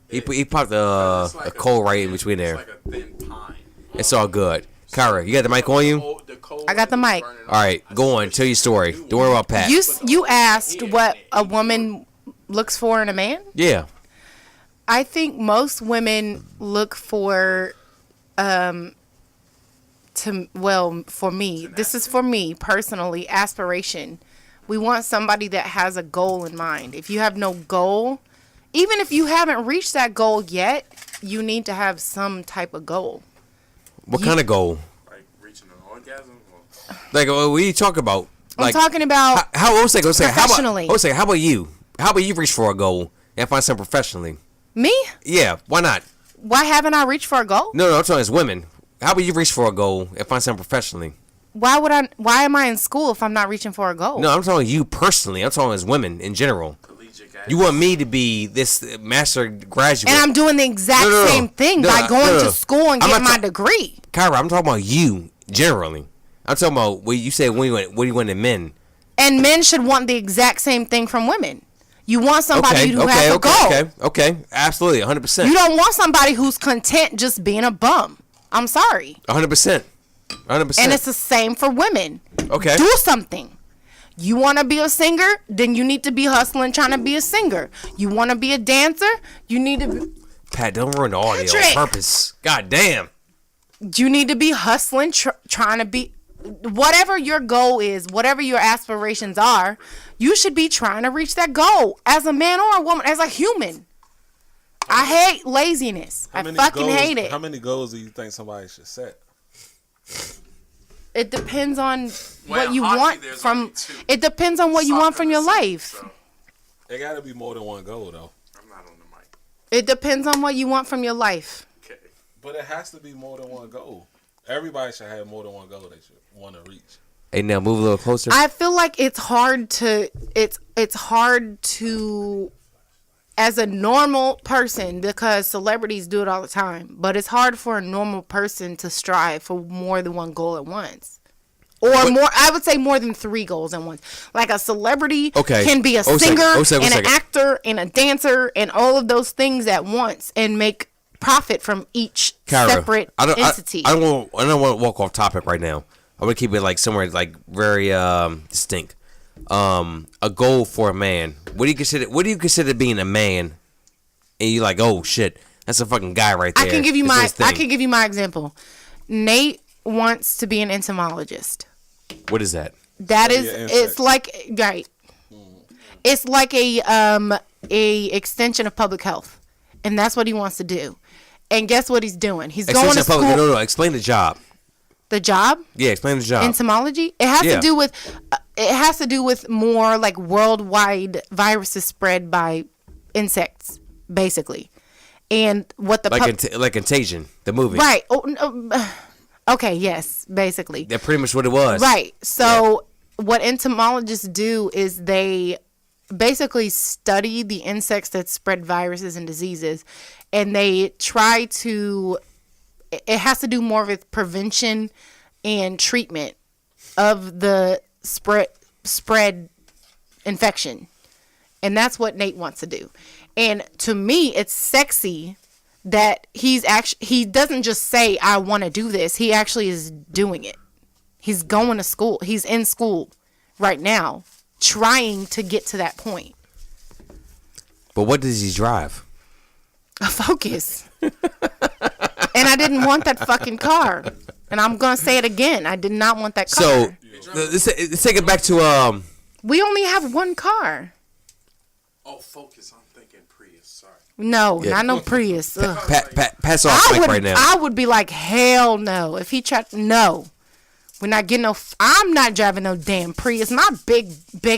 He popped a coal right in between there. It's like a thin pine. It's all good. Kyra, you got the mic on you? I got the mic. All right, go on. Tell your story. Don't worry about Pat. You asked what a woman looks for in a man? Yeah. I think most women look for for me. This is for me personally, aspiration. We want somebody that has a goal in mind. If you have no goal, even if you haven't reached that goal yet, you need to have some type of goal. What kind of goal? Like reaching an orgasm? Like, what are you talking about? Like, I'm talking about professionally. How about you? How about you reach for a goal and find something professionally? Me? Yeah, why not? Why haven't I reached for a goal? No, I'm talking as women. How about you reach for a goal and find something professionally? Why am I in school if I'm not reaching for a goal? No, I'm talking you personally. I'm talking as women in general. You want me to be this master graduate. And I'm doing the exact same thing by going to school and getting my degree. Kyra, I'm talking about you generally. I'm talking about what you said when you went to men. And men should want the exact same thing from women. You want somebody who has a goal. Okay, absolutely, 100%. You don't want somebody who's content just being a bum. I'm sorry. 100%. 100%. And it's the same for women. Okay. Do something. You want to be a singer? Then you need to be hustling trying to be a singer. You want to be a dancer? You need to be... Pat, don't ruin the audio on purpose. God damn. You need to be hustling, trying to be... Whatever your goal is, whatever your aspirations are, you should be trying to reach that goal as a man or a woman, as a human. I hate laziness. I fucking hate it. How many goals do you think somebody should set? It depends on what you want from. It depends on what you want from your life. It got to be more than one goal, though. I'm not on the mic. It depends on what you want from your life. Okay. But it has to be more than one goal. Everybody should have more than one goal they should want to reach. Hey, now move a little closer. I feel like it's hard to. It's hard to. As a normal person, because celebrities do it all the time, but it's hard for a normal person to strive for more than one goal at once. Or more, I would say more than 3 goals at once. Like a celebrity can be a singer and an actor and a dancer and all of those things at once and make profit from each separate entity. I don't want to walk off topic right now. I want to keep it like somewhere like very distinct. A goal for a man. What do you consider being a man? And you're like, oh shit, that's a fucking guy right there. I can give you my example. Nate wants to be an entomologist. What is that? That is, it's like right. It's like a extension of public health, and that's what he wants to do. And guess what he's doing? He's Explain going to school. No. Explain the job. The job? Yeah, explain the job. Entomology? It has to do with more like worldwide viruses spread by insects, basically. And what the like Contagion, the movie. right. Okay, yes, basically. That's pretty much what it was. Right. So what entomologists do is they basically study the insects that spread viruses and diseases, and they try to, it has to do more with prevention and treatment of the spread infection. And that's what Nate wants to do. And to me, it's sexy that he doesn't just say, I want to do this. He actually is doing it. He's going to school. He's in school right now, trying to get to that point. But what does he drive? A Focus. And I didn't want that fucking car. And I'm going to say it again. I did not want that car. So, let's take it back to, we only have one car. Oh, Focus. I'm thinking Prius. Sorry. No, not no Prius. pass off mic right now. I would be like, hell no. If he tried, no. We're not getting no, I'm not driving no damn Prius. My big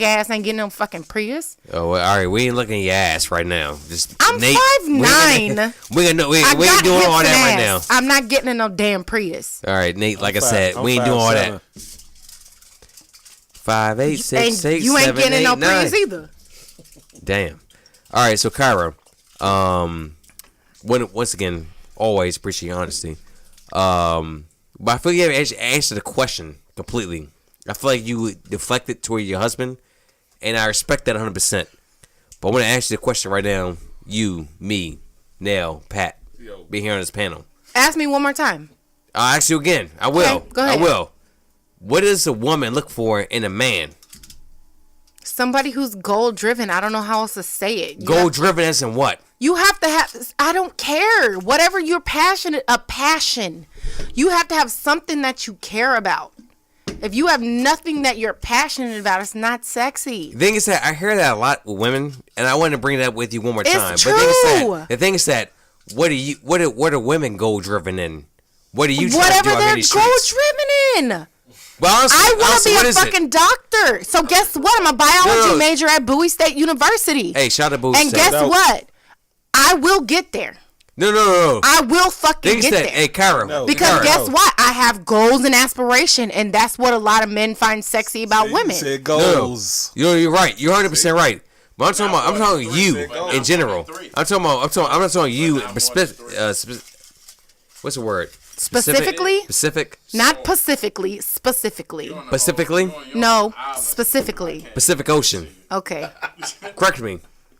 ass ain't getting no fucking Prius. Oh, well, all right. We ain't looking at your ass right now. I'm 5'9". We ain't doing all that right now. I'm not getting in no damn Prius. All right, Nate, like I said, we ain't doing all that. 5, 8, 6, 6, you ain't 7, getting in 8, no 9. Prius either. Damn. All right, so Kyra, once again, always appreciate your honesty. But I feel you haven't answered the question completely. I feel like you deflected toward your husband, and I respect that 100%. But I want to ask you the question right now. You, me, Nell, Pat, be here on this panel. Ask me one more time. I'll ask you again. I will. Okay, go ahead. I will. What does a woman look for in a man? Somebody who's goal driven. I don't know how else to say it. Goal driven as in what? You have to have, I don't care. Whatever you're passionate, a passion. You have to have something that you care about. If you have nothing that you're passionate about, it's not sexy. The thing is that I hear that a lot with women, and I want to bring that with you one more time. It's true. But the thing is that what are women goal driven in? What are you trying Whatever to do they're on any goal streets? driven in. Well, honestly, I want to what be a is it? fucking doctor. So guess what? I'm a biology major at Bowie State University. Hey, shout out to Bowie And State. guess what? I will get there. No. I will fucking get there. Hey, Kyra. Because guess what? I have goals and aspiration, and that's what a lot of men find sexy about women. You said goals. You're right. You're 100% right. But I'm talking you in general. I'm not talking you. What's the word? Specifically? Specific. Not Pacifically, specifically. Specifically? No, specifically. Pacific Ocean. Okay. Correct me.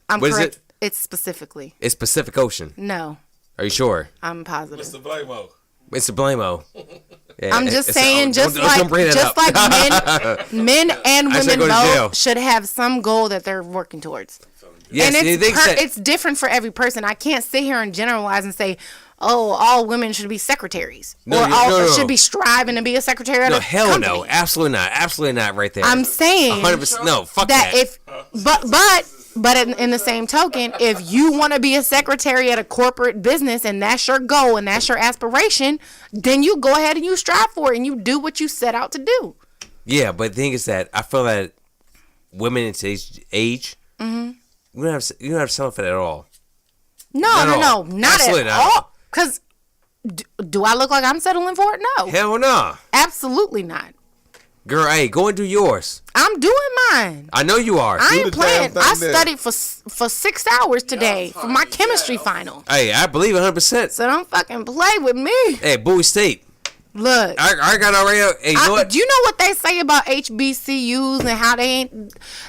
I'm What is correct. it? It's specifically. It's Pacific Ocean. No, Are you sure? I'm positive. Mr. Blamo. It's the Blamo. Yeah, I'm just saying, don't bring that like men and I should women go to jail. both should have some goal that they're working towards. Yes, And the thing is that- it's different for every person. I can't sit here and generalize and say, oh, all women should be secretaries. No. Should be striving to be a secretary at No, a hell company. no. Absolutely not. Absolutely not right there. I'm saying 100%. No, fuck that. But in the same token, if you want to be a secretary at a corporate business and that's your goal and that's your aspiration, then you go ahead and you strive for it and you do what you set out to do. Yeah, but the thing is that I feel that women in today's age, you don't have to settle for that at all. No, not Absolutely at not. all. Because do I look like I'm settling for it? No. Hell no. Absolutely not. Girl, hey, go and do yours. I'm doing mine. I know you are. I Do ain't the playing. damn thing I then. studied for 6 hours today for my chemistry final. Hey, I believe 100%. So don't fucking play with me. Hey, Bowie State. Look. I got already. Hey, you know what? Do you know what they say about HBCUs and how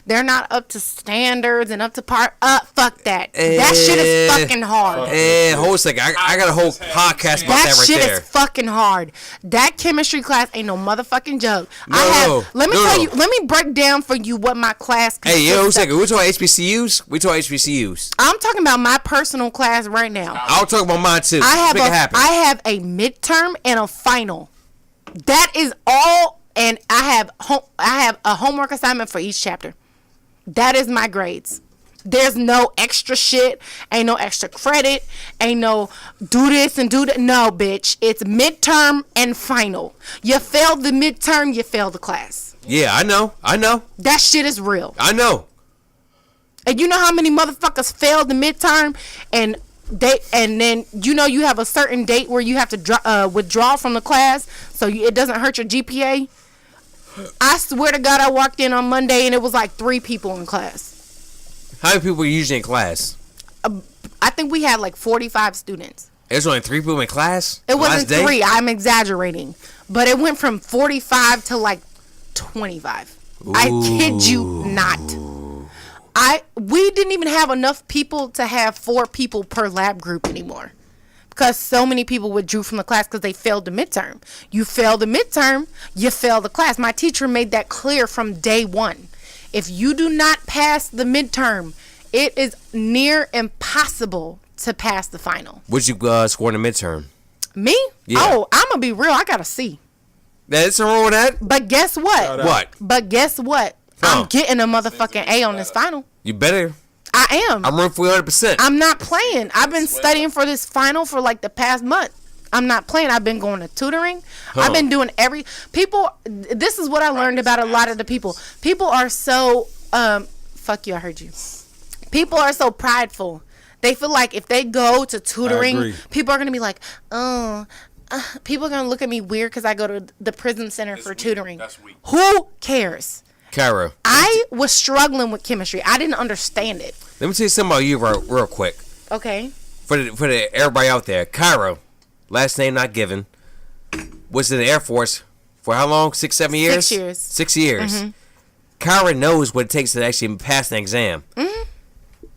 they're not up to standards and up to par? Fuck that. That shit is fucking hard. Hold a second. I got a whole podcast about that right shit there. is fucking hard. That chemistry class ain't no motherfucking joke. Let me break down for you what my class consists Hey, hold a of. second. We're talking HBCUs? We talking HBCUs. I'm talking about my personal class right now. I'll talk about mine too. I Make it happen. have a midterm and a final. That is all, and I have a homework assignment for each chapter. That is my grades. There's no extra shit. Ain't no extra credit. Ain't no do this and do that. No, bitch. It's midterm and final. You failed the midterm, you failed the class. Yeah, I know. That shit is real. I know. And you know how many motherfuckers failed the midterm and then you have a certain date where you have to withdraw from the class so it doesn't hurt your GPA. I swear to God, I walked in on Monday and it was like 3 people in class. How many people were usually in class? I think we had like 45 students. There's only 3 people in class? It wasn't 3. I'm exaggerating. But it went from 45 to like 25. Ooh. I kid you not. We didn't even have enough people to have 4 people per lab group anymore. Because so many people withdrew from the class because they failed the midterm. You fail the midterm, you fail the class. My teacher made that clear from day one. If you do not pass the midterm, it is near impossible to pass the final. What'd you score in the midterm? Me? Yeah. Oh, I'm going to be real. I got a C. That's wrong with that? But guess what? What? But guess what? I'm getting a motherfucking A on this final. You better. I am. I'm rooting for you 100%. I'm not playing. I've been studying for this final for like the past month. I'm not playing. I've been going to tutoring. I've been doing this is what I learned about a lot of the people. People are so, fuck you, I heard you. People are so prideful. They feel like if they go to tutoring, people are going to be like, people are going to look at me weird because I go to the prison center for tutoring. That's weak. Who cares? Kara. I was struggling with chemistry. I didn't understand it. Let me tell you something about you real quick. Okay. For the everybody out there, Kara, last name not given, was in the Air Force for how long? 6, 7 years? 6 years. 6 years. Mm-hmm. Kara knows what it takes to actually pass an exam. Mm-hmm.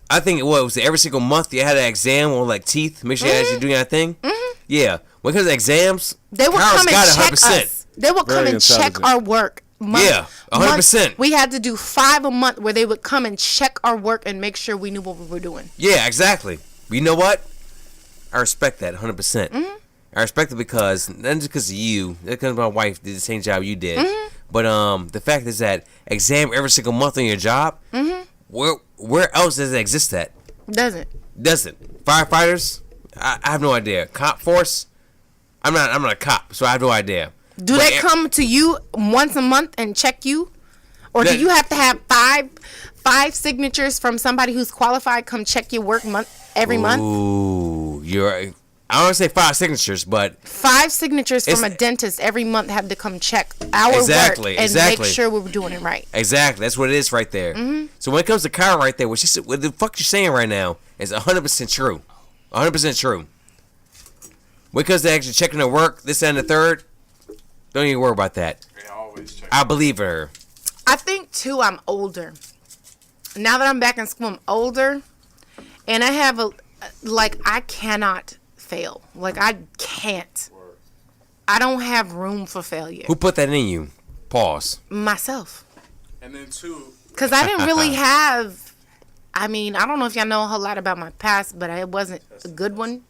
I think it was every single month you had an exam on like teeth, make sure you actually doing that thing. Mm-hmm. Yeah. When it comes to exams, they will Kara's come and check 100%. us. They will come and check our work. Yeah, 100%. We had to do 5 a month where they would come and check our work and make sure we knew what we were doing. Yeah, exactly. But you know what? I respect that 100%. Mm-hmm. I respect it because, not just because of you, because my wife did the same job you did, but the fact is that exam every single month on your job, where else does it exist at? Doesn't. Firefighters? I have no idea. Cop force? I'm not a cop, so I have no idea. Do they come to you once a month and check you? Or do you have to have five signatures from somebody who's qualified come check your work every month? Ooh, I don't want to say 5 signatures, but 5 signatures from a dentist every month have to come check our work and make sure we were doing it right. Exactly, that's what it is right there. Mm-hmm. So when it comes to Kyle right there, what the fuck you're saying right now is 100% true. 100% true. When it comes to actually checking her work, this and the third, don't even worry about that. I believe her. I think too I'm older. Now that I'm back in school, I'm older, and I have I cannot fail. Like I can't. I don't have room for failure. Who put that in you? Pause. Myself. And then two. Because I didn't really have. I mean, I don't know if y'all know a whole lot about my past, but it wasn't a good one.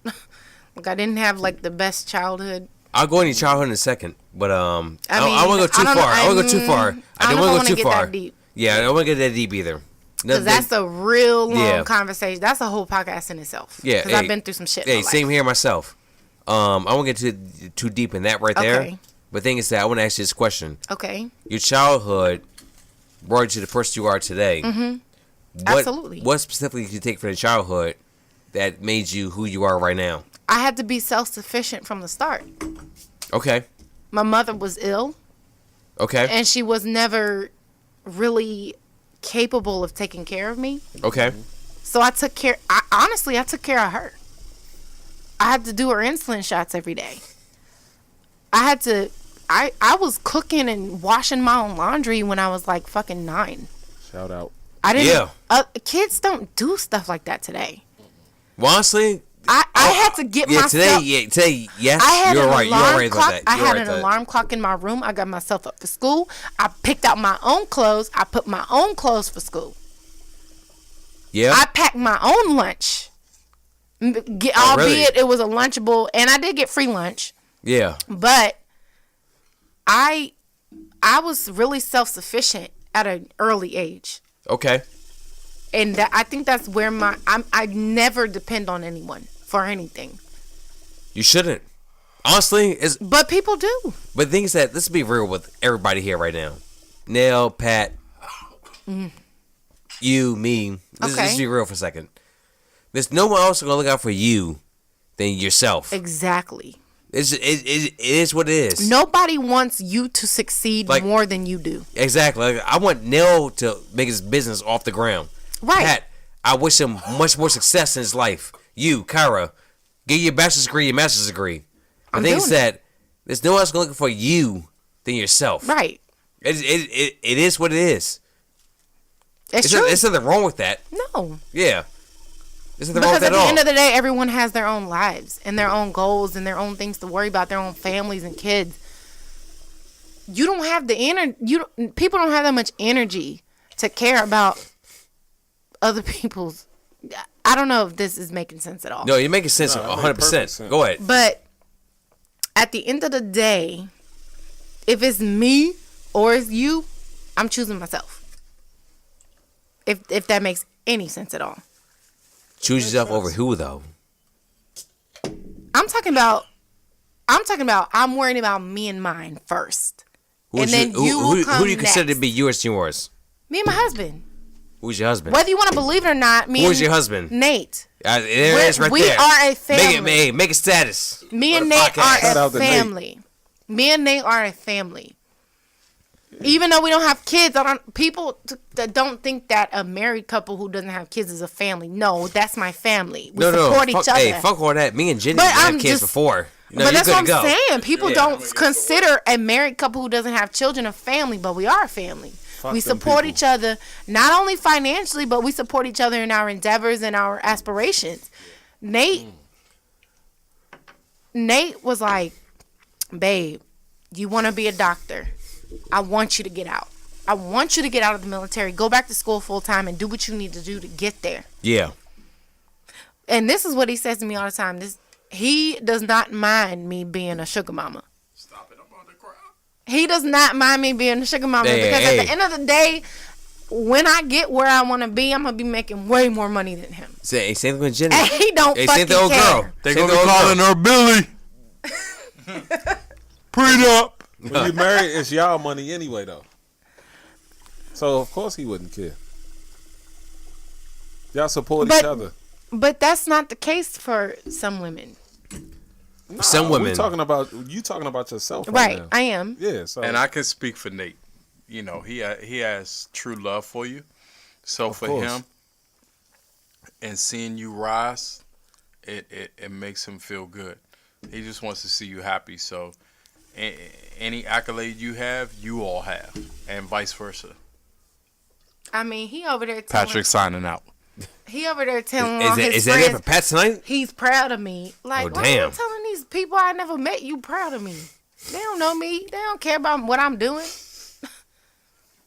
Like I didn't have like the best childhood. I'll go into your childhood in a second, but I won't go too far. I won't go too far. I don't want to go too far. That deep. Yeah, I don't want to get that deep either. Because that's a real long conversation. That's a whole podcast in itself. Yeah, because I've been through some shit. Hey, same here myself. I won't get too deep in that right there. But the thing is that I want to ask you this question. Okay. Your childhood brought you to the person you are today. Mm-hmm. Absolutely. What specifically did you take from the childhood that made you who you are right now? I had to be self-sufficient from the start. Okay. My mother was ill. Okay. And she was never really capable of taking care of me. Okay. So I took care of her. I had to do her insulin shots every day. I was cooking and washing my own laundry when I was like fucking 9. Shout out. I didn't. Yeah. Kids don't do stuff like that today. Well, honestly, I had to get myself. Today, yes, you're right. You're right about that. I had an alarm clock in my room. I got myself up for school. I picked out my own clothes. I put my own clothes for school. Yeah. I packed my own lunch. Albeit it was a Lunchable, and I did get free lunch. Yeah. But I was really self-sufficient at an early age. Okay. And I think that's where I never depend on anyone for anything. You shouldn't. Honestly, but people do. But the thing is that let's be real with everybody here right now. Nell, Pat, you, me. Let's be real for a second. There's no one else gonna look out for you than yourself. Exactly. It is what it is. Nobody wants you to succeed more than you do. Exactly. Like, I want Nell to make his business off the ground. Right. Pat, I wish him much more success in his life. You, Kyra, get your bachelor's degree, your master's degree. The thing is that there's no one else looking for you than yourself. Right. It is what it is. It's true. There's nothing wrong with that. No. Yeah. There's nothing wrong with that at all. Because at the end of the day, everyone has their own lives and their own goals and their own things to worry about, their own families and kids. You don't have the people don't have that much energy to care about other people's. I don't know if this is making sense at all. No, you're making sense 100%. Go ahead. But at the end of the day, if it's me or it's you, I'm choosing myself. If that makes any sense at all. Choose yourself over who though? I'm talking about I'm worrying about me and mine first. Who do you consider to be yours? Me and my husband. Who's your husband? Whether you want to believe it or not, Who's your husband? Nate. There it is right we there. We are a family. Make a status. Me and Nate are a family. Me and Nate are a family. Even though we don't have kids, people that don't think that a married couple who doesn't have kids is a family. No, that's my family. We support each other. Hey, fuck all that. Me and Jenny had kids before. But that's what I'm saying. People don't consider a married couple who doesn't have children a family, but we are a family. We support each other, not only financially, but we support each other in our endeavors and our aspirations. Nate was like, babe, you want to be a doctor. I want you to get out. I want you to get out of the military, go back to school full time, and do what you need to do to get there. Yeah. And this is what he says to me all the time. He does not mind me being a sugar mama. Stop it, I'm on the ground. He does not mind me being a sugar mama because at the end of the day, when I get where I want to be, I'm going to be making way more money than him. Same thing with Jenny. And he don't fucking the old care. Girl. They're going to be calling her Billy. Prenup. When you married, it's y'all money anyway, though. So, of course, he wouldn't care. Y'all support each other. But that's not the case for some women. Nah, some women. You talking about yourself right now. I am. Yeah. So. And I can speak for Nate. You know, he has true love for you. So for him, and seeing you rise, it makes him feel good. He just wants to see you happy. So any accolade you have, you all have, and vice versa. I mean, he over there. Patrick signing out. He over there telling all his friends. Is that it for Pat tonight? He's proud of me. Like, why are you telling these people I never met you proud of me? They don't know me. They don't care about what I'm doing.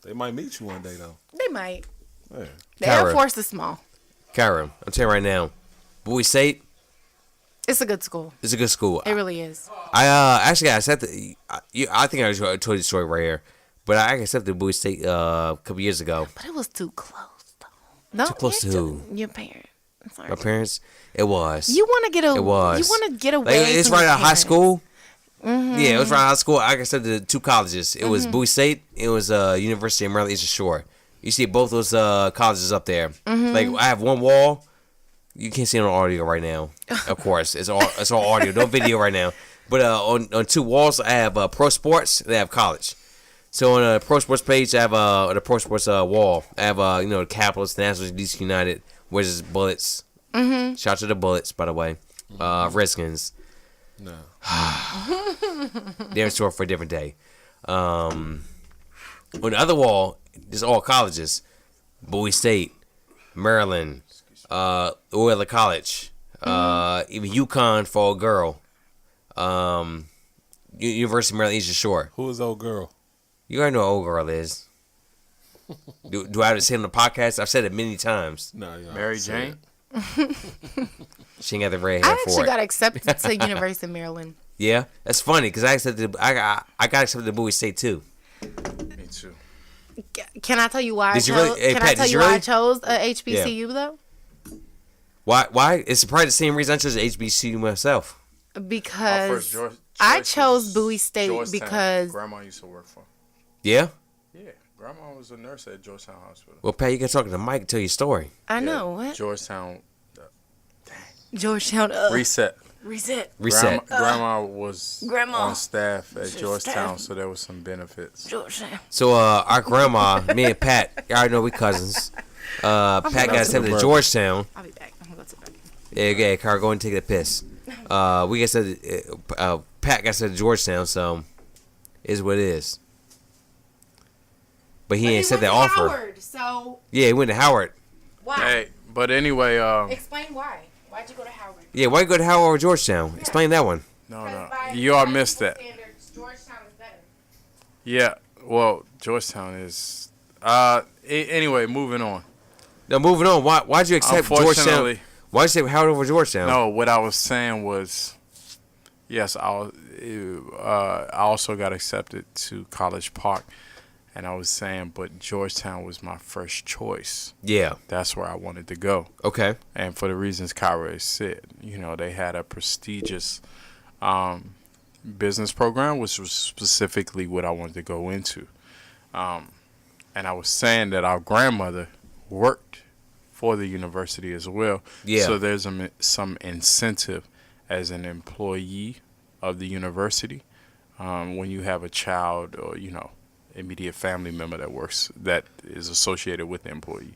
They might meet you one day, though. They might. Yeah. The Air Force is small. Kyra, I'm telling you right now, Bowie State. It's a good school. It's a good school. It really is. I actually got accepted. I think I told you the story right here, but I accepted Bowie State a couple years ago. But it was too close, though. No, too close to who? Your parents. My parents. It was. You want to get away. It was. You want to get away. Like, it's right out of high school. Mm-hmm. Yeah, it was right out of high school. I accepted 2 colleges. It was Bowie State. It was University of Maryland Eastern Shore. You see both those colleges up there. Mm-hmm. Like I have one wall. You can't see it on audio right now. Of course, it's all audio, no video right now. But on 2 walls, I have pro sports. They have college. So on the pro sports page, I have the pro sports wall. I have the Capitals, the Nationals, DC United, Wizards, Bullets. Mm-hmm. Shout out to the Bullets, by the way. Redskins. No. They're in store for a different day. On the other wall, there's all colleges. Bowie State, Maryland, Loyola College, even UConn for a girl. University of Maryland Eastern Shore. Who is old girl? You already know who old girl is. Do I have to say it on the podcast? I've said it many times. No, Mary Jane. She ain't got the red hair for it. I actually got accepted to University of Maryland. Yeah, that's funny because I got accepted to Bowie State too. Me too. Can I tell you why? Did you really- hey, Can Pat, I tell did you you why really? I chose a HBCU though? Why? It's probably the same reason I chose HBCU myself. Because choice I was chose Bowie State Georgetown. because Grandma used to work for. Yeah? Yeah, Grandma was a nurse at Georgetown Hospital. Well, Pat, you can talk to the mic and tell your story. I Yeah, know what Georgetown. Georgetown. Reset. Reset. Reset. Grandma was Grandma. on staff at She's Georgetown, staff. so there was some benefits. Georgetown. So, our grandma, me and Pat, y'all know we cousins. Pat got accepted to Georgetown. I'll be back. I'm gonna go to the back. Yeah, Carl, go and take a piss. We got accepted, Pat got accepted to Georgetown, so is what it is. But he ain't accept that offer. Howard, so Yeah, he went to Howard. why? Hey, but anyway, Explain why. Why'd you go to Howard? Yeah, why you go to Howard over Georgetown? Explain that one. no, you all missed that. Georgetown is better. Yeah, well, Georgetown is. Anyway, moving on. Now, moving on. Why'd you accept Georgetown? Unfortunately, Why'd you say Howard over Georgetown? no. What I was saying was, yes, I also got accepted to College Park, and I was saying, but Georgetown was my first choice. Yeah. That's where I wanted to go. Okay. And for the reasons Kyra said, they had a prestigious business program, which was specifically what I wanted to go into. And I was saying that our grandmother worked for the university as well. Yeah. So there's some incentive as an employee of the university when you have a child or, immediate family member that is associated with the employee.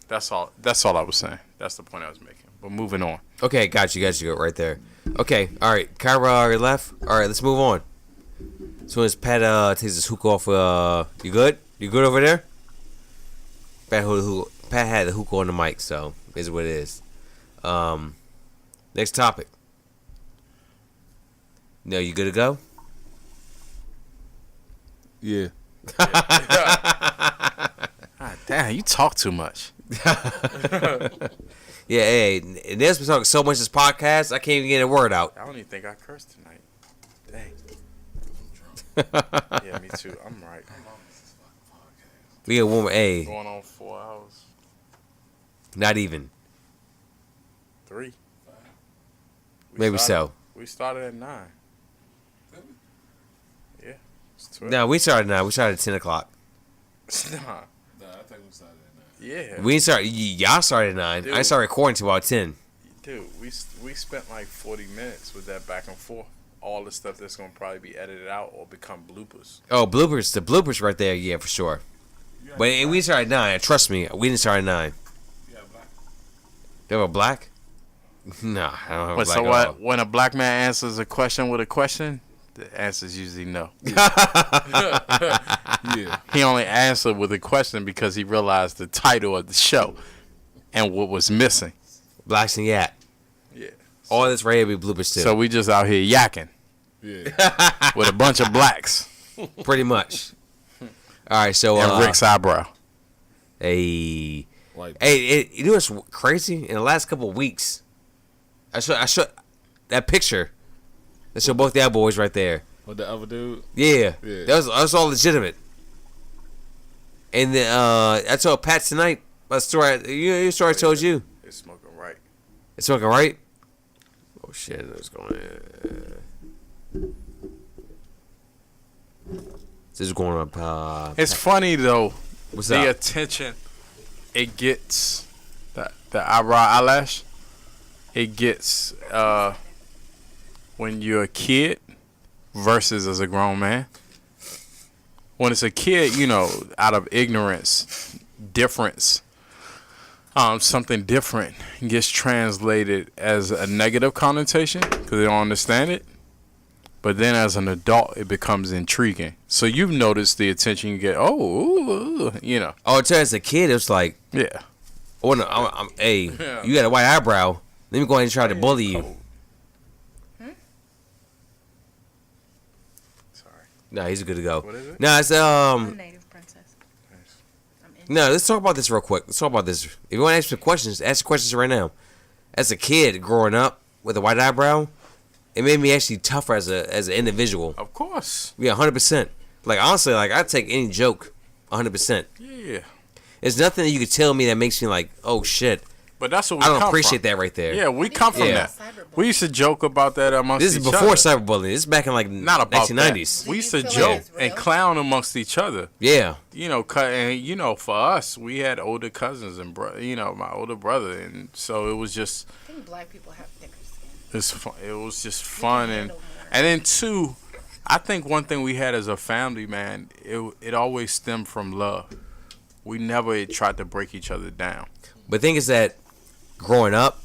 That's all I was saying. That's the point I was making. But moving on. Okay, got you right there. Okay, all right. Kyra already left. All right, let's move on. As soon as Pat takes his hook off, you good? You good over there? Pat had the hook on the mic, so is what it is. Next topic. No, you good to go? Yeah. God damn, you talk too much. Yeah, hey, Nell's been talking so much this podcast, I can't even get a word out. I don't even think I cursed tonight. Dang. Yeah, me too. I'm right. We got one more, hey, Going on 4 hours. not even. 3. Maybe so. We started at 9. Yeah. It's 12. No, we started now. We started at 10 o'clock. Nah. Nah, I think we started at 9. Yeah. We started, y'all started at 9. I Dude. started recording till about 10. Dude, we spent like 40 minutes with that back and forth. All the stuff that's going to probably be edited out or become bloopers. Oh, bloopers. The bloopers right there, yeah, for sure. But we started at 9. Trust me, we didn't start at 9. Yeah, black. You have a black? Nah, I don't have a But black so at all. what? When a black man answers a question with a question, the answer is usually no. Yeah. He only answered with a question because he realized the title of the show and what was missing. BLACKSnYAC. Yeah. All this right here be bloopers too. So we just out here yakking Yeah. with a bunch of blacks Pretty much. All right, so and Rick's eyebrow. hey, Like, you know what's crazy? In the last couple of weeks, I showed that picture. That showed both y'all boys right there. with the other dude. Yeah, Yeah. that was all legitimate. And then I told Pat tonight my story. Your story I told you. It's smoking right. It's smoking right. Oh shit! What's going on? This is going on. It's funny though. What's The up? attention it gets, the eyelash, it gets when you're a kid versus as a grown man. When it's a kid, out of ignorance, difference, something different gets translated as a negative connotation because they don't understand it. But then as an adult, it becomes intriguing. So you've noticed the attention you get. Oh, Oh, as a kid, it was like, Yeah. oh no, hey, you got a white eyebrow. Let me go ahead and try to bully you. Sorry. No, he's good to go. What is it? No, it's I'm native princess. I'm in. No, let's talk about this real quick. Let's talk about this. If you want to ask me questions, ask the questions right now. As a kid growing up with a white eyebrow, it made me actually tougher as an individual. Of course. Yeah, 100%. Like honestly, like I'd take any joke. 100%. Yeah. There's nothing that you could tell me that makes me like, oh shit. But that's what we I don't come appreciate from. that right there. Yeah, we come from Yeah. that. We used to joke about that amongst This is each before other. cyberbullying. This is back in like Not about 1990s. that. We used to Do you feel joke like it's real? and clown amongst each other. Yeah. And for us, we had older cousins and my older brother, and so it was just I think black people have thicker skin. it was just fun, and handle more. then two, I think one thing we had as a family, man, it always stemmed from love. We never tried to break each other down. But the thing is that growing up,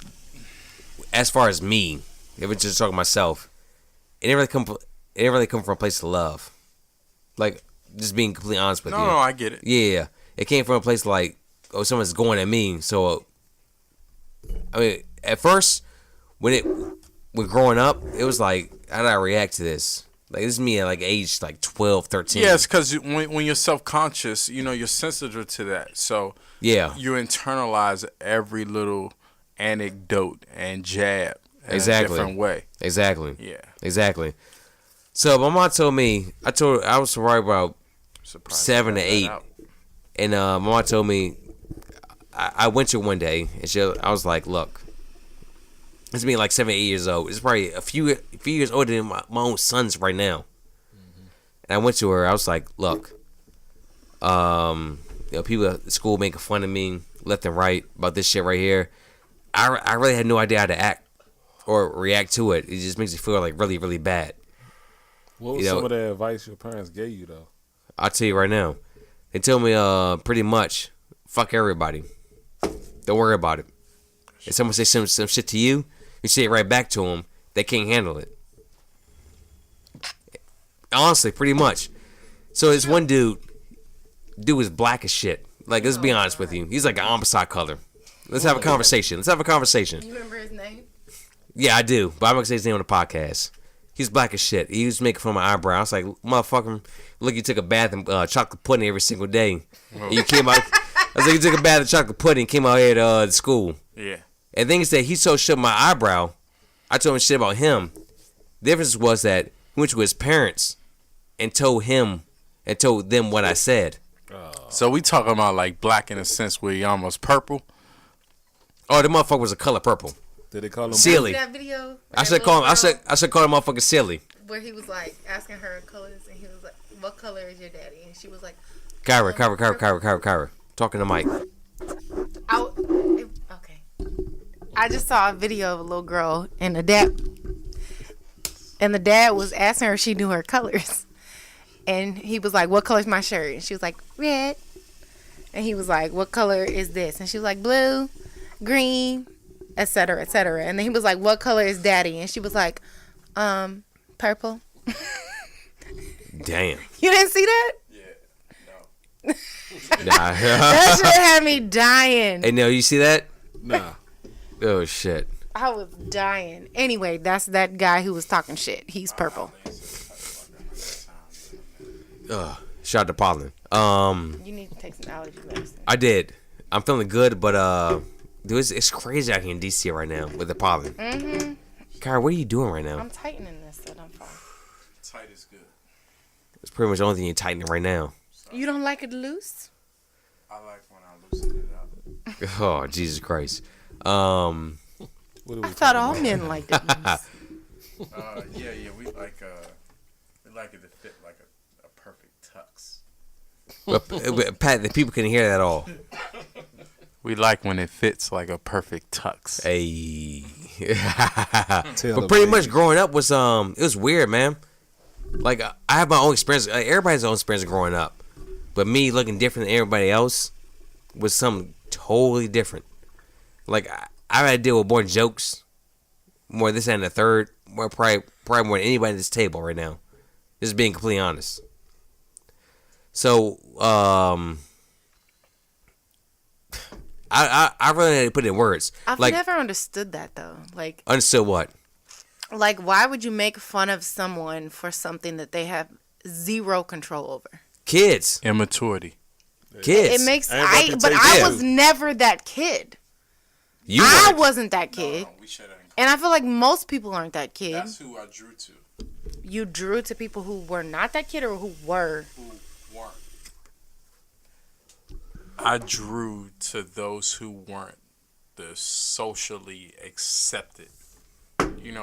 as far as me, if it's just talking myself, it didn't really come from a place of love. Like, just being completely honest with you. No, I get it. Yeah. It came from a place like, oh, someone's going at me. So, I mean, at first, when growing up, it was like, how did I react to this? Like, this is me at like age like 12, 13. Yeah, it's because when you're self-conscious, you're sensitive to that. So Yeah. you internalize every little anecdote and jab in Exactly. a different way. Exactly. Yeah. Exactly. So my mom told me, I was probably about Surprised 7 to you got that 8, out. and my mom told me, I went to her one day, and I was like, look, it's me like 7, 8 years old. It's probably a few years older than my own sons right now. And I went to her. I was like, look, people at school making fun of me left and right about this shit right here. I really had no idea how to act or react to it. It just makes you feel like really, really bad. What was some of the advice your parents gave you though? I'll tell you right now. They told me pretty much, fuck everybody. Don't worry about it. If someone says some shit to you, you say it right back to them. They can't handle it. Honestly, pretty much. So this one dude was black as shit. Like, let's be honest with you. He's like an opposite color. Let's have a conversation. You remember his name? Yeah, I do. But I'm going to say his name on the podcast. He's black as shit. He was making fun of my eyebrow. I was like, motherfucker, look, you took a bath in chocolate pudding every single day. And you came out. I was like, you took a bath in chocolate pudding and came out here to school. Yeah. And the thing is that he so shut my eyebrow. I told him shit about him. The difference was that he went to his parents and told them what I said. So we talking about like black in a sense where you're almost purple. Oh, the motherfucker was a color purple. Did they call him Silly. That video. I should call him. I should call him motherfucker silly. Where he was like asking her colors, and he was like, "What color is your daddy?" And she was like, Kyra. Talking to Mike. Okay. I just saw a video of a little girl and the dad was asking her if she knew her colors. And he was like, "What color's my shirt?" And she was like, "Red." And he was like, "What color is this?" And she was like, "Blue, green, etc., etc." And then he was like, "What color is daddy?" And she was like, "Purple." Damn. You didn't see that? Nah. That shit had me dying. Hey, no, you see that? Nah. Oh shit. I was dying. Anyway, that's that guy who was talking shit. He's purple. Shout out to Pollen. You need to take some allergy medicine. I did. I'm feeling good, but dude, it's crazy out here in DC right now with the pollen. Mm-hmm. Kyra, what are you doing right now? I'm tightening this so I'm fine. Tight is good. It's pretty much the only thing you're tightening right now. You don't like it loose? I like when I loosen it up. Oh, Jesus Christ. What I thought all men liked it loose. Yeah, we like it to fit like a perfect tux. But Pat, the people couldn't hear that at all. We like when it fits like a perfect tux. Hey. Taylor But pretty Baby. much growing up was it was weird, man. Like I have my own experience. Like, everybody has their own experience growing up, but me looking different than everybody else was something totally different. Like I had to deal with more jokes, more this and the third, more probably more than anybody at this table right now. Just being completely honest. So I really had to put it in words. I've like never understood that though. understood what? Like why would you make fun of someone for something that they have zero control over? Kids. Immaturity. Kids. It makes And reputation. but I Yeah. was never that kid. You I weren't. wasn't that kid. we should have. And I feel like most people aren't that kid. That's who I drew to. You drew to people who were not that kid or who were. Who weren't. I drew to those who weren't the socially accepted,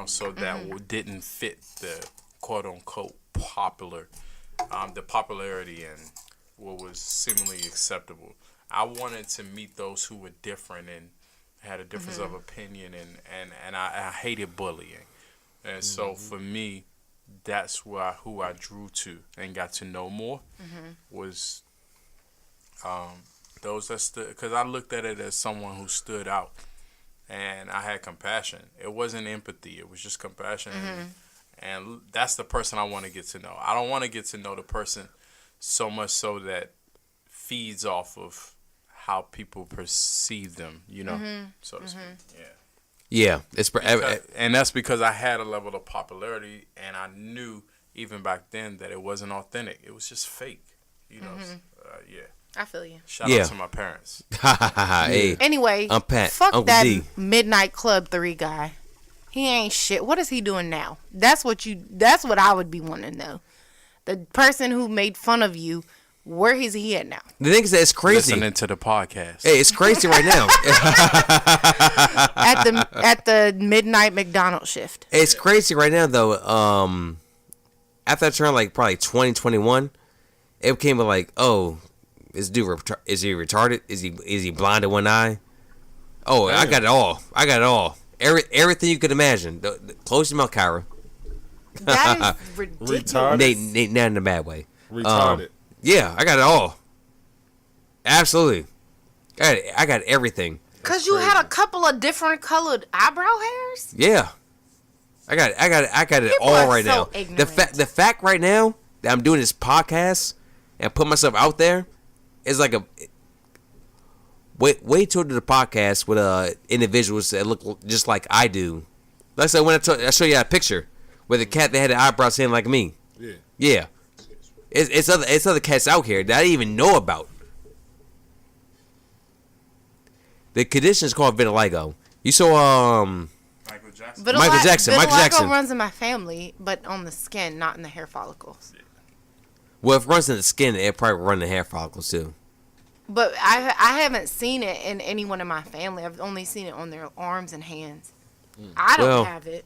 so that didn't fit the quote unquote popular, the popularity and what was seemingly acceptable. I wanted to meet those who were different and had a difference of opinion, and I hated bullying. And so for me, that's who I drew to and got to know more was those that stood, because I looked at it as someone who stood out, and I had compassion. It wasn't empathy; it was just compassion, and that's the person I want to get to know. I don't want to get to know the person so much so that feeds off of how people perceive them, so to speak. Yeah, And that's because I had a level of popularity, and I knew even back then that it wasn't authentic. It was just fake, I feel you. Shout out to my parents. Hey, Anyway, I'm Pat. fuck Uncle that D. Midnight Club 3 guy. He ain't shit. What is he doing now? That's what I would be wanting to know. The person who made fun of you, where is he at now? The thing is that it's crazy. Listening to the podcast. Hey, it's crazy right now. At the midnight McDonald's shift. It's crazy right now though. After I turned like probably 2021, it became like, oh, is he retarded? Is he blind in one eye? Oh, I got it all. Everything you could imagine. Close your mouth, Kyra. That is ridiculous. Nate, not in a bad way. Retarded. Yeah, I got it all. Absolutely. I got everything. Cause you had a couple of different colored eyebrow hairs. Yeah. I got it People all are right so now. ignorant. The fact right now that I'm doing this podcast and put myself out there is like a wait till the podcast with individuals that look just like I do. Like I said, when I show you a picture with a cat that had the eyebrows in like me. Yeah. Yeah. It's other cats out here that I didn't even know about. The condition is called vitiligo. You saw Michael Jackson. Michael Jackson. Vitiligo runs in my family, but on the skin, not in the hair follicles. Well, if it runs in the skin, it probably run in the hair follicles too. But I haven't seen it in anyone in my family. I've only seen it on their arms and hands. I don't have it.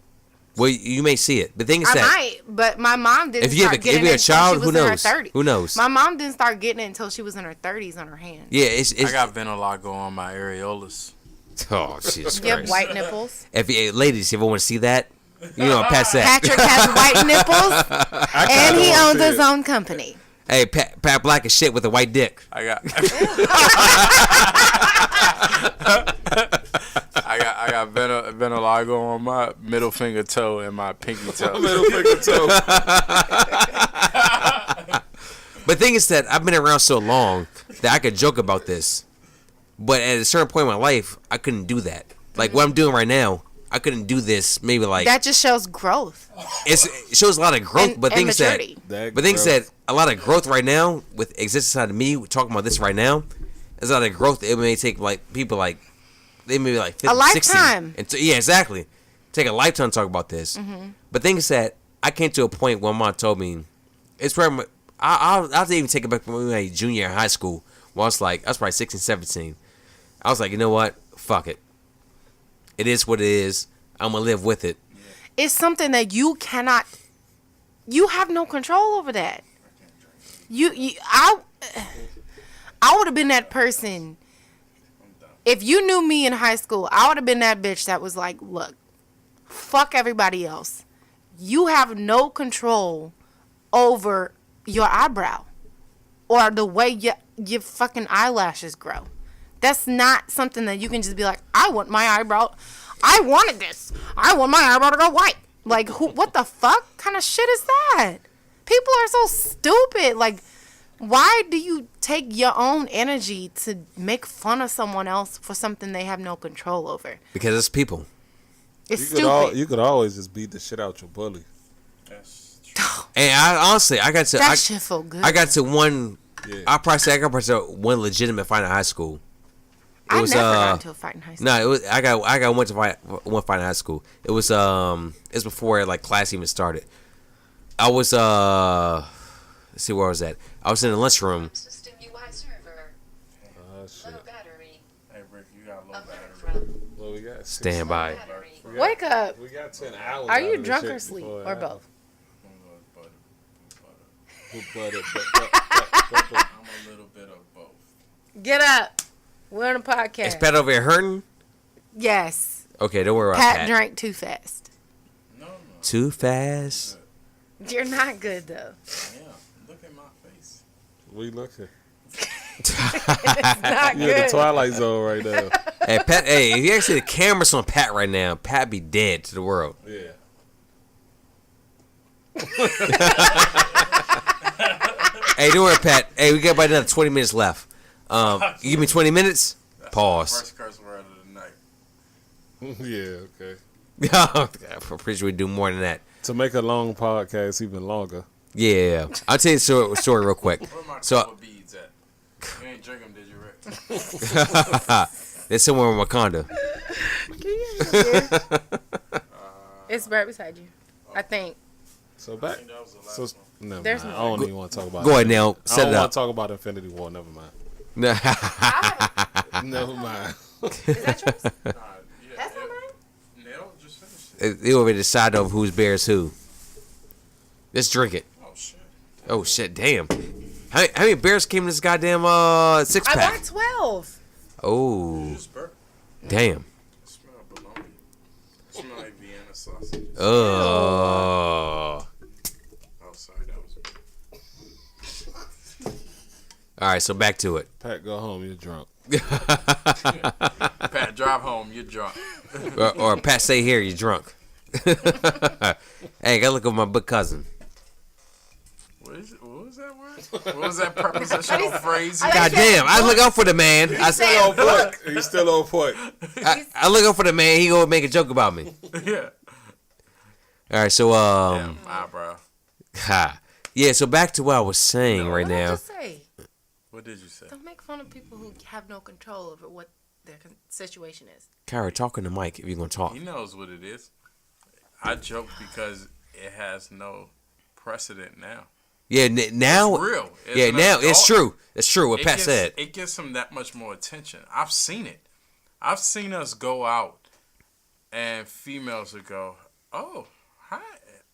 Well, you may see it. The thing is I that might, but my mom didn't if you have start getting a it child, until she was in her 30s. Who knows? My mom didn't start getting it until she was in her 30s on her hands. Yeah, it's I got vitiligo on my areolas. oh Jesus You have Christ. white nipples. Ladies, if you want to see that, pass that. Patrick has white nipples, and he owns his own company. Hey, Pat Black is shit with a white dick. I got vitiligo on my middle finger toe and my pinky toe. Middle finger toe. But the thing is that I've been around so long that I could joke about this. But at a certain point in my life, I couldn't do that. Like what I'm doing right now, I couldn't do this. Maybe like That just shows growth. it shows a lot of growth. But things that a lot of growth right now with existence inside of me. We're talking about this right now. There's a lot of growth. It may take like people like they may be like 50, a lifetime. 60. Yeah, exactly. Take a lifetime to talk about this. But things that I came to a point where mom told me it's probably I'll even take it back from my junior year in high school. Well, I was probably 16, 17. I was like, you know what? Fuck it. It is what it is. I'm gonna live with it. It's something that you cannot. You have no control over that. I would have been that person. If you knew me in high school, I would have been that bitch that was like, look, fuck everybody else. You have no control over your eyebrow or the way your fucking eyelashes grow. That's not something that you can just be like, I want my eyebrow. I wanted this. I want my eyebrow to go white. Like, what the fuck kind of shit is that? People are so stupid. Like, why do you take your own energy to make fun of someone else for something they have no control over? Because it's people. It's stupid. You could always just beat the shit out your bully. And I got to that shit feel good. I got to one. Yeah. I probably say I got to one legitimate fight in high school. I never got into a fight in high school. No, it was I got one fight in high school. It was before like class even started. I was let's see where I was at. I was in the lunchroom. Stand by. Wake up. We got 10 hours. Are out you of this drunk shit or asleep before it or happens. both? I'm a little bit of both. Get up. We're on a podcast. Is Pat over here hurting? Yes. Okay, don't worry about Pat Pat. drank too fast. No. Too fast. You're not good though. Yeah. Look at my face. We looking. It's not You're in the good. Twilight Zone right now. Hey, Pat. Hey, if you actually see the cameras on Pat right now, Pat be dead to the world. Yeah. Hey, don't worry, Pat. Hey, we got about another 20 minutes left. You give me 20 minutes? Pause. First curse word of the night. Yeah, okay. I'm pretty sure we do more than that. To make a long podcast even longer. Yeah, I'll tell you the story real quick. Where my So- couple beads at? You ain't drink them, did you, Rick? It's somewhere in Wakanda. It's right beside you. I think. So I back. think that was the last So one. never There's mind. more. I don't even want to talk about Go it. ahead, Nell. I Set don't it want up. to talk about Infinity War. Never mind. Never mind. Is that yours? Nah, yeah, That's not mine. Nell just finished it. They already decided on who's bears who. Let's drink it. Oh, shit. Oh shit! Damn. How many bears came in this goddamn six I pack? bought 12. Oh You just burped. damn. It smell bologna. It smell like Vienna sausage. Oh. Oh, sorry, that was All right, so back to it. Pat, go home. You're drunk. Pat, drive home. You're drunk. or Pat, stay here. You're drunk. Hey, gotta look at my big cousin. What was that word? What was that prepositional phrase? God damn, I look out for the man. Still on point. He's still on point. I look out for the man. He gonna make a joke about me. Yeah. All right, so Damn, eyebrow. yeah. So back to what I was saying right What did I now. just say? What did you say? Don't make fun of people who have no control over what their situation is. Kyra, talk in the mic if you're gonna talk. He knows what it is. I joke because it has no precedent now. Yeah, now. It's real. It's Yeah, an now it's adult- true. It's true what Pat said. It gives him that much more attention. I've seen it. I've seen us go out and females would go, "Oh, hi.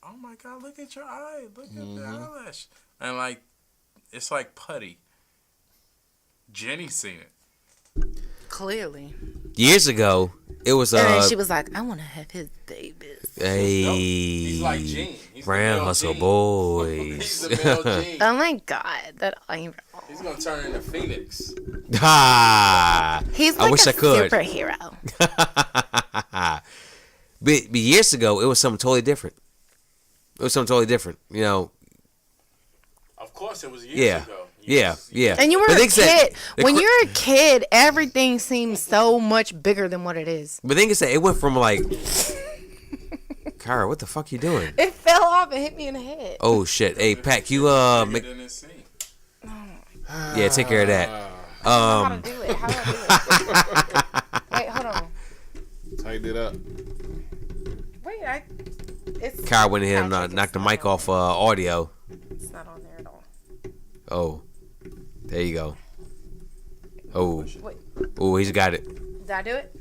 Oh my God, look at your eye. Look at the eyelash." And like, it's like putty. Jenny's seen it. Clearly. Years ago, it was And then she was like, I want to have his babies. hey, Nope. He's like Gene. He's the Brown male Hustle Gene. Boys. He's the male Gene. Oh my God. That ain't wrong. He's gonna turn into Phoenix. Ha! He's I like wish a I could. superhero. But years ago, it was something totally different. It was something totally different. You know, Of course, it was years yeah. ago. Yeah, yeah. And you were But a they said- kid. When you're a kid, everything seems so much bigger than what it is. But thing is that it went from like, Kyra, what the fuck you doing? It fell off and hit me in the head. Oh shit! Hey, Pat, you make, In this scene. yeah, take care of that. How to do it? How do I do it? Wait, hold on. Tighten it up. Wait, it's Kyra went ahead and Patrick, knocked the it's mic not off audio. It's not on there at all. Oh, there you go. Oh, Wait, oh, he's got it. did I do it?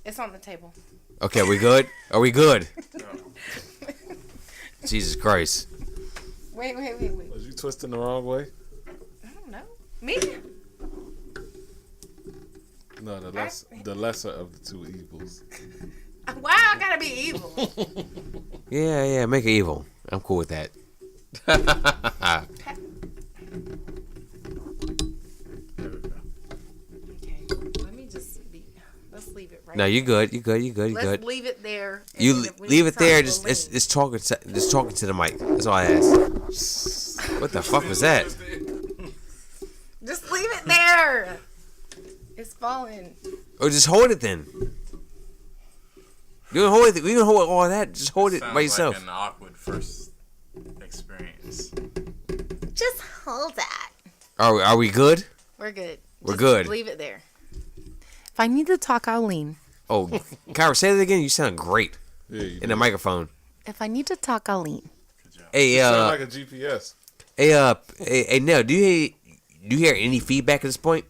It's on the table. Okay, we good? Are we good? Jesus Christ. Wait. Was you twisting the wrong way? I don't know. Me? No, the lesser of the two evils. Wow, I gotta be evil. Yeah, make it evil. I'm cool with that. Okay, let me just be. Let's leave it right. No, you good. You good. Let's good. leave it there. and You then if we leave need it there. something, we'll Just talking. Just talking to the mic. That's all I ask. What the fuck was that? Just leave it there. It's falling. Or just hold it then. You can hold it. We can hold all that. Just hold it Sounds by yourself. like an awkward first experience. Just hold that. Are we good? We're good. We're Just good. Leave it there. If I need to talk, I'll lean. Oh, Kyra, say that again. You sound great Yeah, you in the microphone. If I need to talk, I'll lean. Hey, sound like a GPS. hey, Nell, do you hear any feedback at this point?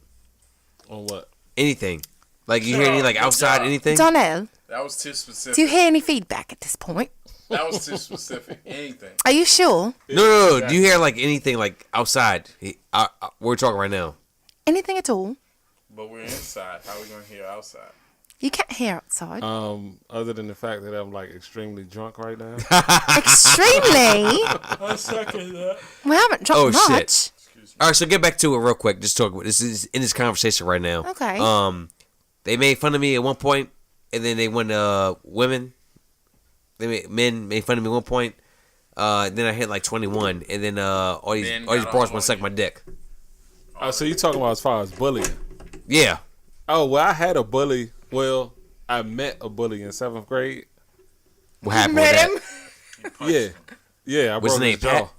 On what? Anything? Like you hear any like outside anything? Donnell, That was too specific. do you hear any feedback at this point? That was too specific. Anything. Are you sure? No. Do you hear like anything like outside? We're talking right now. Anything at all? But we're inside. How are we gonna hear outside? You can't hear outside. Other than the fact that I'm like extremely drunk right now. Extremely. I second that. We haven't drunk much. Shit. All right, so get back to it real quick. Just talk. This is in this conversation right now. Okay. They made fun of me at one point, and then they went women. Men made fun of me at one point. Then I hit like 21, and then all these bros want to suck my dick. Oh, so you talking about as far as bullying? Yeah. Oh, well, I had a bully. Well, I met a bully in 7th grade. What happened with that? Yeah. I What's his broke name, his jaw. Pat?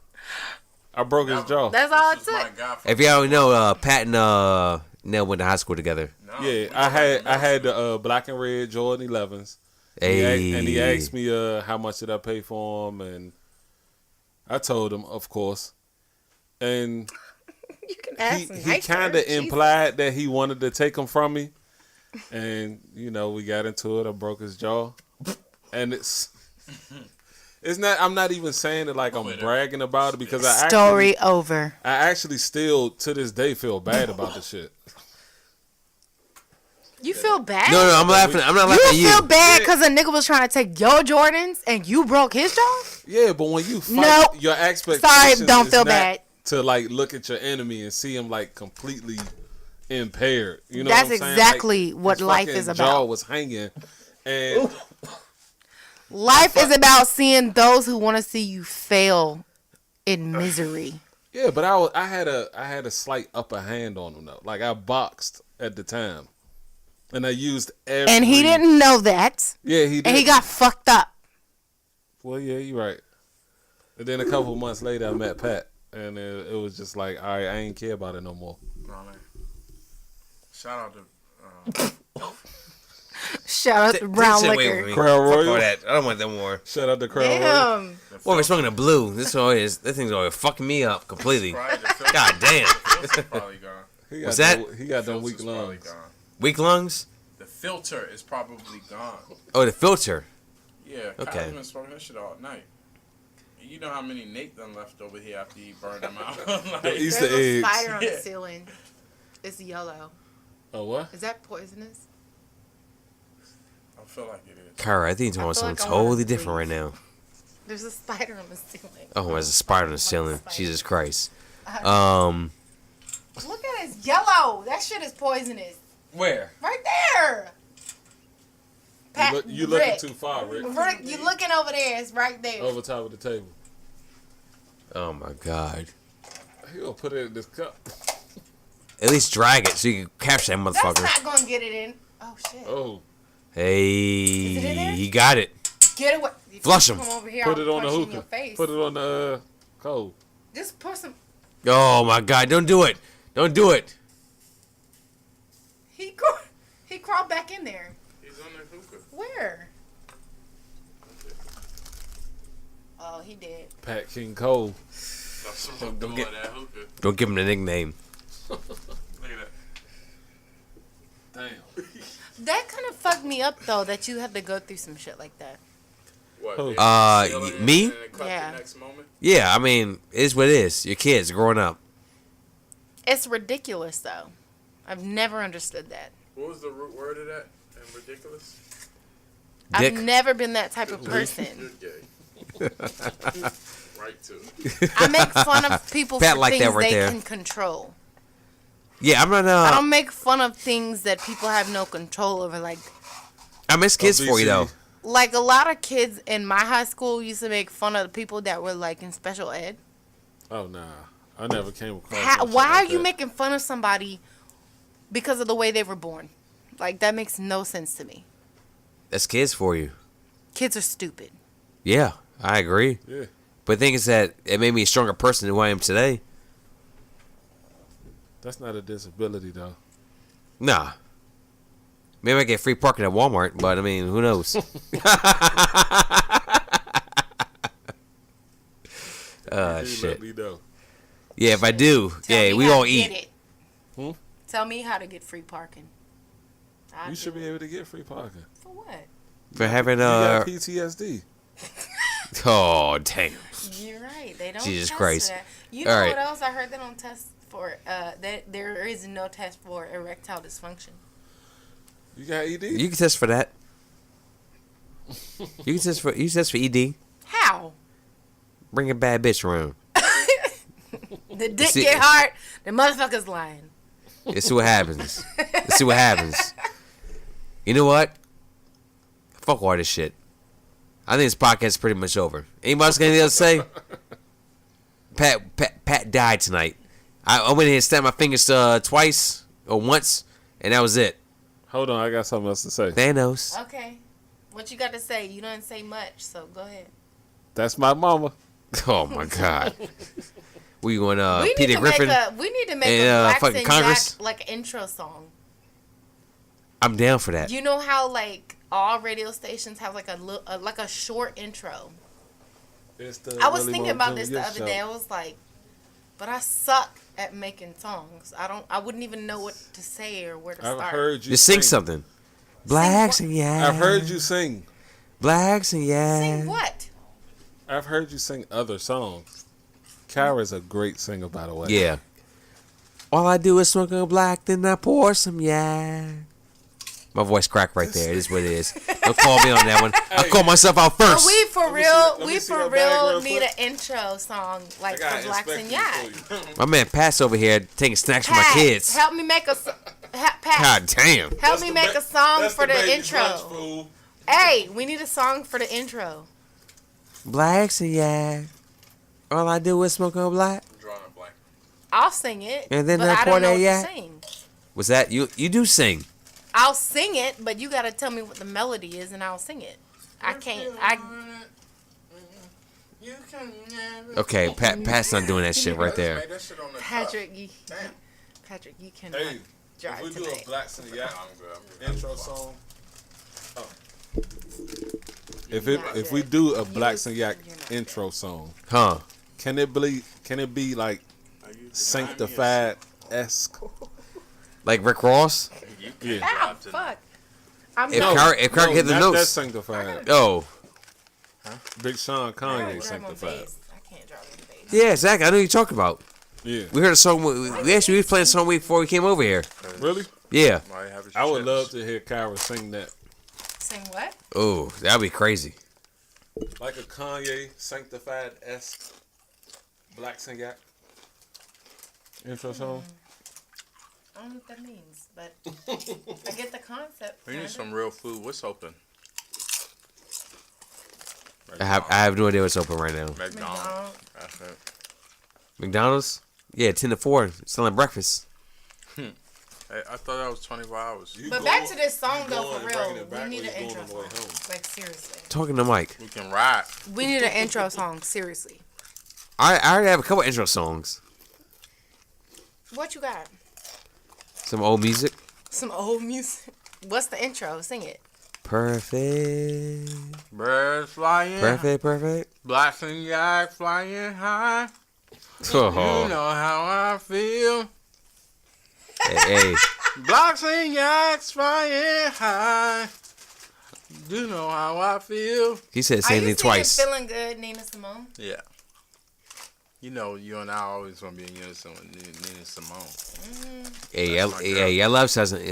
I broke his jaw. That's all it This is my took. guy from- If y'all know, Pat and Nell went to high school together. No, Yeah, I had the black and red Jordan 11s. Hey. And he asked me how much did I pay for them, and I told him, of course. And You can ask him he nicer. kind of Jesus. implied that he wanted to take them from me, and we got into it. I broke his jaw, and it's not. I'm not even saying it like I'm bragging about it because Story over. I actually still to this day feel bad about the shit. You feel bad? No, I'm laughing. I'm not laughing at You you. feel bad because a nigga was trying to take your Jordans and you broke his jaw? Yeah, but when you fight, Nope. your expectations Sorry, don't is feel not bad. to like look at your enemy and see him like completely impaired. You know That's what I'm saying? exactly Like, what his life fucking is Jaw about. was hanging, and Life is about seeing those who want to see you fail in misery. yeah, but I had a slight upper hand on him though. Like I boxed at the time, and I used every. And he didn't know that. Yeah, he did. And he got fucked up. Well, yeah, you're right. And then a couple months later, I met Pat, and it was just like, all right, I ain't care about it no more. No, man. Shout out to. Shout out to brown Sit away liquor. with me. Crown Fuck Royal? all that. I don't want that more. Shout out to Crown Royal. Damn. Well, we're smoking the blue. This thing's always fucking me up completely. Probably the filter- God damn. The filter's probably gone. He got What's that? He got them Filter's weak probably lungs. gone. Weak lungs? The filter is probably gone. Oh, the filter. Yeah, Okay. Kyle's been smoking that shit all night. And you know how many Nate done left over here after he burned them out? The Like, Easter There's a eggs. spider on the Yeah. ceiling. It's yellow. Oh what? Is that poisonous? I feel like it is. Kara, I think you're I talking feel something like I wanna totally different right leave. now. There's a spider on the ceiling. Oh, there's a spider on the ceiling. spider. Jesus Christ. Look at it, it's yellow. That shit is poisonous. Where? Right there. Pat, You looking Rick. too far, Rick. Rick, you looking over there. It's right there. Over top of the table. Oh my God. He gonna put it in this cup. At least drag it so you can capture that That's motherfucker. not going to get it in. Oh, shit. Oh, Hey, Is it in there? he got it. Get away. If Flush you 'em. Come over here, put I'll it on the punch you in your hookah. face. Put it on the coal. Just put some. Oh my God! Don't do it! Don't do it! He crawled back in there. He's on the hookah. Where? Oh, he did. Pat King Cole. That's some Don't don't get- that hookah. Don't give him the nickname. Look at that. Damn. That kind of fucked me up though. That you had to go through some shit like that. What? Who? they seal it Me? and then cut Yeah. The next moment? Yeah, I mean, it is what it is. Your kids growing up. It's ridiculous though. I've never understood that. What was the root word of that? And ridiculous? Dick. I've never been that type of person. You're gay. Right to it. I make fun of people Pat for like that things right they there. can control. Yeah, I'm not. I don't make fun of things that people have no control over. I miss kids for you though. Obesity. Like a lot of kids in my high school used to make fun of the people that were like in special ed. Oh nah, I never came across. no shit Why are like you that. making fun of somebody because of the way they were born? Like that makes no sense to me. That's kids for you. Kids are stupid. Yeah, I agree. Yeah. But the thing is that it made me a stronger person than who I am today. That's not a disability though. Nah. Maybe I get free parking at Walmart, but I mean, who knows? You Shit. let me know. Yeah, if I do, Tell yeah, me we how all to get eat. it. Tell me how to get free parking. I You should do be it. able to get free parking. For what? For having You got PTSD. oh damn. You're right. They don't Jesus test Christ. for that. You know All right. what else I heard? They don't test for that there is no test for erectile dysfunction. You got ED? You can test for that. You can test for ED. How? Bring a bad bitch around. The dick See- get hard. The motherfucker's lying. Let's see what happens. Let's see what happens. You know what? Fuck all this shit. I think this podcast is pretty much over. Anybody else got anything else to say? Pat died tonight. I went in and snapped my fingers twice or once, and that was it. Hold on, I got something else to say. Thanos. Okay. What you got to say? You don't say much, so go ahead. That's my mama. Oh my God. We going we Peter need to Griffin? we need to make and, a Blacks fucking and Congress? Jack like intro song. I'm down for that. You know how like all radio stations have like a short intro. I was thinking about this the other day. I was like, but I suck at making songs. I wouldn't even know what to say or where to I've start. heard you Just sing something. Blacks and yeah. I've heard you sing. Blacks and yeah. Sing what? I've heard you sing other songs. Kara's a great singer, by the way. Yeah. All I do is smoke a black, then I pour some yeah. My voice cracked right there. It is what it is. Don't call me on that one. I'll call myself out But first. we for Let me real, see that bag real need quick. an intro song like I got for Blacks and Yak. My man Pat's over here taking snacks for my kids. Help me make a Pat. God damn. Help me make a song for the intro. Hey, we need a song for the intro. Blacks and yeah. All I do is smoke a black. I'm drawing a blank. I'll sing it, And then but that I don't part know of what yak? to sing. Was that you? You do sing. I'll sing it, but you gotta tell me what the melody is, and I'll sing it. I can't. Okay, Pat's not doing that shit right there. Make that shit on the Patrick, Damn. you cannot Hey, drive if we do tonight. a Blacks and Yak I'm good. I'm good. intro song. Oh. Not If we good. do a Blacks and Yak You're not intro song, Huh. can it be like sanctified esque? Like Rick Ross? You can't Yeah. Ah, drive tonight. fuck. I'm If not. Kirk hit the That's notes. sanctified. Oh. Big Sean I Kanye drive on sanctified. bass. I can't drive on bass. Yeah, exactly. I know what you're talking about. Yeah. We heard a song. We actually was playing a song before we came over here. Really? Yeah. Might have his I would chips. love to hear Kyra sing that. Sing what? Oh, that'd be crazy. Like a Kanye sanctified esque Blacks and Yak intro song. I don't know what that means, but I get the concept. We need kinda. some real food. What's open? I have no idea what's open right now. McDonald's. McDonald's. That's it. McDonald's? Yeah, 10 to 4. Selling breakfast. Hey, I thought that was 24 hours. But back to this song though, for real. We need an intro song. Like seriously. Talking to Mike. We can ride. We need an intro song. Seriously. I already have a couple intro songs. What you got? Some old music. Some old music. What's the intro? Sing it. Perfect. Birds flying. Perfect. Blacks and Yak flying high. Oh. You know how I feel. Hey. Blacks and Yaks flying high. You know how I feel. He said the Are same you thing twice. singing Feeling Good, Nina Simone? Yeah. You know, you and I are always gonna be in unison with Nina Simone. Hey, That's my girl. I love doesn't.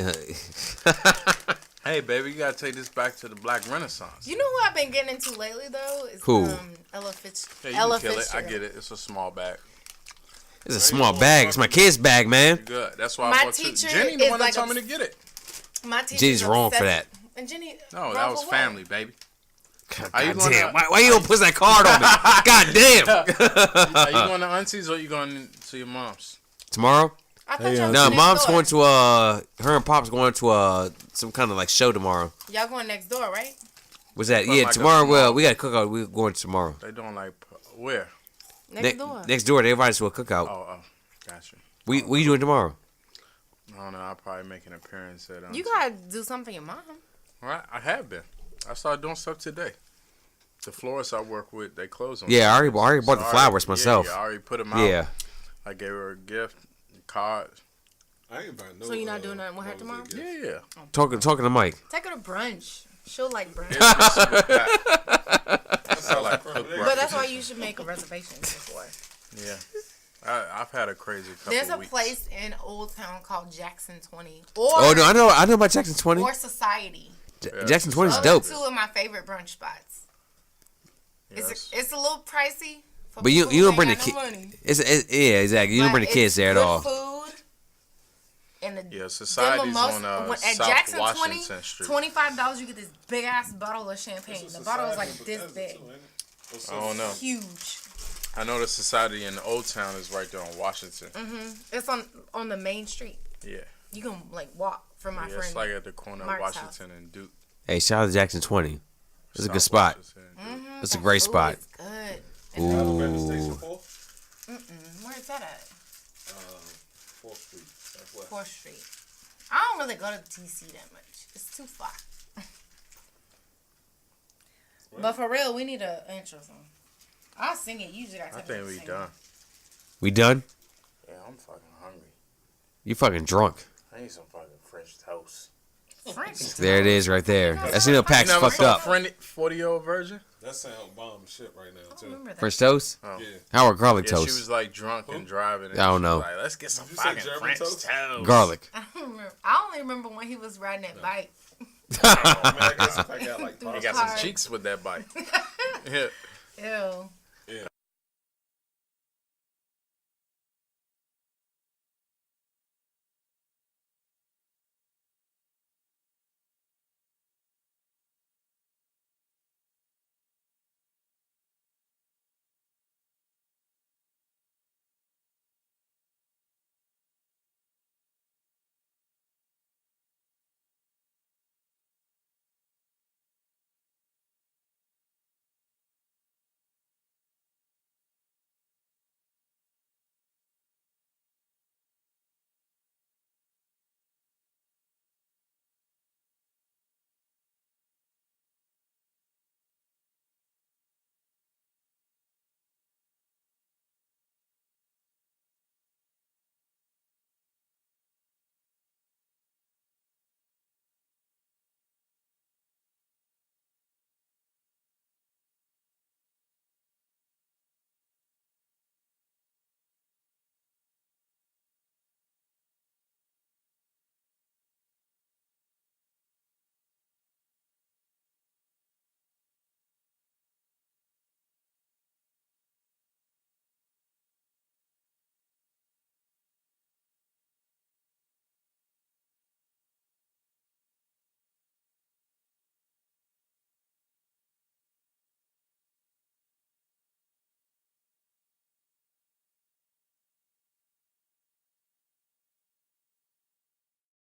Hey, baby, you gotta take this back to the Black Renaissance. You know who I've been getting into lately though? Is Who? Ella Yeah, you Ella can kill it. I Fitzgerald. get it. It's a small bag. It's a small bag. It's my kid's bag, man. You're good. That's why My I bought two. teacher Jenny, the is one that like told me to get it. My teacher's Jenny's wrong for obsessed- that. And Jenny. No, wrong that was for what? family, baby. God Are you damn. gonna- Why you gonna push that card on me? God damn. Are you going to aunties or you going to your mom's? Tomorrow? I thought Hey, y'all No, was mom's next door. going to her and pop's going to some kind of like show tomorrow. Y'all going next door, right? What's that? Well, Yeah, like a tomorrow. Well, small- we got to cook out. We're going tomorrow. They doing like where? Next door. Next door, they invited us to a cookout. Oh, gotcha. We you doing tomorrow? I don't know. I'll probably make an appearance at. You gotta do something for your mom. Right, I have been. I started doing stuff today. The florists I work with, they close on. Yeah, I already Sundays. bought the flowers myself. Yeah, I already put them out. Yeah. I gave her a gift, a card. I ain't buying no. So you're not doing nothing with her tomorrow? Yeah. Talking to Mike. Take her to brunch. She'll like brunch. I like cooked But breakfast. that's why you should make a reservation before. Yeah. I've had a crazy couple There's a weeks. place in Old Town called Jackson 20. Oh no, I know about Jackson 20. Or Society. Jackson 20 is Those dope. are two of my favorite brunch spots. Yes. It's a little pricey. For But you people who don't bring the ain't kid. got no money. Yeah, exactly. You don't But bring the kids it's there at good all. Food. And the Yeah, Society's on at South Jackson Washington 20, Street. $25 you get this big ass bottle of champagne. The bottle is like this big. I don't know. Huge. I know the Society in Old Town is right there on Washington. It's on the main street. Yeah. You can like walk from my Yeah, friend. it's like at the corner Mark's of Washington and Duke. Hey, shout out to Jackson 20. It's a South good spot. Washington and Duke. It's a great Food spot. is good. Ooh. Where is that at? 4th Street. Southwest. 4th Street. I don't really go to DC that much. It's too far. But for real, we need an intro song. I'll sing it. You just gotta I tell me think to we sing done. We done? Yeah, I'm fucking hungry. You fucking drunk. I need some fucking French toast. it. French. There it is right there. That's Pack's You never fucked saw up. 40-year-old virgin? That sound bomb shit right now I too. don't remember that. French toast? Oh. Yeah. How are garlic Yeah, she toast? was like drunk and driving. And I don't she was know. Like, let's get some you say fucking German French toast? toast. Garlic. I don't remember. I only remember when he was riding that bike. I mean, I guess if I got like He pasta. got some cheeks with that bite. Yeah. Ew.